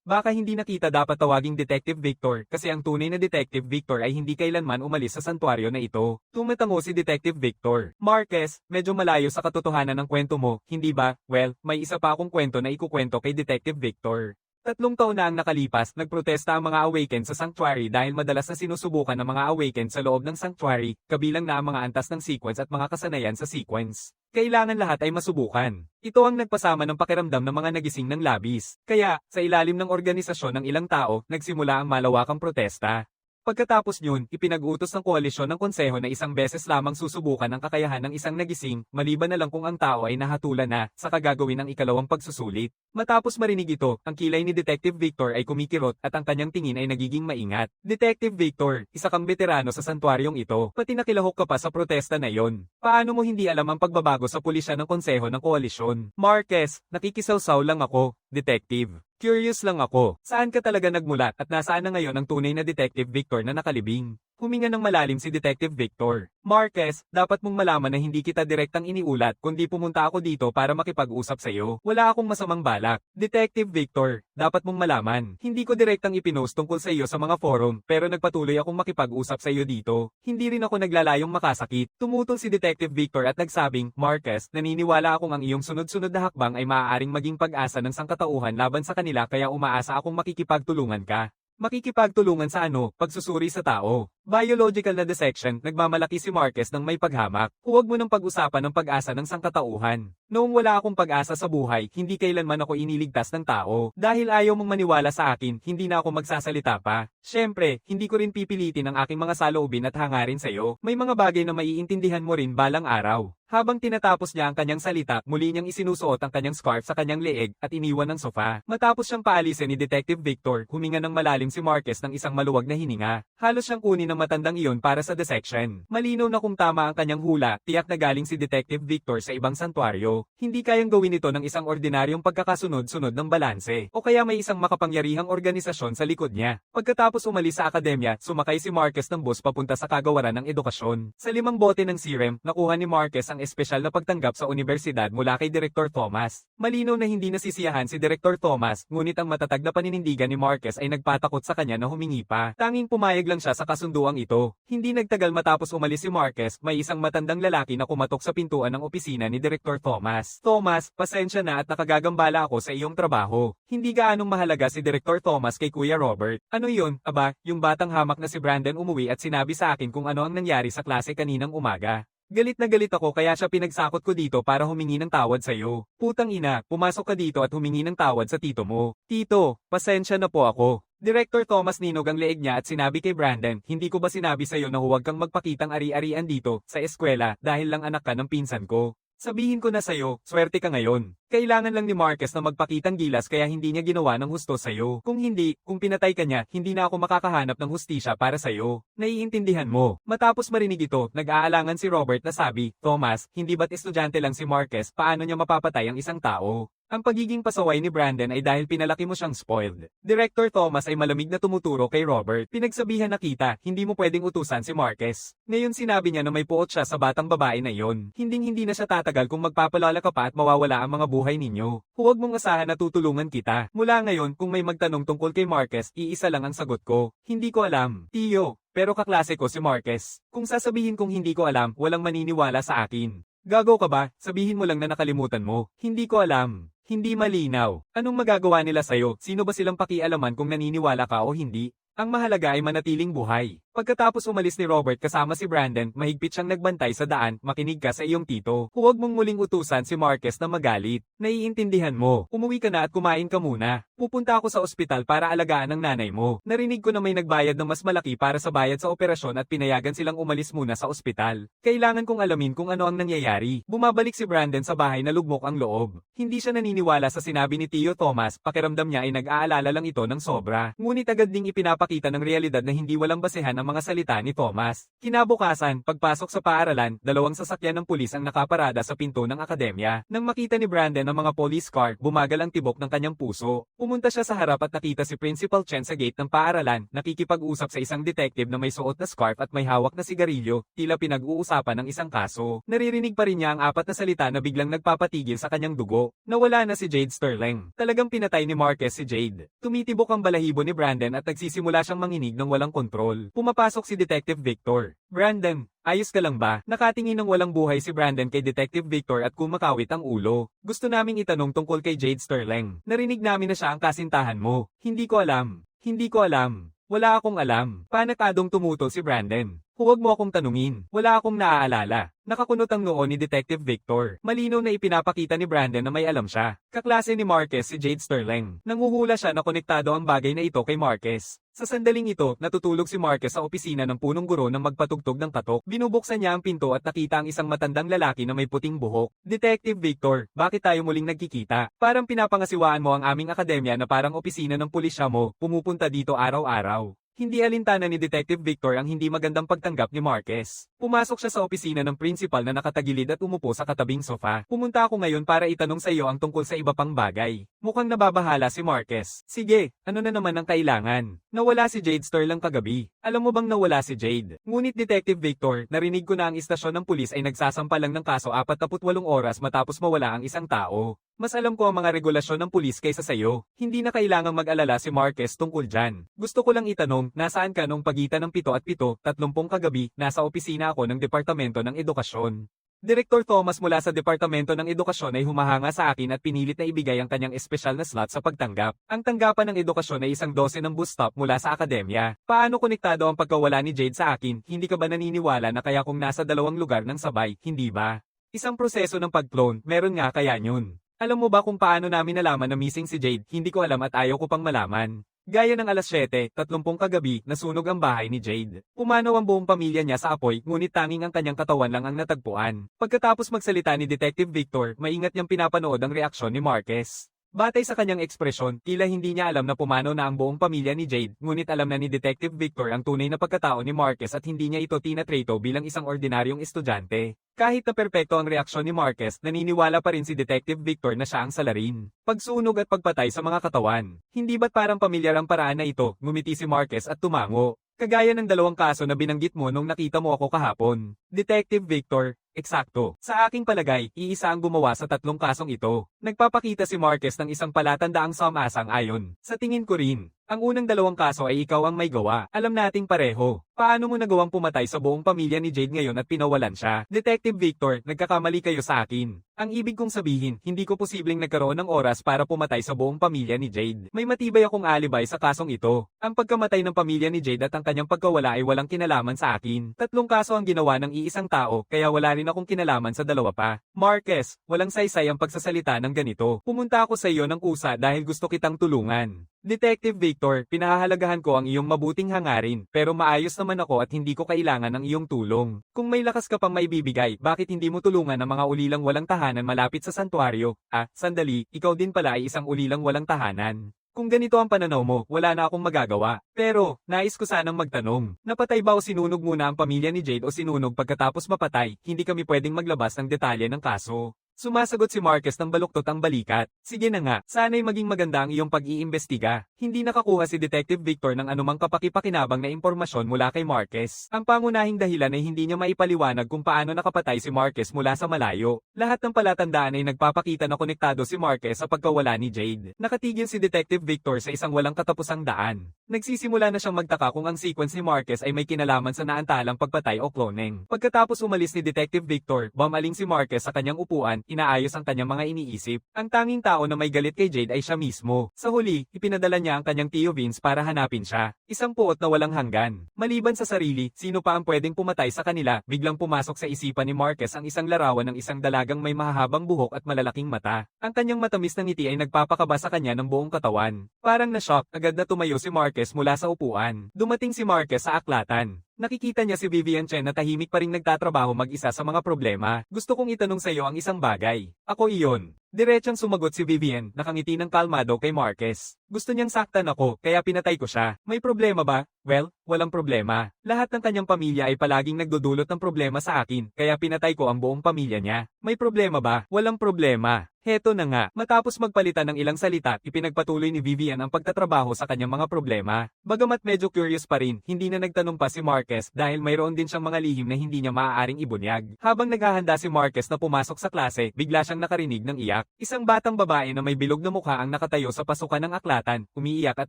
Baka hindi na kita dapat tawaging Detective Victor kasi ang tunay na Detective Victor ay hindi kailanman umalis sa santuaryo na ito. Tumatango si Detective Victor. Marquez, medyo malayo sa katotohanan ng kwento mo, hindi ba? Well, may isa pa akong kwento na ikukwento kay Detective Victor. 3 taon na ang nakalipas, nagprotesta ang mga Awaken sa Sanctuary dahil madalas na sinusubukan ng mga Awaken sa loob ng Sanctuary, kabilang na ang mga antas ng sequence at mga kasanayan sa sequence. Kailangan lahat ay masubukan. Ito ang nagpasama ng pakiramdam ng mga nagising ng labis. Kaya, sa ilalim ng organisasyon ng ilang tao, nagsimula ang malawakang protesta. Pagkatapos nyun, ipinag-utos ng koalisyon ng konseho na isang beses lamang susubukan ang kakayahan ng isang nagising, maliban na lang kung ang tao ay nahatulan na, sa kagagawin ng ikalawang pagsusulit. Matapos marinig ito, ang kilay ni Detective Victor ay kumikirot at ang kanyang tingin ay nagiging maingat. Detective Victor, isa kang veterano sa santuaryong ito, pati nakilahok ka pa sa protesta na yon. Paano mo hindi alam ang pagbabago sa pulisya ng konseho ng koalisyon? Marquez, nakikisawsaw lang ako, Detective. Curious lang ako, saan ka talaga nagmulat at nasaan na ngayon ang tunay na Detective Victor na nakalibing? Huminga ng malalim si Detective Victor. Marquez, dapat mong malaman na hindi kita direktang iniulat kundi pumunta ako dito para makipag-usap sa iyo. Wala akong masamang balak. Detective Victor, dapat mong malaman. Hindi ko direktang ipinost tungkol sa iyo sa mga forum pero nagpatuloy akong makipag-usap sa iyo dito. Hindi rin ako naglalayong makasakit. Tumutol si Detective Victor at nagsabing, Marquez, naniniwala akong ang iyong sunod-sunod na hakbang ay maaaring maging pag-asa ng sangkatauhan laban sa kanila kaya umaasa akong makikipagtulungan ka. Makikipagtulungan sa ano, pagsusuri sa tao. Biological na dissection, nagmamalaki si Marquez ng may paghamak. Huwag mo nang pag-usapan ng pag-asa ng sangkatauhan. Noong wala akong pag-asa sa buhay, hindi kailanman ako iniligtas ng tao. Dahil ayaw mong maniwala sa akin, hindi na ako magsasalita pa. Siyempre, hindi ko rin pipilitin ang aking mga saloobin at hangarin sa iyo. May mga bagay na maiintindihan mo rin balang araw. Habang tinatapos niya ang kanyang salita, muli niyang isinusuot ang kanyang scarf sa kanyang leeg at iniwan ng sofa. Matapos siyang paalisin ni Detective Victor, huminga ng malalim si Marquez ng isang maluwag na hininga. Halos siyang kunin ng matandang iyon para sa dissection. Malinaw na kung tama ang kanyang hula, tiyak na galing si Detective Victor sa ibang santuaryo. Hindi kayang gawin ito ng isang ordinaryong pagkakasunod-sunod ng balanse, o kaya may isang makapangyarihang organisasyon sa likod niya. Pagkatapos umalis sa akademya, sumakay si Marquez ng bus papunta sa kagawaran ng edukasyon. Sa 5 bote ng serum, nakuha ni Marquez ang espesyal na pagtanggap sa universidad mula kay Direktor Thomas. Malinaw na hindi nasisiyahan si Direktor Thomas, ngunit ang matatag na paninindigan ni Marquez ay nagpatakot sa kanya na humingi pa. Tanging pumayag lang siya sa kasunduan pintuang ito. Hindi nagtagal matapos umalis si Marquez, may isang matandang lalaki na kumatok sa pintuan ng opisina ni Direktor Thomas. Thomas, pasensya na at nakagagambala ako sa iyong trabaho. Hindi gaanong mahalaga si Direktor Thomas kay Kuya Robert. Ano yun? Aba, yung batang hamak na si Brandon umuwi at sinabi sa akin kung ano ang nangyari sa klase kaninang umaga. Galit na galit ako kaya siya pinagsakot ko dito para humingi ng tawad sa'yo. Putang ina, pumasok ka dito at humingi ng tawad sa tito mo. Tito, pasensya na po ako. Director Thomas ninog ang leeg niya at sinabi kay Brandon, hindi ko ba sinabi sa'yo na huwag kang magpakitang ari-arian dito, sa eskwela, dahil lang anak ka ng pinsan ko? Sabihin ko na sa'yo, swerte ka ngayon. Kailangan lang ni Marquez na magpakitang gilas kaya hindi niya ginawa ng husto sa'yo. Kung hindi, kung pinatay ka niya, hindi na ako makakahanap ng hustisya para sa'yo. Naiintindihan mo. Matapos marinig ito, nag-aalangan si Robert na sabi, Thomas, hindi ba't estudyante lang si Marquez, paano niya mapapatay ang isang tao? Ang pagiging pasaway ni Brandon ay dahil pinalaki mo siyang spoiled. Director Thomas ay malamig na tumuturo kay Robert. Pinagsabihan na kita, hindi mo pwedeng utusan si Marquez. Ngayon sinabi niya na may puot siya sa batang babae na iyon. Hinding-hindi na siya tatagal kung magpapalala ka pa at mawawala ang mga buhay ninyo. Huwag mong asahan na tutulungan kita. Mula ngayon, kung may magtanong tungkol kay Marquez, iisa lang ang sagot ko. Hindi ko alam. Tiyo, pero kaklase ko si Marquez. Kung sasabihin kong hindi ko alam, walang maniniwala sa akin. Gago ka ba? Sabihin mo lang na nakalimutan mo. Hindi ko alam. Hindi malinaw. Anong magagawa nila sa'yo? Sino ba silang pakialaman kung naniniwala ka o hindi? Ang mahalaga ay manatiling buhay. Pagkatapos umalis ni Robert kasama si Brandon, mahigpit siyang nagbantay sa daan, makinig ka sa iyong tito. Huwag mong muling utusan si Marquez na magalit. Naiintindihan mo. Umuwi ka na at kumain ka muna. Pupunta ako sa ospital para alagaan ang nanay mo. Narinig ko na may nagbayad ng mas malaki para sa bayad sa operasyon at pinayagan silang umalis muna sa ospital. Kailangan kong alamin kung ano ang nangyayari. Bumabalik si Brandon sa bahay na lugmok ang loob. Hindi siya naniniwala sa sinabi ni Tio Thomas, pakiramdam niya ay nag-aalala lang ito ng sobra. Ngunit agad ding ipinapakita ng realidad na hindi walang basehan ang mga salita ni Thomas. Kinabukasan, pagpasok sa paaralan, dalawang sasakyan ng pulis ang nakaparada sa pinto ng akademya. Nang makita ni Brandon ang mga police car, bumagal ang tibok ng kanyang puso. Pumunta siya sa harap at nakita si Principal Chen sa gate ng paaralan, nakikipag-usap sa isang detective na may suot na scarf at may hawak na sigarilyo, tila pinag-uusapan ng isang kaso. Naririnig pa rin niya ang apat na salita na biglang nagpapatigil sa kanyang dugo. Nawala na si Jade Sterling. Talagang pinatay ni Marquez si Jade. Tumitibok ang balahibo ni Brandon at nagsisimula siyang manginig ng walang kontrol. Pumapasok si Detective Victor. Brandon, ayos ka lang ba? Nakatingin ng walang buhay si Brandon kay Detective Victor at kumakawit ang ulo. Gusto naming itanong tungkol kay Jade Sterling. Narinig namin na siya ang kasintahan mo. Hindi ko alam. Hindi ko alam. Wala akong alam. Panatadong tumutol si Brandon. Huwag mo akong tanungin. Wala akong naaalala. Nakakunot ang noo ni Detective Victor. Malinaw na ipinapakita ni Brandon na may alam siya. Kaklase ni Marquez si Jade Sterling. Nanguhula siya na konektado ang bagay na ito kay Marquez. Sa sandaling ito, natutulog si Marquez sa opisina ng punong guro nang magpatugtog ng katok. Binubuksan niya ang pinto at nakita ang isang matandang lalaki na may puting buhok. Detective Victor, bakit tayo muling nagkikita? Parang pinapangasiwaan mo ang aming akademya na parang opisina ng pulisya mo, pumupunta dito araw-araw. Hindi alintana ni Detective Victor ang hindi magandang pagtanggap ni Marquez. Pumasok siya sa opisina ng principal na nakatagilid at umupo sa katabing sofa. Pumunta ako ngayon para itanong sa iyo ang tungkol sa iba pang bagay. Mukhang nababahala si Marquez. Sige, ano na naman ang kailangan? Nawala si Jade Sterling kagabi. Alam mo bang nawala si Jade? Ngunit Detective Victor, narinig ko na ang istasyon ng pulis ay nagsasampa lang ng kaso 48 oras matapos mawala ang isang tao. Mas alam ko ang mga regulasyon ng pulis kaysa sayo. Hindi na kailangang mag-alala si Marquez tungkol dyan. Gusto ko lang itanong, nasaan ka nung pagitan ng 7 at 7, 30 kagabi, nasa opisina ako ng Departamento ng Edukasyon. Direktor Thomas mula sa Departamento ng Edukasyon ay humahanga sa akin at pinilit na ibigay ang kanyang espesyal na slot sa pagtanggap. Ang tanggapan ng edukasyon ay isang 12 ng bus stop mula sa akademya. Paano konektado ang pagkawala ni Jade sa akin? Hindi ka ba naniniwala na kaya kung nasa dalawang lugar ng sabay, hindi ba? Isang proseso ng pag-clone, meron nga kaya yun. Alam mo ba kung paano namin nalaman na missing si Jade? Hindi ko alam at ayaw ko pang malaman. Gaya ng alas 7:30 kagabi, nasunog ang bahay ni Jade. Pumanaw ang buong pamilya niya sa apoy, ngunit tanging ang kanyang katawan lang ang natagpuan. Pagkatapos magsalita ni Detective Victor, maingat niyang pinapanood ang reaksyon ni Marquez. Batay sa kanyang ekspresyon, tila hindi niya alam na pumanaw na ang buong pamilya ni Jade, ngunit alam na ni Detective Victor ang tunay na pagkatao ni Marquez at hindi niya ito tinatrato bilang isang ordinaryong estudyante. Kahit na perpekto ang reaksyon ni Marquez, naniniwala pa rin si Detective Victor na siya ang salarin. Pagsunog at pagpatay sa mga katawan. Hindi ba't parang pamilyar ang paraan na ito? Ngumiti si Marquez at tumango. Kagaya ng dalawang kaso na binanggit mo nung nakita mo ako kahapon. Detective Victor, Eksakto. Sa aking palagay, iisa ang gumawa sa tatlong kasong ito. Nagpapakita si Marquez ng isang palatandaang sumasang-ayon. Sa tingin ko rin, ang unang dalawang kaso ay ikaw ang may gawa. Alam nating pareho. Paano mo nagawang pumatay sa buong pamilya ni Jade ngayon at pinawalan siya? Detective Victor, nagkakamali kayo sa akin. Ang ibig kong sabihin, hindi ko posibleng nagkaroon ng oras para pumatay sa buong pamilya ni Jade. May matibay akong alibay sa kasong ito. Ang pagkamatay ng pamilya ni Jade at ang kanyang pagkawala ay walang kinalaman sa akin. Tatlong kaso ang ginawa ng iisang tao, kaya wala rin akong kinalaman sa dalawa pa. Marquez, walang saysay ang pagsasalita ng ganito. Pumunta ako sa iyo ng kusa dahil gusto kitang tulungan. Detective Victor, pinahahalagahan ko ang iyong mabuting hangarin, pero maayos naman ako at hindi ko kailangan ng iyong tulong. Kung may lakas ka pang maibibigay, bakit hindi mo tulungan ang mga ulilang walang tahanan malapit sa santuaryo? Sandali, ikaw din pala ay isang ulilang walang tahanan. Kung ganito ang pananaw mo, wala na akong magagawa. Pero, nais ko sanang magtanong, napatay ba o sinunog muna ang pamilya ni Jade o sinunog pagkatapos mapatay? Hindi kami pwedeng maglabas ng detalye ng kaso. Sumasagot si Marquez ng baluktot ang balikat. Sige na nga, sana'y maging maganda ang iyong pag-iimbestiga. Hindi nakakuha si Detective Victor ng anumang kapakipakinabang na impormasyon mula kay Marquez. Ang pangunahing dahilan ay hindi niya maipaliwanag kung paano nakapatay si Marquez mula sa malayo. Lahat ng palatandaan ay nagpapakita na konektado si Marquez sa pagkawala ni Jade. Nakatigil si Detective Victor sa isang walang katapusang daan. Nagsisimula na siyang magtaka kung ang sequence ni Marquez ay may kinalaman sa naantalang pagpatay o cloning. Pagkatapos umalis ni Detective Victor, bumaling si Marquez sa kanyang upuan, inaayos ang kanyang mga iniisip. Ang tanging tao na may galit kay Jade ay siya mismo. Sa huli, ipinadala niya ang kanyang Tio Vince para hanapin siya. Isang puot na walang hanggan. Maliban sa sarili, sino pa ang pwedeng pumatay sa kanila? Biglang pumasok sa isipan ni Marquez ang isang larawan ng isang dalagang may mahahabang buhok at malalaking mata. Ang kanyang matamis na ngiti ay nagpapakaba sa kanya ng buong katawan. Parang na-shock, agad na tumayo si Marquez mula sa upuan. Dumating si Marquez sa aklatan. Nakikita niya si Vivian Chen na tahimik pa ring nagtatrabaho mag-isa sa mga problema. Gusto kong itanong sa iyo ang isang bagay. Ako iyon. Diretsang sumagot si Vivian, nakangiti ng kalmado kay Marquez. Gusto niyang saktan ako, kaya pinatay ko siya. May problema ba? Well, walang problema. Lahat ng kanyang pamilya ay palaging nagdudulot ng problema sa akin, kaya pinatay ko ang buong pamilya niya. May problema ba? Walang problema. Heto na nga, matapos magpalitan ng ilang salita, ipinagpatuloy ni Vivian ang pagtatrabaho sa kanyang mga problema. Bagamat medyo curious pa rin, hindi na nagtanong pa si Marquez dahil mayroon din siyang mga lihim na hindi niya maaaring ibunyag. Habang naghahanda si Marquez na pumasok sa klase, bigla siyang nakarinig ng iyak. Isang batang babae na may bilog na mukha ang nakatayo sa pasukan ng aklatan, umiiyak at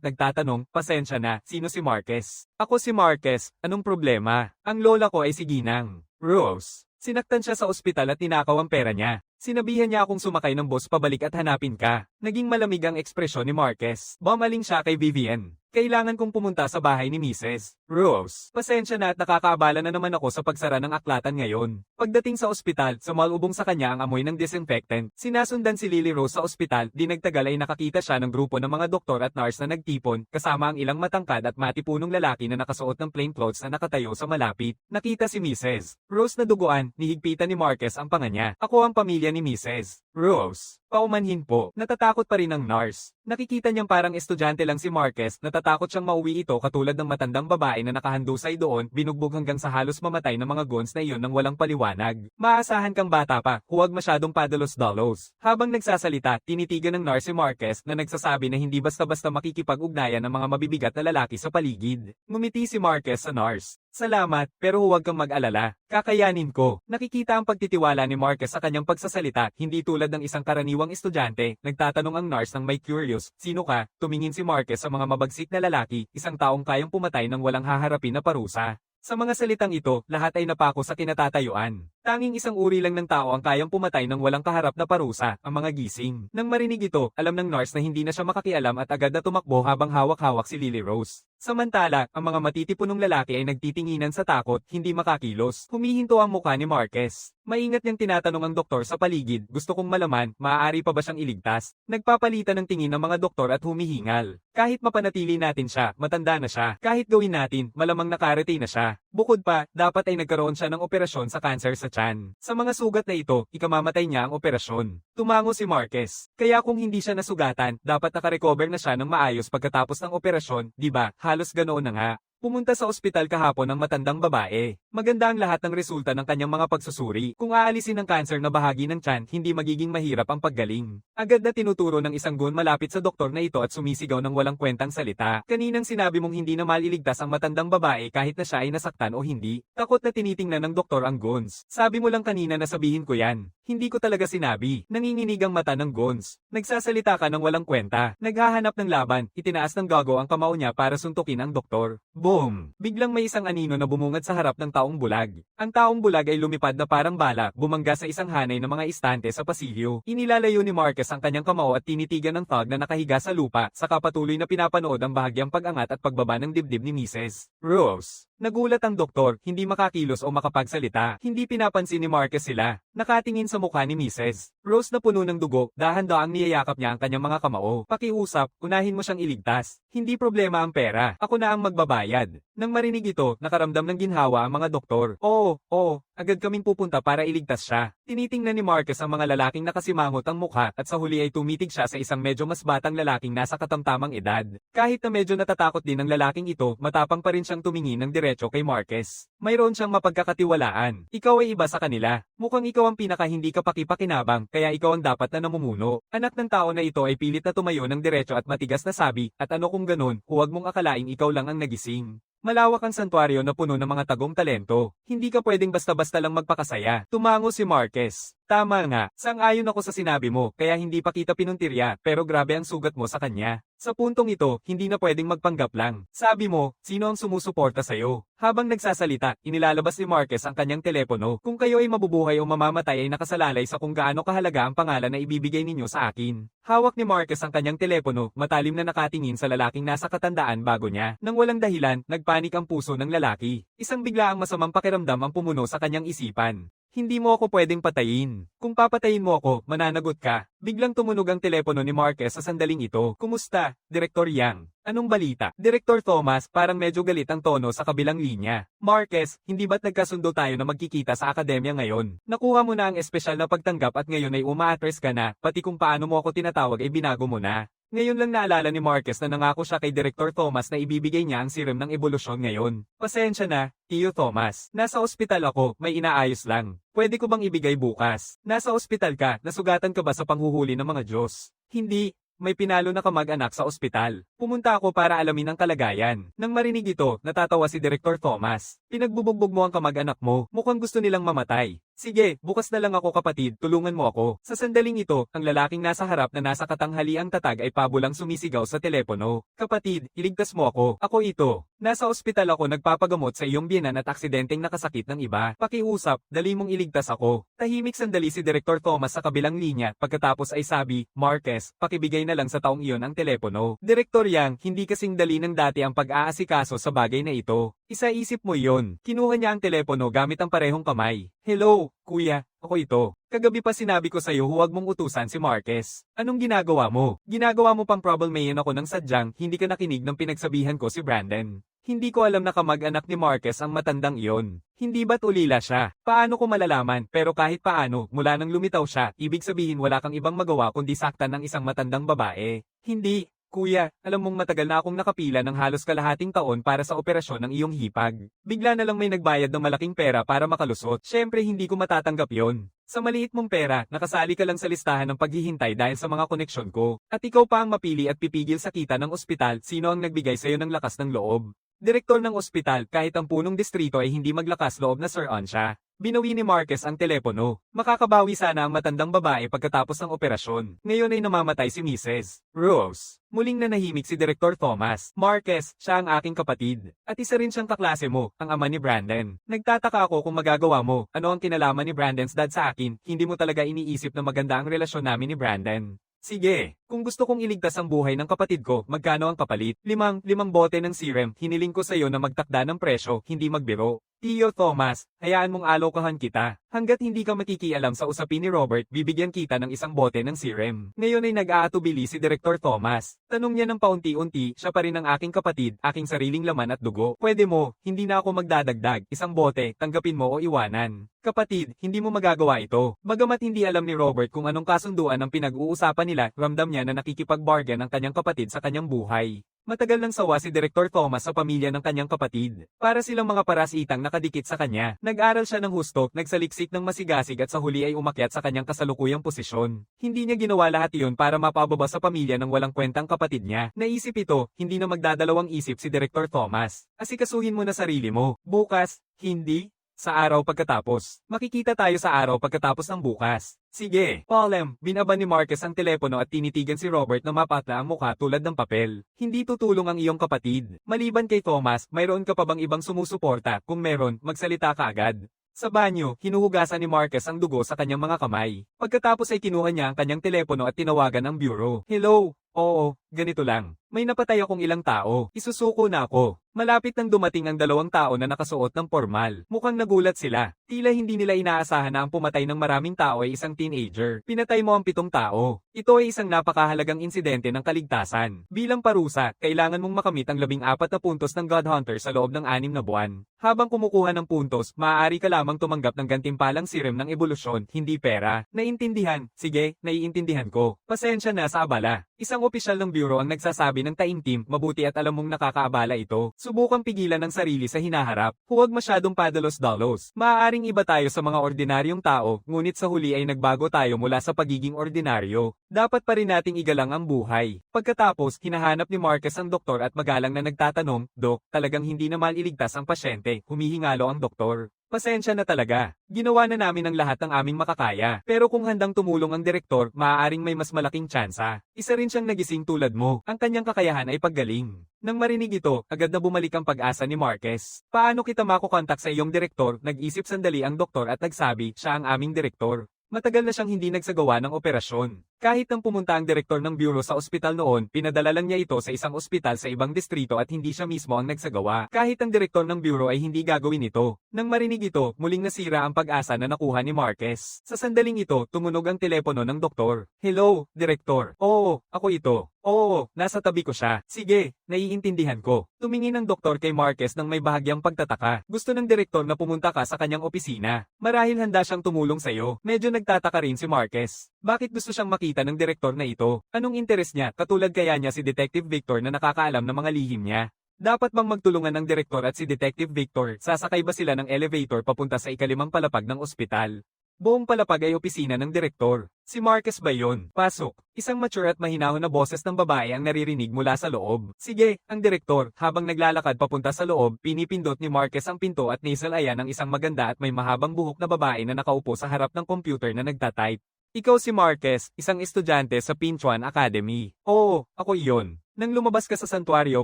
nagtatanong, pasensya na, sino si Marquez? Ako si Marquez, anong problema? Ang lola ko ay si Ginang. Rose. Sinaktan siya sa ospital at tinakaw ang pera niya. Sinabihan niya akong sumakay ng bus pabalik at hanapin ka. Naging malamig ang ekspresyon ni Marquez. Bumaling siya kay Vivian. Kailangan kong pumunta sa bahay ni Mrs. Rose. Pasensya na at nakakaabala na naman ako sa pagsara ng aklatan ngayon. Pagdating sa ospital, sumalubong sa kanya ang amoy ng disinfectant. Sinasundan si Lily Rose sa ospital, di nagtagal ay nakakita siya ng grupo ng mga doktor at nurse na nagtipon, kasama ang ilang matangkad at matipunong lalaki na nakasuot ng plain clothes na nakatayo sa malapit. Nakita si Mrs. Rose na duguan, nihigpitan ni Marquez ang panga niya. Ako ang pamilya ni Mrs. Rose. Paumanhin po, natatakot pa rin ang nurse. Nakikita niyang parang estudyante lang si Marquez, natatakot siyang mauwi ito katulad ng matandang babae na nakahandusay doon, binugbog hanggang sa halos mamatay ng mga goons na iyon ng walang paliwanag. Maasahan kang bata pa, huwag masyadong padalos-dalos. Habang nagsasalita, tinitigan ng nurse si Marquez na nagsasabi na hindi basta-basta makikipag-ugnayan ng mga mabibigat na lalaki sa paligid. Ngumiti si Marquez sa nurse. Salamat, pero huwag kang mag-alala. Kakayanin ko. Nakikita ang pagtitiwala ni Marquez sa kanyang pagsasalita, hindi tulad ng isang karaniwang estudyante. Nagtatanong ang nurse ng may curious, sino ka? Tumingin si Marquez sa mga mabagsik na lalaki, isang taong kayang pumatay ng walang haharapin na parusa. Sa mga salitang ito, lahat ay napako sa kinatatayuan. Tanging isang uri lang ng tao ang kayang pumatay ng walang kaharap na parusa, ang mga gising. Nang marinig ito, alam ng nurse na hindi na siya makakialam at agad na tumakbo habang hawak-hawak si Lily Rose. Samantala, ang mga matitipunong lalaki ay nagtitinginan sa takot, hindi makakilos. Humihinto ang mukha ni Marquez. Maingat niyang tinatanong ang doktor sa paligid, gusto kong malaman, maaari pa ba siyang iligtas? Nagpapalitan ng tingin ng mga doktor at humihingal. Kahit mapanatili natin siya, matanda na siya. Kahit gawin natin, malamang nakarete na siya. Bukod pa, dapat ay nagkaroon siya ng operasyon sa cancer sa tiyan. Sa mga sugat na ito, ikamamatay niya ang operasyon. Tumango si Marquez. Kaya kung hindi siya nasugatan, dapat nakarecover na siya ng maayos pagkatapos ng operasyon, di ba? Halos ganoon na nga. Pumunta sa ospital kahapon ang matandang babae. Maganda ang lahat ng resulta ng kanyang mga pagsusuri. Kung aalisin ang cancer na bahagi ng tiyan, hindi magiging mahirap ang paggaling. Agad na tinuturo ng isang gun malapit sa doktor na ito at sumisigaw ng walang kwentang salita. Kaninang sinabi mong hindi na maliligtas ang matandang babae kahit na siya ay nasaktan o hindi. Takot na tinitingnan ng doktor ang guns. Sabi mo lang kanina na sabihin ko yan. Hindi ko talaga sinabi. Nanginginig ang mata ng guns. Nagsasalita ka ng walang kwenta. Naghahanap ng laban. Itinaas ng gago ang kamao niya para suntukin ang doktor. Boom! Biglang may isang anino na bumungad sa harap ng taong bulag. Ang taong bulag ay lumipad na parang bala, bumangga sa isang hanay ng mga istante sa pasilyo. Inilalayo ni Marquez ang kanyang kamao at tinitigan ng thug na nakahiga sa lupa, saka patuloy na pinapanood ang bahagyang pag-angat at pagbaba ng dibdib ni Mrs. Rose. Nagulat ang doktor, hindi makakilos o makapagsalita. Hindi pinapansin ni Marquez sila. Nakatingin sa mukha ni Mrs. Rose na puno ng dugo, dahan-daang niyayakap niya ang kanyang mga kamao. Pakiusap, unahin mo siyang iligtas. Hindi problema ang pera, ako na ang magbabayad. Nang marinig ito, nakaramdam ng ginhawa ang mga doktor. Oo, agad kaming pupunta para iligtas siya. Tinitingnan ni Marquez ang mga lalaking nakasimangot ang mukha at sa huli ay tumitig siya sa isang medyo mas batang lalaking nasa katamtamang edad. Kahit na medyo natatakot din ang lalaking ito, matapang pa rin siyang tumingin ng diretso kay Marquez. Mayroon siyang mapagkakatiwalaan. Ikaw ay iba sa kanila. Mukhang ikaw ang pinaka hindi kapakipakinabang, kaya ikaw ang dapat na namumuno. Anak ng tao na ito ay pilit na tumayo ng diretso at matigas na sabi, at ano kung ganun, huwag mong akalaing ikaw lang ang nagising. Malawak ang santuaryo na puno ng mga tagong talento. Hindi ka pwedeng basta-basta lang magpakasaya. Tumango si Marquez. Tama nga, sang-ayon ako sa sinabi mo, kaya hindi pa kita pinuntirya, pero grabe ang sugat mo sa kanya. Sa puntong ito, hindi na pwedeng magpanggap lang. Sabi mo, sino ang sumusuporta sa'yo? Habang nagsasalita, inilalabas ni Marquez ang kanyang telepono. Kung kayo ay mabubuhay o mamamatay ay nakasalalay sa kung gaano kahalaga ang pangalan na ibibigay ninyo sa akin. Hawak ni Marquez ang kanyang telepono, matalim na nakatingin sa lalaking nasa katandaan bago niya. Nang walang dahilan, nagpanik ang puso ng lalaki. Isang biglaang masamang pakiramdam ang pumuno sa kanyang isipan. Hindi mo ako pwedeng patayin. Kung papatayin mo ako, mananagot ka. Biglang tumunog ang telepono ni Marquez sa sandaling ito. Kumusta, Direktor Yang? Anong balita? Direktor Thomas, parang medyo galit ang tono sa kabilang linya. Marquez, hindi ba't nagkasundo tayo na magkikita sa akademya ngayon? Nakuha mo na ang espesyal na pagtanggap at ngayon ay uma-address ka na, pati kung paano mo ako tinatawag ay binago mo na. Ngayon lang naalala ni Marquez na nangako siya kay Direktor Thomas na ibibigay niya ang serum ng ebolusyon ngayon. Pasensya na, Tio Thomas. Nasa ospital ako, may inaayos lang. Pwede ko bang ibigay bukas? Nasa ospital ka, nasugatan ka ba sa panghuhuli ng mga Diyos? Hindi. May pinalo na kamag-anak sa ospital. Pumunta ako para alamin ang kalagayan. Nang marinig ito, natatawa si Direktor Thomas. Pinagbubugbog mo ang kamag-anak mo, mukhang gusto nilang mamatay. Sige, bukas na lang ako kapatid, tulungan mo ako. Sa sandaling ito, ang lalaking nasa harap na nasa katanghaliang tatag ay pabulang sumisigaw sa telepono. Kapatid, iligtas mo ako. Ako ito. Nasa ospital ako nagpapagamot sa iyong biyenan at aksidenteng nakasakit ng iba. Pakiusap, dali mong iligtas ako. Tahimik sandali si Direktor Thomas sa kabilang linya, pagkatapos ay sabi, Marquez, pakibigay na lang sa taong iyon ang telepono. Direktor Yang, hindi kasing dali ng dati ang pag-aasikaso sa bagay na ito. Isa-isip mo iyon. Kinuha niya ang telepono gamit ang parehong kamay. Hello, kuya, ako ito. Kagabi pa sinabi ko sa'yo huwag mong utusan si Marquez. Anong ginagawa mo? Ginagawa mo pang problemayan ako ng sadyang hindi ka nakinig ng pinagsabihan ko si Brandon. Hindi ko alam na kamag-anak ni Marquez ang matandang iyon. Hindi ba't ulila siya? Paano ko malalaman? Pero kahit paano, mula nang lumitaw siya, ibig sabihin wala kang ibang magawa kundi saktan ng isang matandang babae. Hindi. Kuya, alam mong matagal na akong nakapila ng halos kalahating taon para sa operasyon ng iyong hipag. Bigla na lang may nagbayad ng malaking pera para makalusot. Syempre hindi ko matatanggap yon. Sa maliit mong pera, nakasali ka lang sa listahan ng paghihintay dahil sa mga koneksyon ko. At ikaw pa ang mapili at pipigil sa kita ng ospital, sino ang nagbigay sa'yo ng lakas ng loob. Direktor ng ospital, kahit ang punong distrito ay hindi maglakas loob na sir-on siya. Binawi ni Marquez ang telepono. Makakabawi sana ang matandang babae pagkatapos ng operasyon. Ngayon ay namamatay si Mrs. Rose. Muling nanahimik si Direktor Thomas. Marquez, siya ang aking kapatid. At isa rin siyang kaklase mo, ang ama ni Brandon. Nagtataka ako kung magagawa mo. Ano ang kinalaman ni Brandon's dad sa akin? Hindi mo talaga iniisip na maganda ang relasyon namin ni Brandon. Sige, kung gusto kong iligtas ang buhay ng kapatid ko, magkano ang kapalit? Limang bote ng serum, hiniling ko sa iyo na magtakda ng presyo, hindi magbiro. Tio Thomas, hayaan mong alokohan kita. Hanggat hindi ka makikialam sa usapin ni Robert, bibigyan kita ng isang bote ng serum. Ngayon ay nag-aatubili si Direktor Thomas. Tanong niya ng paunti-unti, siya pa rin ang aking kapatid, aking sariling laman at dugo. Pwede mo, hindi na ako magdadagdag. Isang bote, tanggapin mo o iwanan. Kapatid, hindi mo magagawa ito. Bagamat hindi alam ni Robert kung anong kasunduan ang pinag-uusapan nila, ramdam niya niya na nakikipag-bargain ang kanyang kapatid sa kanyang buhay. Matagal nang sawa si Direktor Thomas sa pamilya ng kanyang kapatid. Para silang mga parasitang nakadikit sa kanya. Nag-aral siya ng husto, nagsaliksik ng masigasig at sa huli ay umakyat sa kanyang kasalukuyang posisyon. Hindi niya ginawa lahat iyon para mapababa sa pamilya ng walang kwentang kapatid niya. Naisip ito, hindi na magdadalawang isip si Direktor Thomas. Asikasuhin mo na sarili mo. Bukas, hindi. Sa araw pagkatapos. Makikita tayo sa araw pagkatapos ng bukas. Sige, Paul. Binaba ni Marcus ang telepono at tinitigan si Robert na mapatla ang mukha tulad ng papel. Hindi tutulong ang iyong kapatid. Maliban kay Thomas, mayroon ka pa bang ibang sumusuporta? Kung meron, magsalita ka agad. Sa banyo, hinuhugasan ni Marcus ang dugo sa kanyang mga kamay. Pagkatapos ay kinuha niya ang kanyang telepono at tinawagan ang bureau. Hello? Oo, ganito lang. May napatay akong ilang tao. Isusuko na ako. Malapit nang dumating ang 2 tao na nakasuot ng formal. Mukhang nagulat sila. Tila hindi nila inaasahan na ang pumatay ng maraming tao ay isang teenager. Pinatay mo ang 7 tao. Ito ay isang napakahalagang insidente ng kaligtasan. Bilang parusa, kailangan mong makamit ang 14 na puntos ng God Hunter sa loob ng 6 na buwan. Habang kumukuha ng puntos, maaari ka lamang tumanggap ng gantimpalang serum ng ebolusyon, hindi pera. Naiintindihan? Sige, naiintindihan ko. Pasensya na sa abala. Isang opisyal ng bureau ang nagsasabi ng taimtim, mabuti at alam mong nakakaabala ito. Subukang pigilan ang sarili sa hinaharap. Huwag masyadong padalos-dalos. Maaaring iba tayo sa mga ordinaryong tao, ngunit sa huli ay nagbago tayo mula sa pagiging ordinaryo. Dapat pa rin nating igalang ang buhay. Pagkatapos, hinahanap ni Marcus ang doktor at magalang na nagtatanong, Dok, talagang hindi na mailigtas ang pasyente, humihingalo ang doktor. Pasensya na talaga. Ginawa na namin ang lahat ng aming makakaya. Pero kung handang tumulong ang direktor, maaaring may mas malaking tsansa. Isa rin siyang nagising tulad mo. Ang kanyang kakayahan ay paggaling. Nang marinig ito, agad na bumalik ang pag-asa ni Marquez. Paano kita makukontak sa iyong direktor? Nag-isip sandali ang doktor at nagsabi, siya ang aming direktor. Matagal na siyang hindi nagsagawa ng operasyon. Kahit nang pumunta ang direktor ng bureau sa ospital noon, pinadala lang niya ito sa isang ospital sa ibang distrito at hindi siya mismo ang nagsagawa. Kahit ang direktor ng bureau ay hindi gagawin ito. Nang marinig ito, muling nasira ang pag-asa na nakuha ni Marquez. Sa sandaling ito, tumunog ang telepono ng doktor. Hello, direktor. Oo, ako ito. Oo, nasa tabi ko siya. Sige, naiintindihan ko. Tumingin ang doktor kay Marquez nang may bahagyang pagtataka. Gusto ng direktor na pumunta ka sa kanyang opisina. Marahil handa siyang tumulong sa iyo. Medyo nagtataka rin si Marquez. Bakit gusto siyang makita ng direktor na ito? Anong interes niya? Katulad kaya niya si Detective Victor na nakakaalam ng mga lihim niya? Dapat bang magtulungan ng direktor at si Detective Victor? Sasakay ba sila ng elevator papunta sa ikalimang palapag ng ospital? Buong palapag ay opisina ng direktor. Si Marcus ba yun? Pasok. Isang mature at mahinahon na boses ng babae ang naririnig mula sa loob. Sige, ang direktor, habang naglalakad papunta sa loob, pinipindot ni Marcus ang pinto at nisalayan ng isang maganda at may mahabang buhok na babae na nakaupo sa harap ng computer na nagtatype. Ikaw si Marcus, isang estudyante sa Pinchuan Academy. Oo, ako iyon. Nang lumabas ka sa santuario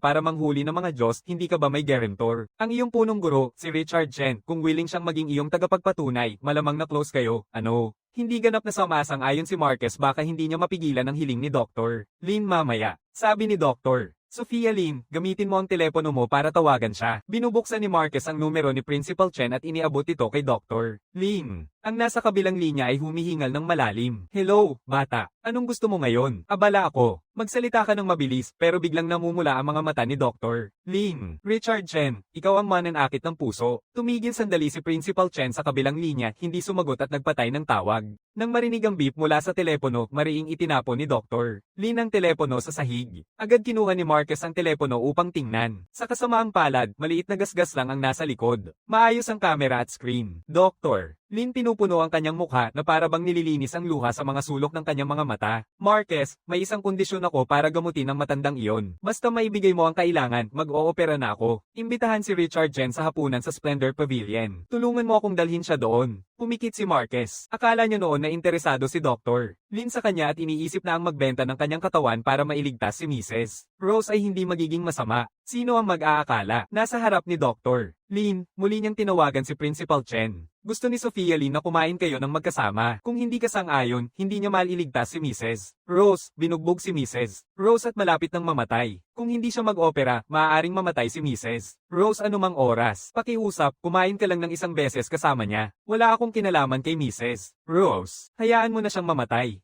para manghuli ng mga Diyos, hindi ka ba may guarantor? Ang iyong punong guro, si Richard Chen, kung willing siyang maging iyong tagapagpatunay, malamang na close kayo, ano? Hindi ganap na samasang ayon si Marcus baka hindi niya mapigilan ang hiling ni Dr. Lin mamaya. Sabi ni Dr. Sophia Lin, gamitin mo ang telepono mo para tawagan siya. Binubuksan ni Marcus ang numero ni Principal Chen at iniabot ito kay Dr. Lin. Ang nasa kabilang linya ay humihingal ng malalim. Hello, bata. Anong gusto mo ngayon? Abala ako. Magsalita ka ng mabilis, pero biglang namumula ang mga mata ni Dr. Lin. Richard Chen, ikaw ang mananakit ng puso. Tumigil sandali si Principal Chen sa kabilang linya, hindi sumagot at nagpatay ng tawag. Nang marinig ang beep mula sa telepono, mariing itinapon ni Dr. Lin ang telepono sa sahig. Agad kinuha ni Marcus ang telepono upang tingnan. Sa kasamaang palad, maliit na gasgas lang ang nasa likod. Maayos ang camera at screen. Dr. Lin pinupuno ang kanyang mukha na para bang nililinis ang luha sa mga sulok ng kanyang mga mata. Marcus, may isang kondisyon ako para gamutin ang matandang iyon. Basta maibigay mo ang kailangan, mag-oopera na ako. Imbitahan si Richard Chen sa hapunan sa Splendor Pavilion. Tulungan mo akong dalhin siya doon. Pumikit si Marcus. Akala niya noon na interesado si Dr. Lin sa kanya at iniisip na ang magbenta ng kanyang katawan para mailigtas si Mrs. Rose ay hindi magiging masama. Sino ang mag-aakala? Nasa harap ni Dr. Lin, muli niyang tinawagan si Principal Chen. Gusto ni Sophia Lin na kumain kayo ng magkasama. Kung hindi ka sang-ayon, hindi niya maliligtas si Mrs. Rose. Binugbog si Mrs. Rose at malapit nang mamatay. Kung hindi siya mag-opera, maaaring mamatay si Mrs. Rose anumang oras. Pakiusap, kumain ka lang ng isang beses kasama niya. Wala akong kinalaman kay Mrs. Rose. Hayaan mo na siyang mamatay.